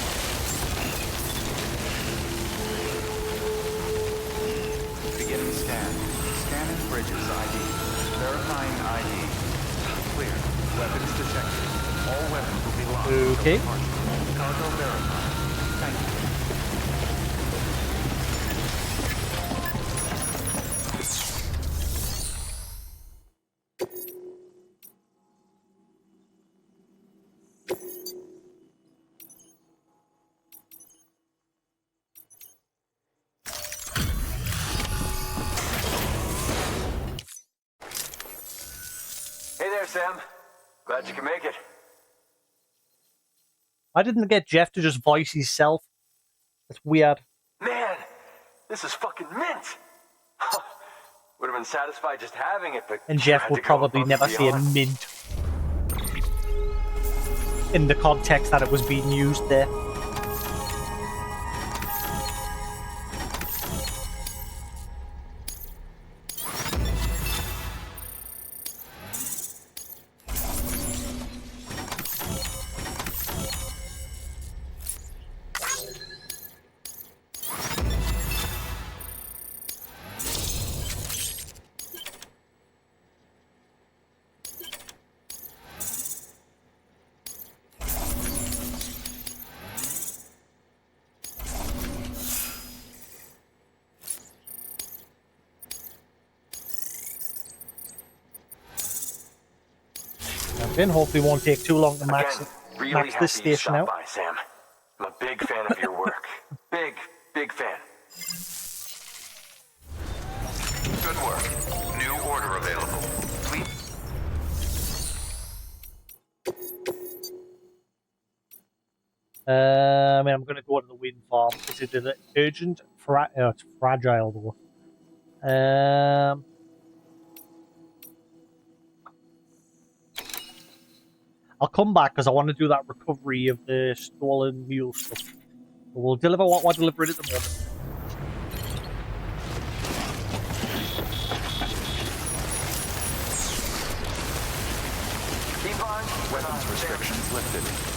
Beginning scan. Scanning bridges ID. Verifying ID. Clear. Weapons detected. All weapons will be locked. Okay. Cargo verified. Thank you. Hey there, Sam. Glad you can make it. I didn't get Jeff to just voice himself. That's weird. Man, this is fucking mint. Would have been satisfied just having it, but And you Jeff had would to go probably above never and say a beyond. mint in the context that it was being used there. Then hopefully won't take too long to Again, max really this happy you station stopped out. by, Sam. I'm a big fan of your work. Big fan. Good work. New order available. Please. I mean, I'm going to go to the wind farm. Is it an urgent? It's fragile though. I'll come back because I want to do that recovery of the stolen mule stuff. We'll deliver what we're delivering at the moment. Keep on. Weapons restrictions lifted.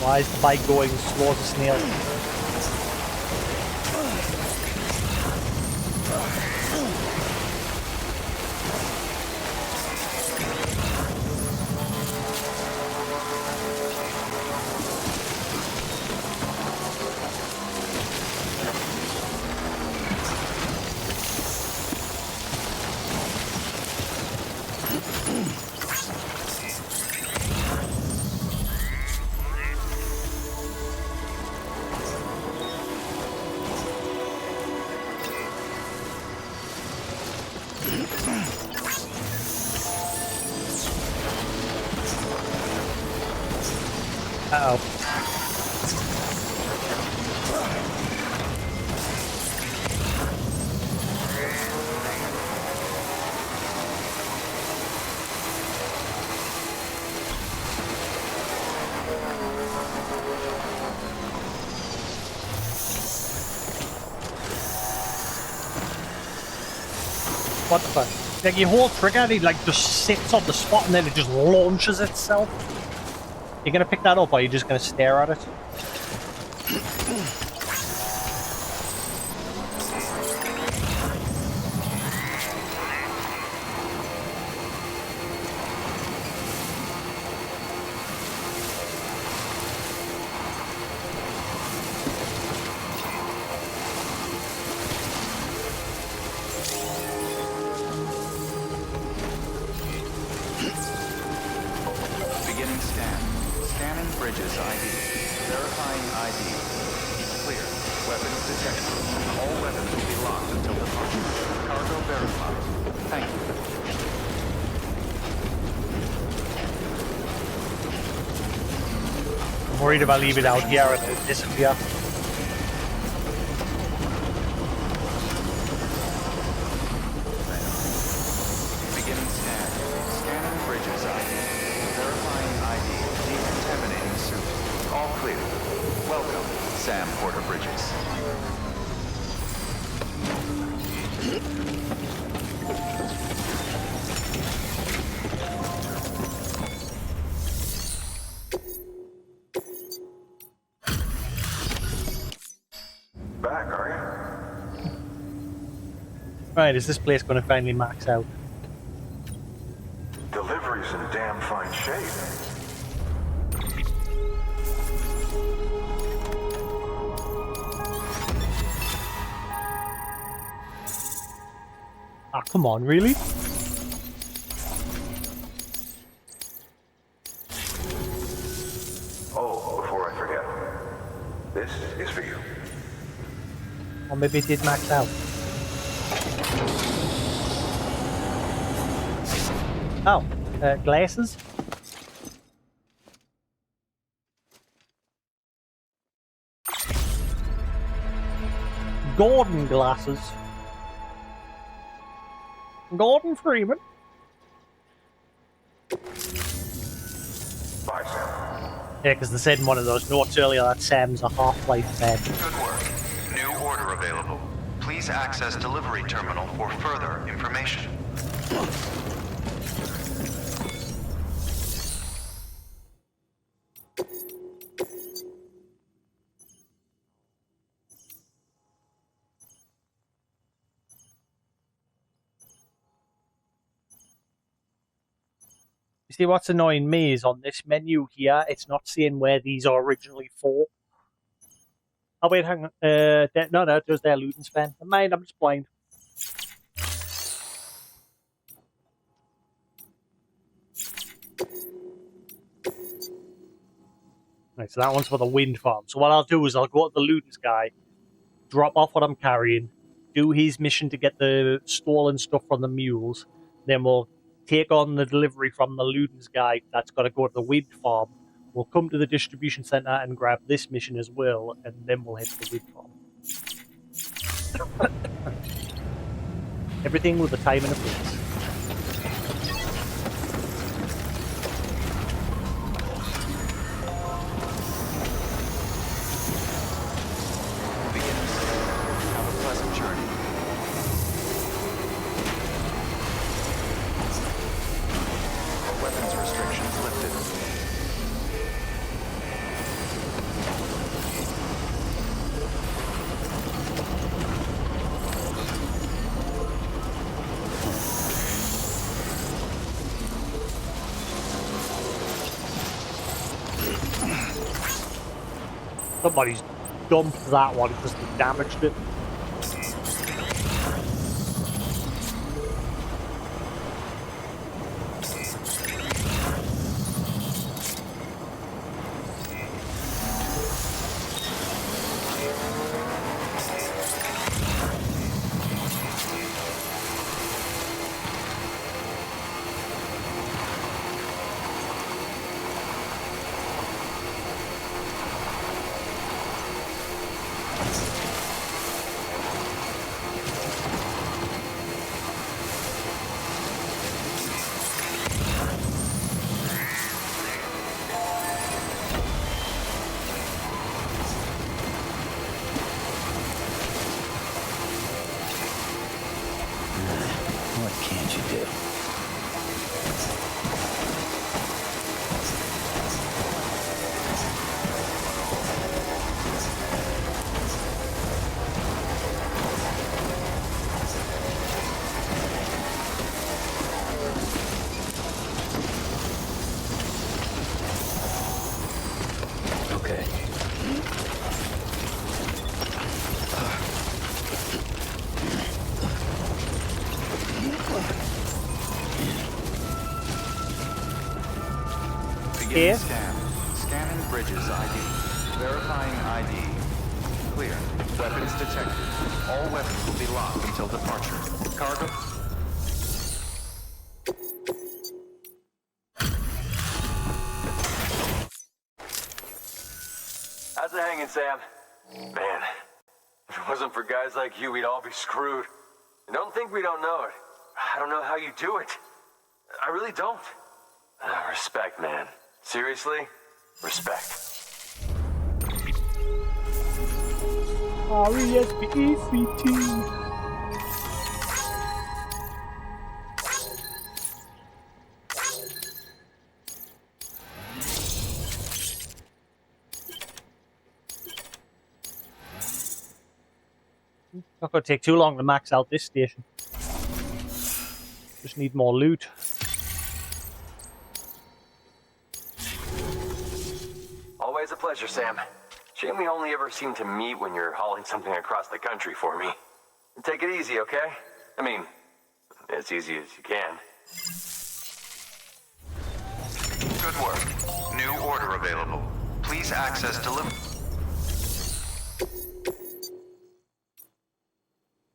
Why is the bike going slow as a snail? Uh-oh. What the fuck? Like, you hold trigger and it like just sits on the spot and then it just launches itself. You're gonna pick that up or are you just gonna stare at it? Beginning scan. Scanning bridges ID. Verifying ID. Clear. Weapons detected. All weapons will be locked until departure. Cargo verified. Thank you. I'm worried about leaving out here and it disappear. Beginning scan. Scanning bridges ID. Verifying ID. Decontaminating suit. All clear. Welcome, Sam Porter Bridges. Back, are Right, is this place gonna finally max out? you? Delivery's in damn fine shape. Ah, come on, really? Oh, before I forget, this is for you. Or maybe it did max out. Oh, glasses? Gordon glasses. Gordon Freeman. Bye, Sam. Yeah, because they said in one of those notes earlier that Sam's a Half-Life fan. Good work. New order available. Please access delivery terminal for further information. You see, what's annoying me is on this menu here, it's not saying where these are originally for. Oh, wait, hang on. No, it was their loot and spend. Never mind, I'm just blind. Right, so that one's for the wind farm. So what I'll do is I'll go to the Ludens guy, drop off what I'm carrying, do his mission to get the stolen stuff from the mules, then we'll take on the delivery from the Ludens guy that's got to go to the wind farm. We'll come to the distribution center and grab this mission as well, and then we'll head to the wind farm. Everything with a time and a place. Have a pleasant journey. Weapons restrictions lifted. Somebody's dumped that one because they damaged it. What can't you do? Okay. Beginning scan. Scanning bridges ID. Verifying ID. Clear. Weapons detected. All weapons will be locked until departure. Cargo. How's it hanging, Sam? Man, if it wasn't for guys like you, we'd all be screwed. And don't think we don't know it. I don't know how you do it. I really don't. Respect, man. Seriously? Respect. R-E-S-P-E-C-T. Not going to take too long to max out this station. Just need more loot. Always a pleasure, Sam. Shame we only ever seem to meet when you're hauling something across the country for me. Take it easy, okay? I mean, as easy as you can. Good work. New order available. Please access delivery.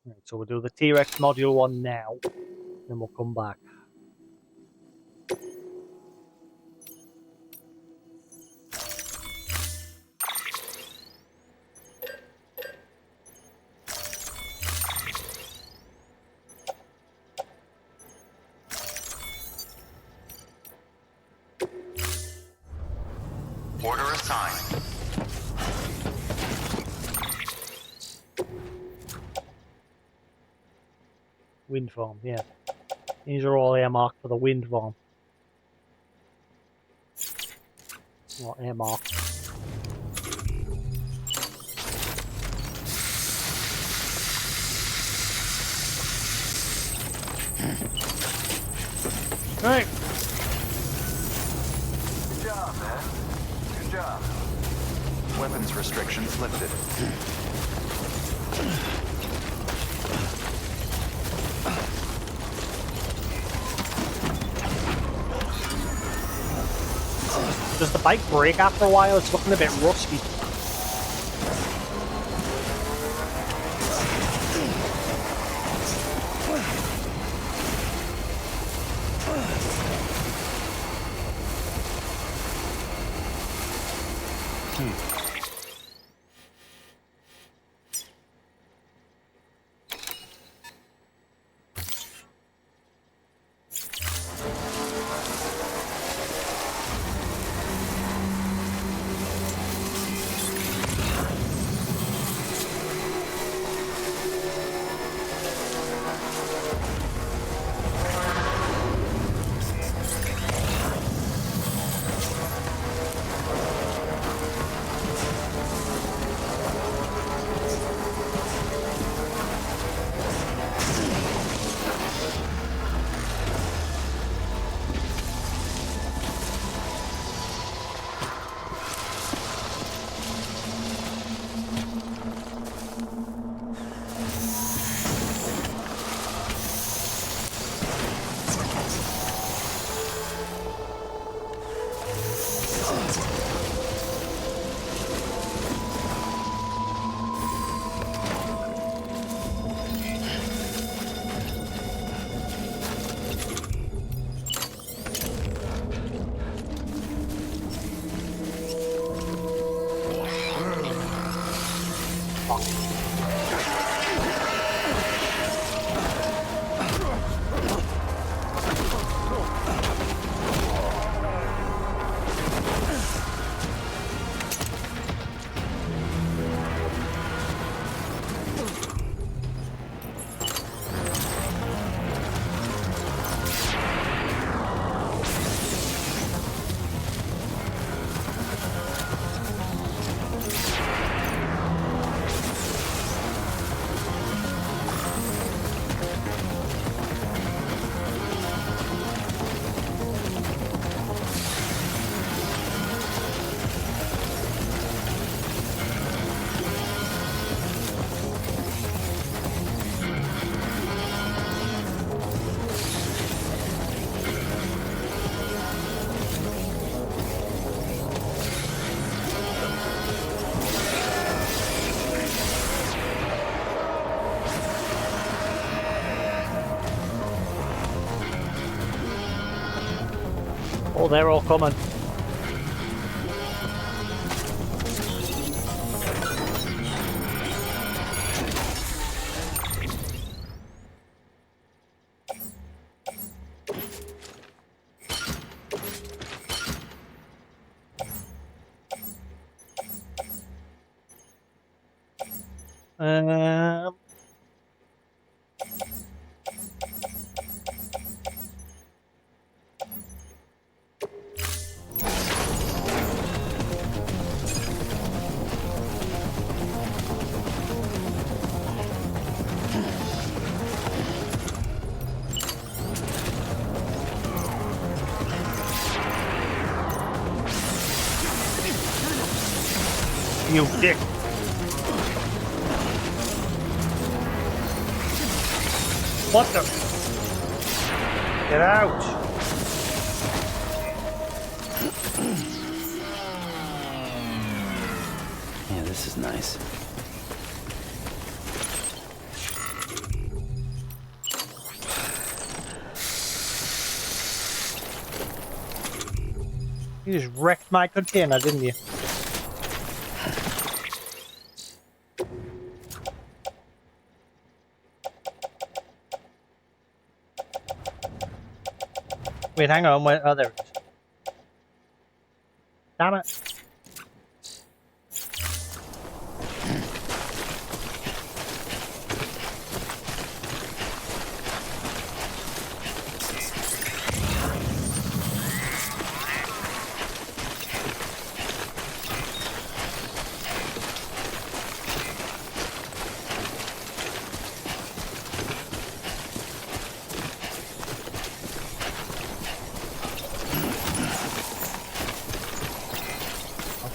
Right, so we'll do the T-Rex module one now, then we'll come back. Order assigned. Wind farm, yeah. These are all earmarked for the wind farm. Not earmarked. Right. job, man. Good job. Weapons restrictions lifted. Does the bike break after a while? It's looking a bit rusty. Oh, they're all coming. Um... You dick. What the? Get out. Yeah, this is nice. You just wrecked my container, didn't you? Wait, hang on. Wait, oh, there it is. Damn it.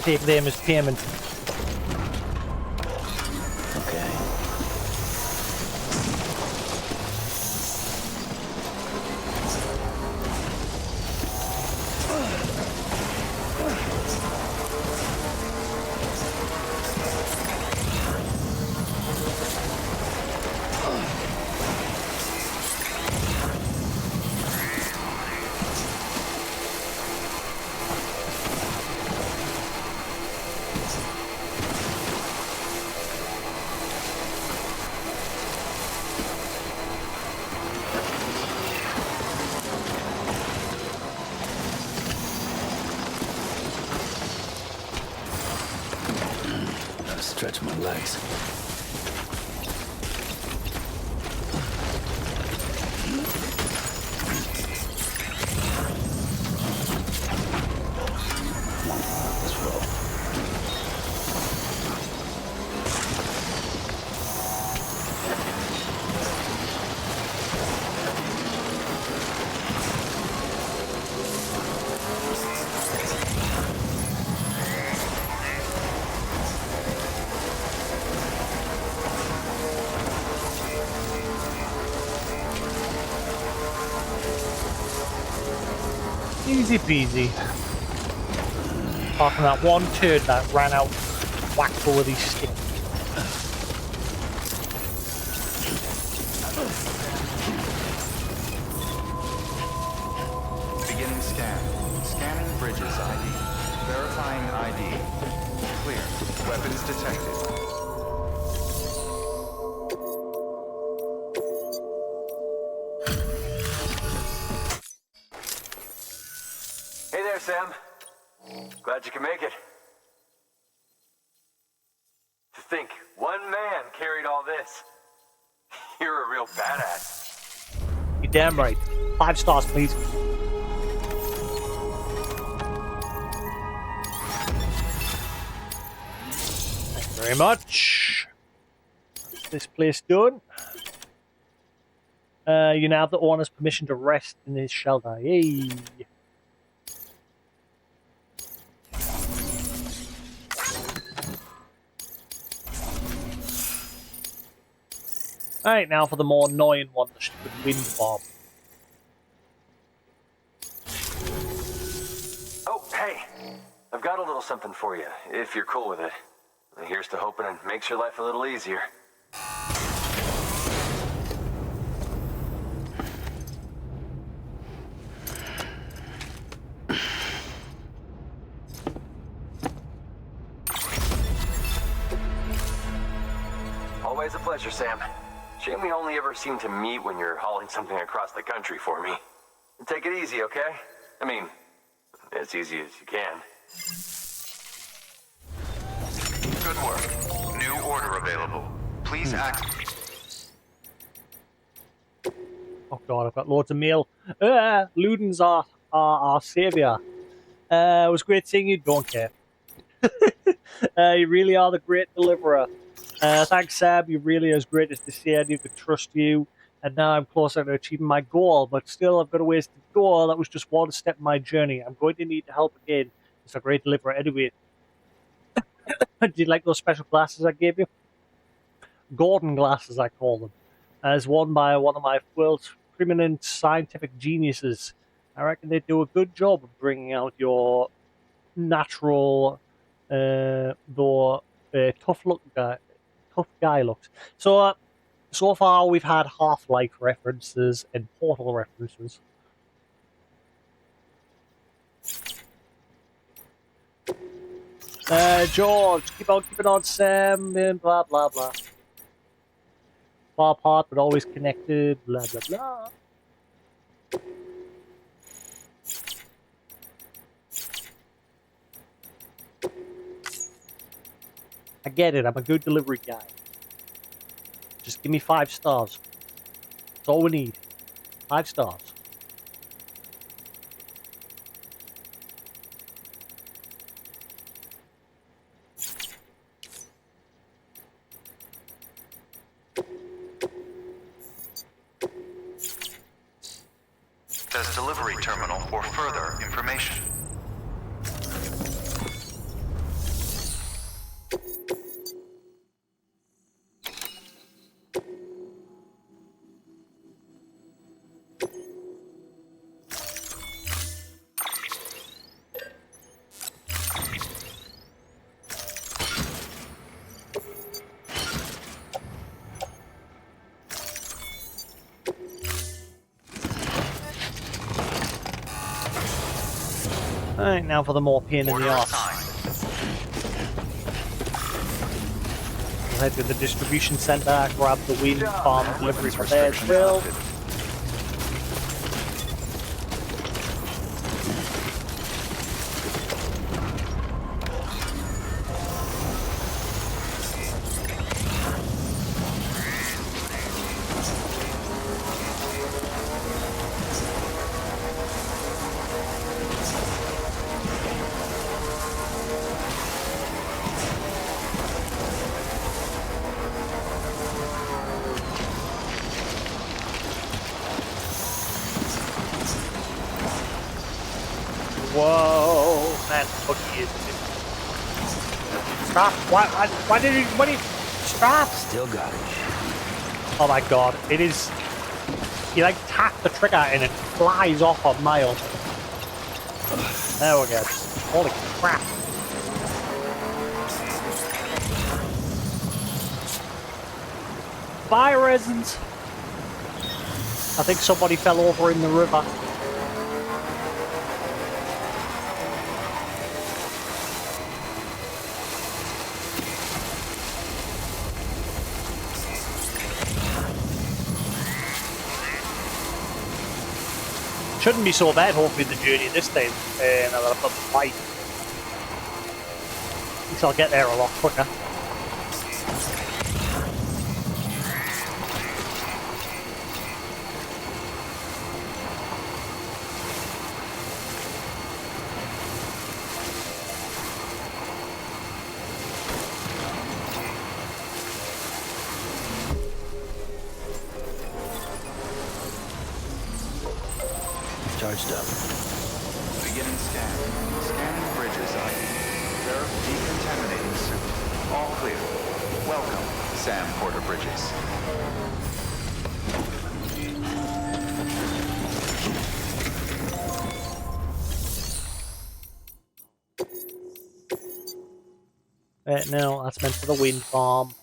take them as payment. Okay. Stretch my legs. Let's roll. Easy peasy. Apart from that one turd that ran out, whacked her with his stick. Beginning scan. Scanning bridges ID. Verifying ID. Clear. Weapons detected. Hey there, Sam. Glad you can make it. To think, one man carried all this. You're a real badass. You're damn right. 5 stars, please. Thank you very much. This place done. You now have the owner's permission to rest in his shelter. Yay! Alright, now for the more annoying one, the stupid wind bomb. Oh, hey. I've got a little something for you, if you're cool with it. Here's to hoping it makes your life a little easier. Always a pleasure, Sam. Shame we only ever seem to meet when you're hauling something across the country for me. Take it easy, okay? I mean, as easy as you can. Good work. New order available. Please act. Oh god, I've got loads of mail. Luden's our saviour. It was great seeing you, don't care. You really are the great deliverer. Thanks, Sam. You really are as great as to say I could trust you. And now I'm closer to achieving my goal, but still I've got a ways to go. That was just one step in my journey. I'm going to need help again. It's a great deliverer anyway. Did you like those special glasses I gave you? Gordon glasses, I call them. As worn by one of my world's preeminent scientific geniuses. I reckon they do a good job of bringing out your natural, though tough guy looks. So, so far we've had Half-Life references and Portal references. George, keep on keeping on, Sam, and blah blah blah. Far apart but always connected, blah blah blah. I get it, I'm a good delivery guy. Just give me 5 stars. That's all we need. 5 stars. Says delivery terminal for further information. Alright, now for the more pain in the arse. We'll head to the distribution centre, grab the wind farm delivery for there as well. Whoa, man, fuck you. Stop! Why did he stop? Still got it. Oh my god, it is. You like tap the trigger and it flies off a mile. There we go. Holy crap. Fire resins. I think somebody fell over in the river. Shouldn't be so bad, hopefully, the journey this time, now that I've got the fight. At least I'll get there a lot quicker. Charged up. Beginning scan. Scanning bridges ID. Decontaminating suit. All clear. Welcome, Sam Porter Bridges. No, that's meant for the wind farm.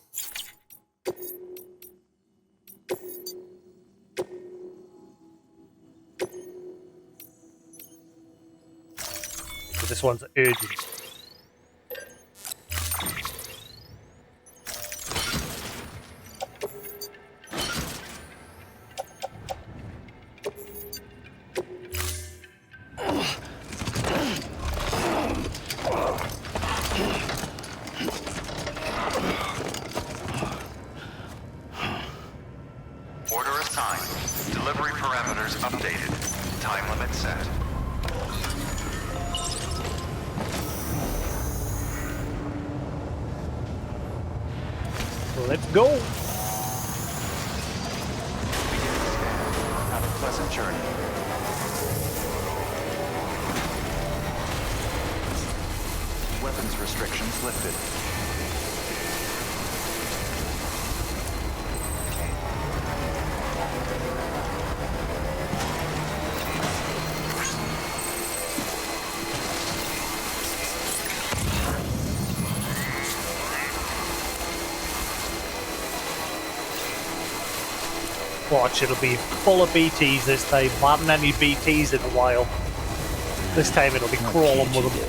This one's urgent. Order assigned. Delivery parameters updated. Time limit set. Let's go. Have a pleasant journey. Weapons restrictions lifted. Watch, it'll be full of BTs this time. I haven't had any BTs in a while. This time it'll be crawling with them.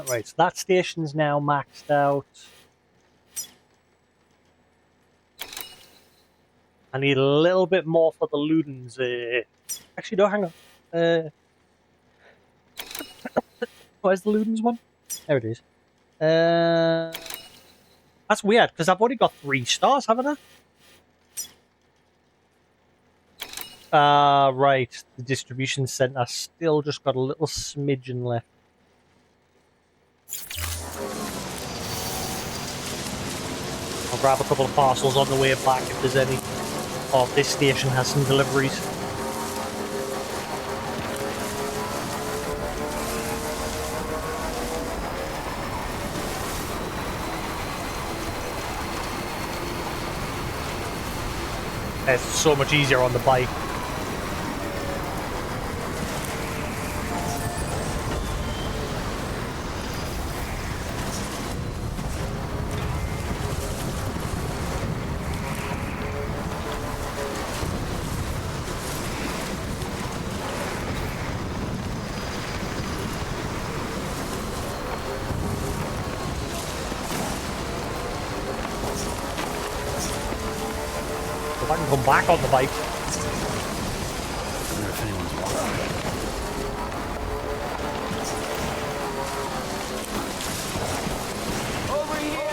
Right, so that station's now maxed out. I need a little bit more for the Ludens. Actually, no, hang on. Where's the Ludens one? There it is. That's weird, because I've only got 3 stars, haven't I? Right. The distribution centre still just got a little smidgen left. I'll grab a couple of parcels on the way back if there's any. Oh, this station has some deliveries. It's so much easier on the bike. If I can come back on the bike. I wonder if anyone's walking. Over here!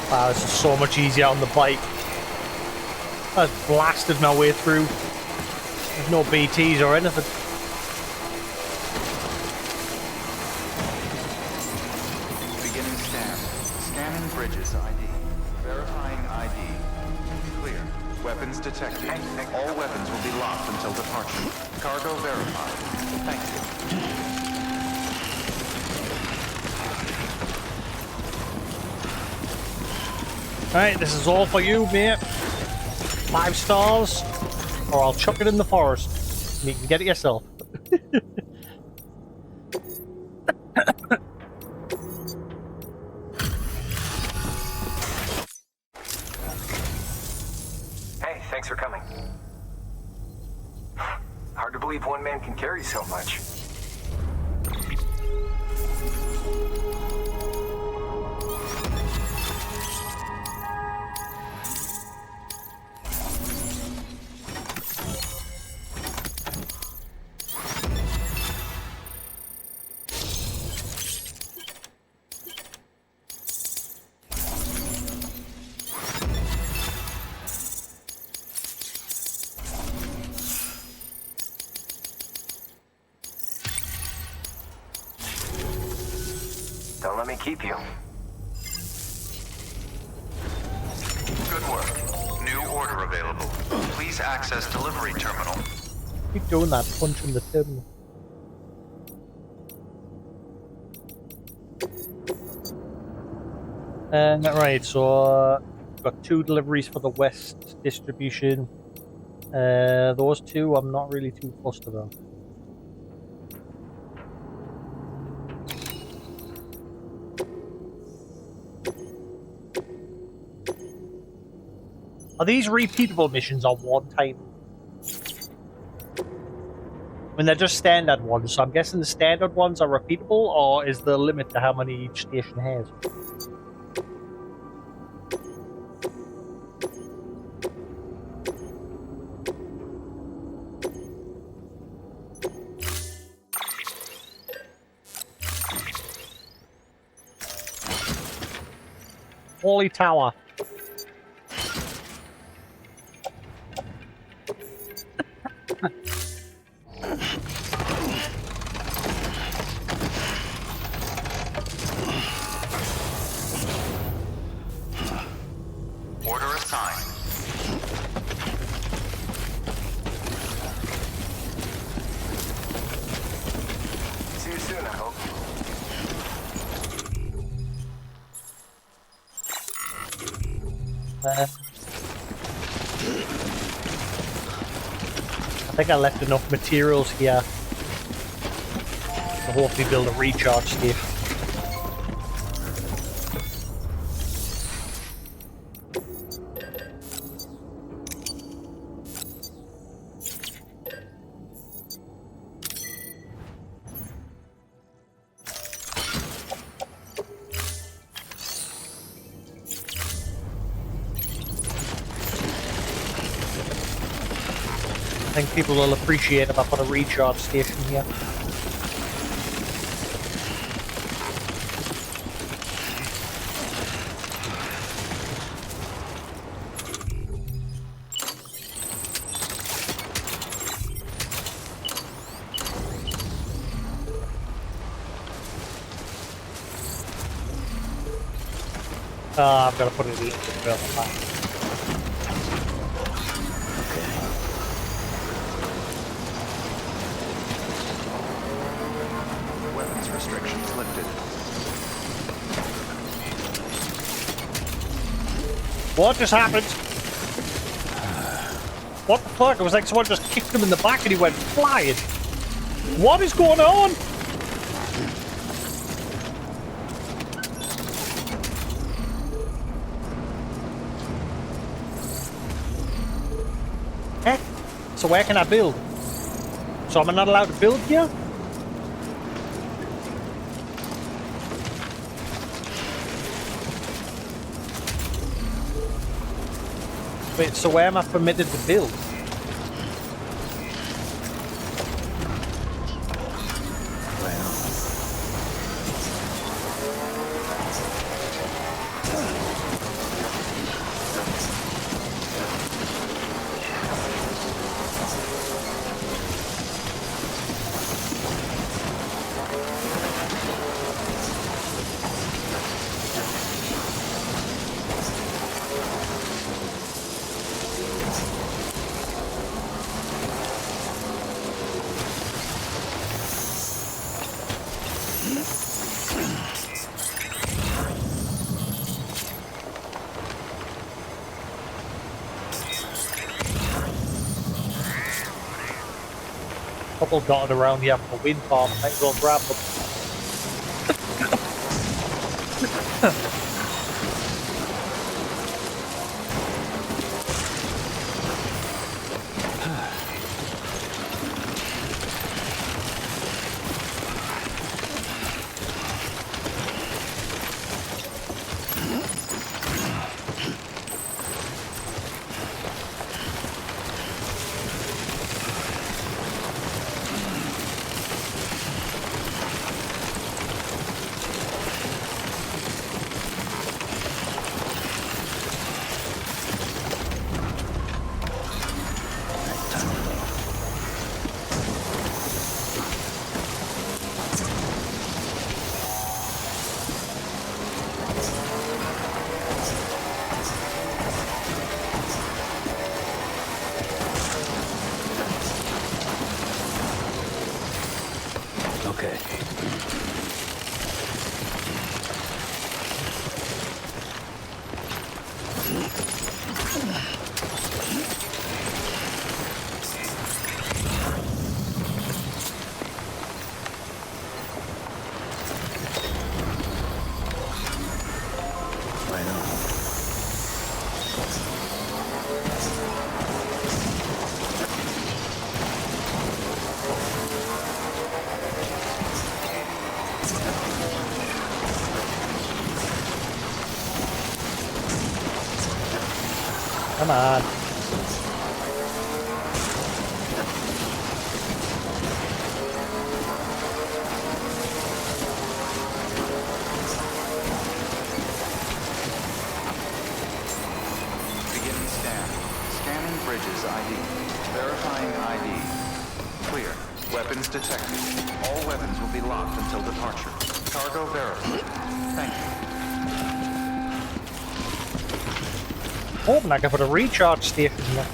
Wow, this is so much easier on the bike. I've blasted my way through. There's no BTs or anything. Beginning scan. Scanning bridges ID. Verifying ID. Clear. Weapons detected. All weapons will be locked until departure. Cargo verified. Thank you. Alright, this is all for you, mate. 5 stars, or I'll chuck it in the forest. And you can get it yourself. Hey, thanks for coming. Hard to believe one man can carry so much. Don't let me keep you. Good work. New order available. Please access delivery terminal. Keep doing that, punching the terminal. Right, so got 2 deliveries for the West distribution. Those 2 I'm not really too fussed about. Are these repeatable missions or one time? I mean, they're just standard ones, so I'm guessing the standard ones are repeatable, or is the limit to how many each station has? Holy Tower. Order assigned. See you soon, I hope. I think I left enough materials here to hopefully build a recharge station. I think people will appreciate if I put a recharge station here. I'm gonna put it a little bit further back. Weapons restrictions lifted. What just happened? What the fuck? It was like someone just kicked him in the back and he went flying. What is going on? Eh? So where can I build? So am I not allowed to build here? Wait, so where am I permitted to build? Couple dotted around here for a wind farm. Might as well grab them. Come on. Beginning scan. Scanning bridges ID. Verifying ID. Clear. Weapons detected. All weapons will be locked until departure. Cargo verified. Thank you. Hoping I can put a recharge station there.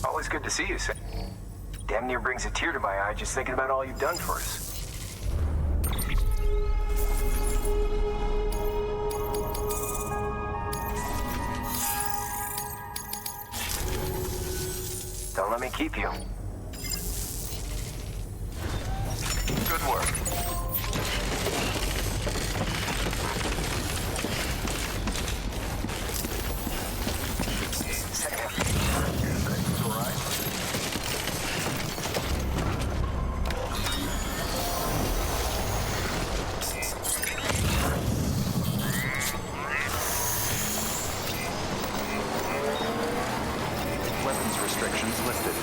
Always good to see you, Sam. Damn near brings a tear to my eye just thinking about all you've done for us. Don't let me keep you. Good work. Weapons restrictions lifted.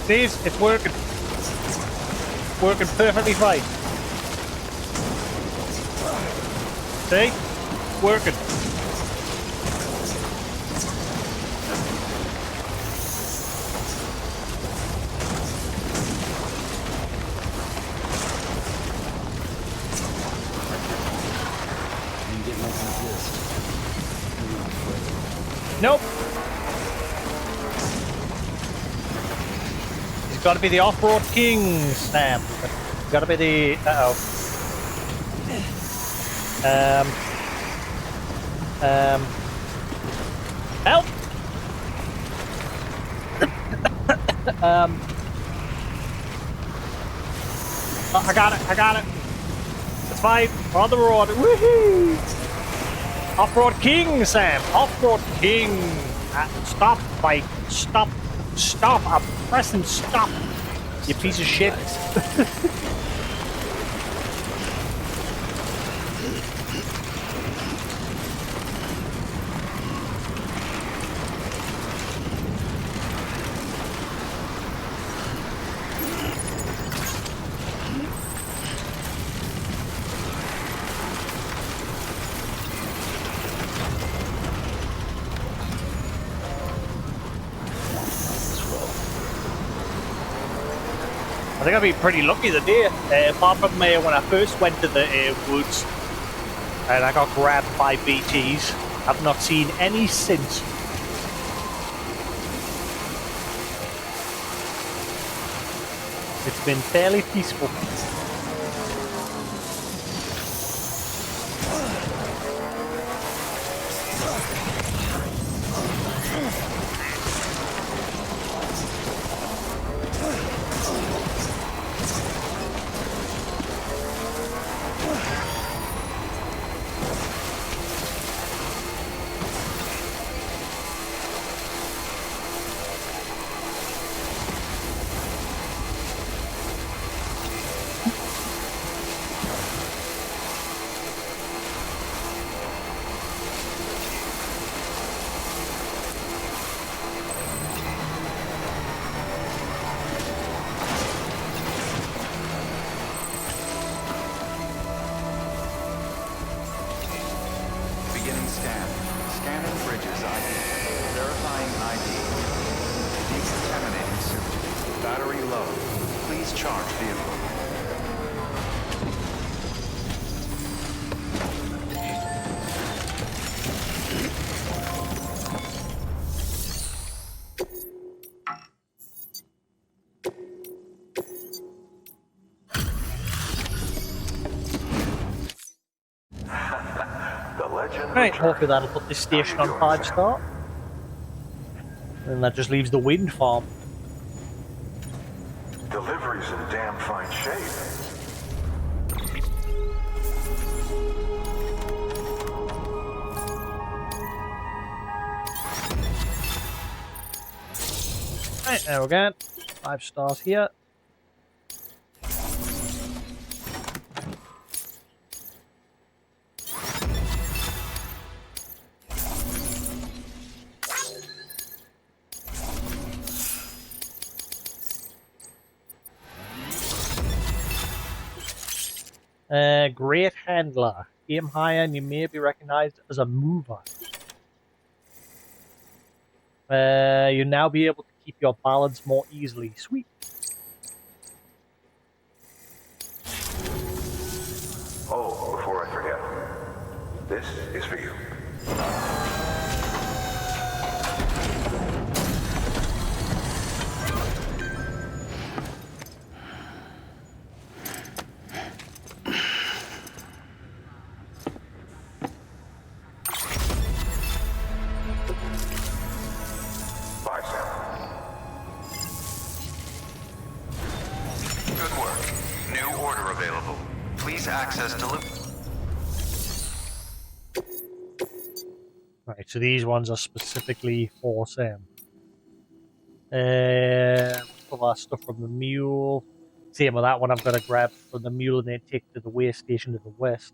See, it's working. Working perfectly fine. See? Working. You get nothing like this. Nope. It's got to be the off-road king, Sam. It's got to be the. Help! I got it. I got it. It's fine. We're on the road. Woohoo! Off-road king, Sam. Off-road king. Stop, bike. Stop. Stop. I'm pressing stop. You piece of shit. I think I'd be pretty lucky today. Apart from when I first went to the woods and I got grabbed by BTs, I've not seen any since. It's been fairly peaceful. Beginning scan. Scanning bridges ID. Verifying ID. Decontaminating suit. Battery low. Please charge vehicle. Right, hopefully that'll put this station on 5-star. And that just leaves the wind farm. Delivery's in damn fine shape. Right, there we go. 5 stars here. Great handler. Aim higher and you may be recognized as a mover. You'll now be able to keep your balance more easily. Sweet. Oh, before I forget, this is for you. Bye, Sam. Good work. New order available. Please access delivery. Right, so these ones are specifically for Sam. All that stuff from the mule. Same with that one, I've got to grab from the mule and then take to the way station to the west.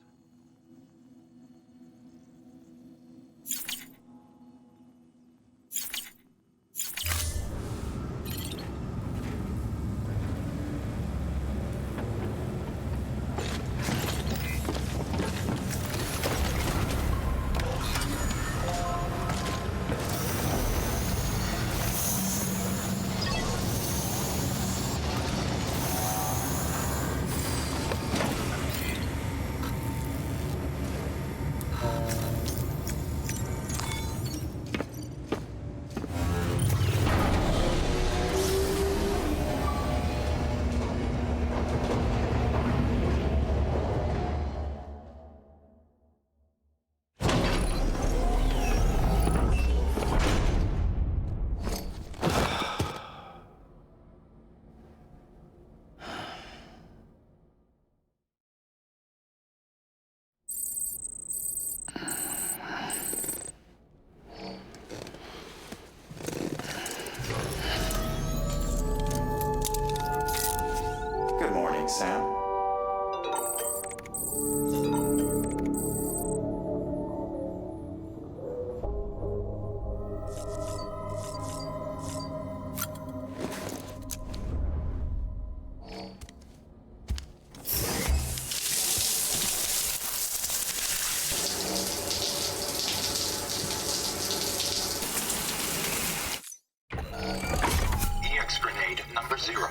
0.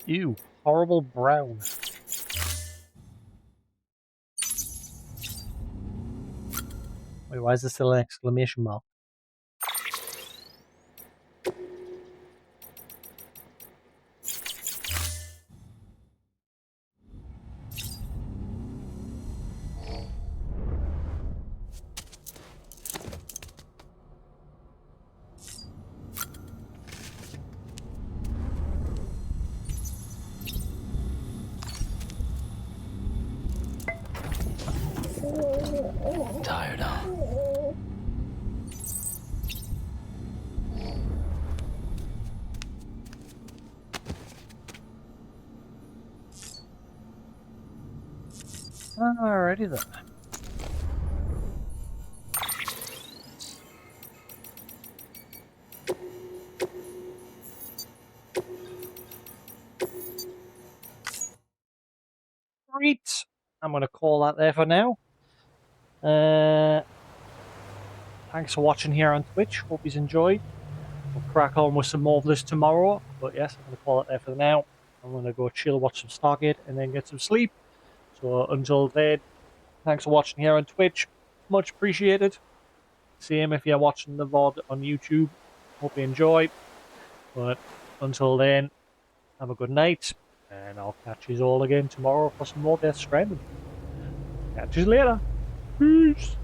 Ew, horrible brown. Wait, why is there still an exclamation mark? Tired, huh? Alrighty then. Great. I'm going to call that there for now. Thanks for watching here on Twitch. Hope you enjoyed. We'll crack on with some more of this tomorrow. But yes, I'm going to call it there for now. I'm going to go chill, watch some Stargate, and then get some sleep. So until then, thanks for watching here on Twitch. Much appreciated. Same if you're watching the VOD on YouTube. Hope you enjoy. But until then, have a good night. And I'll catch you all again tomorrow for some more Death Stranding. Catch you later. Peace.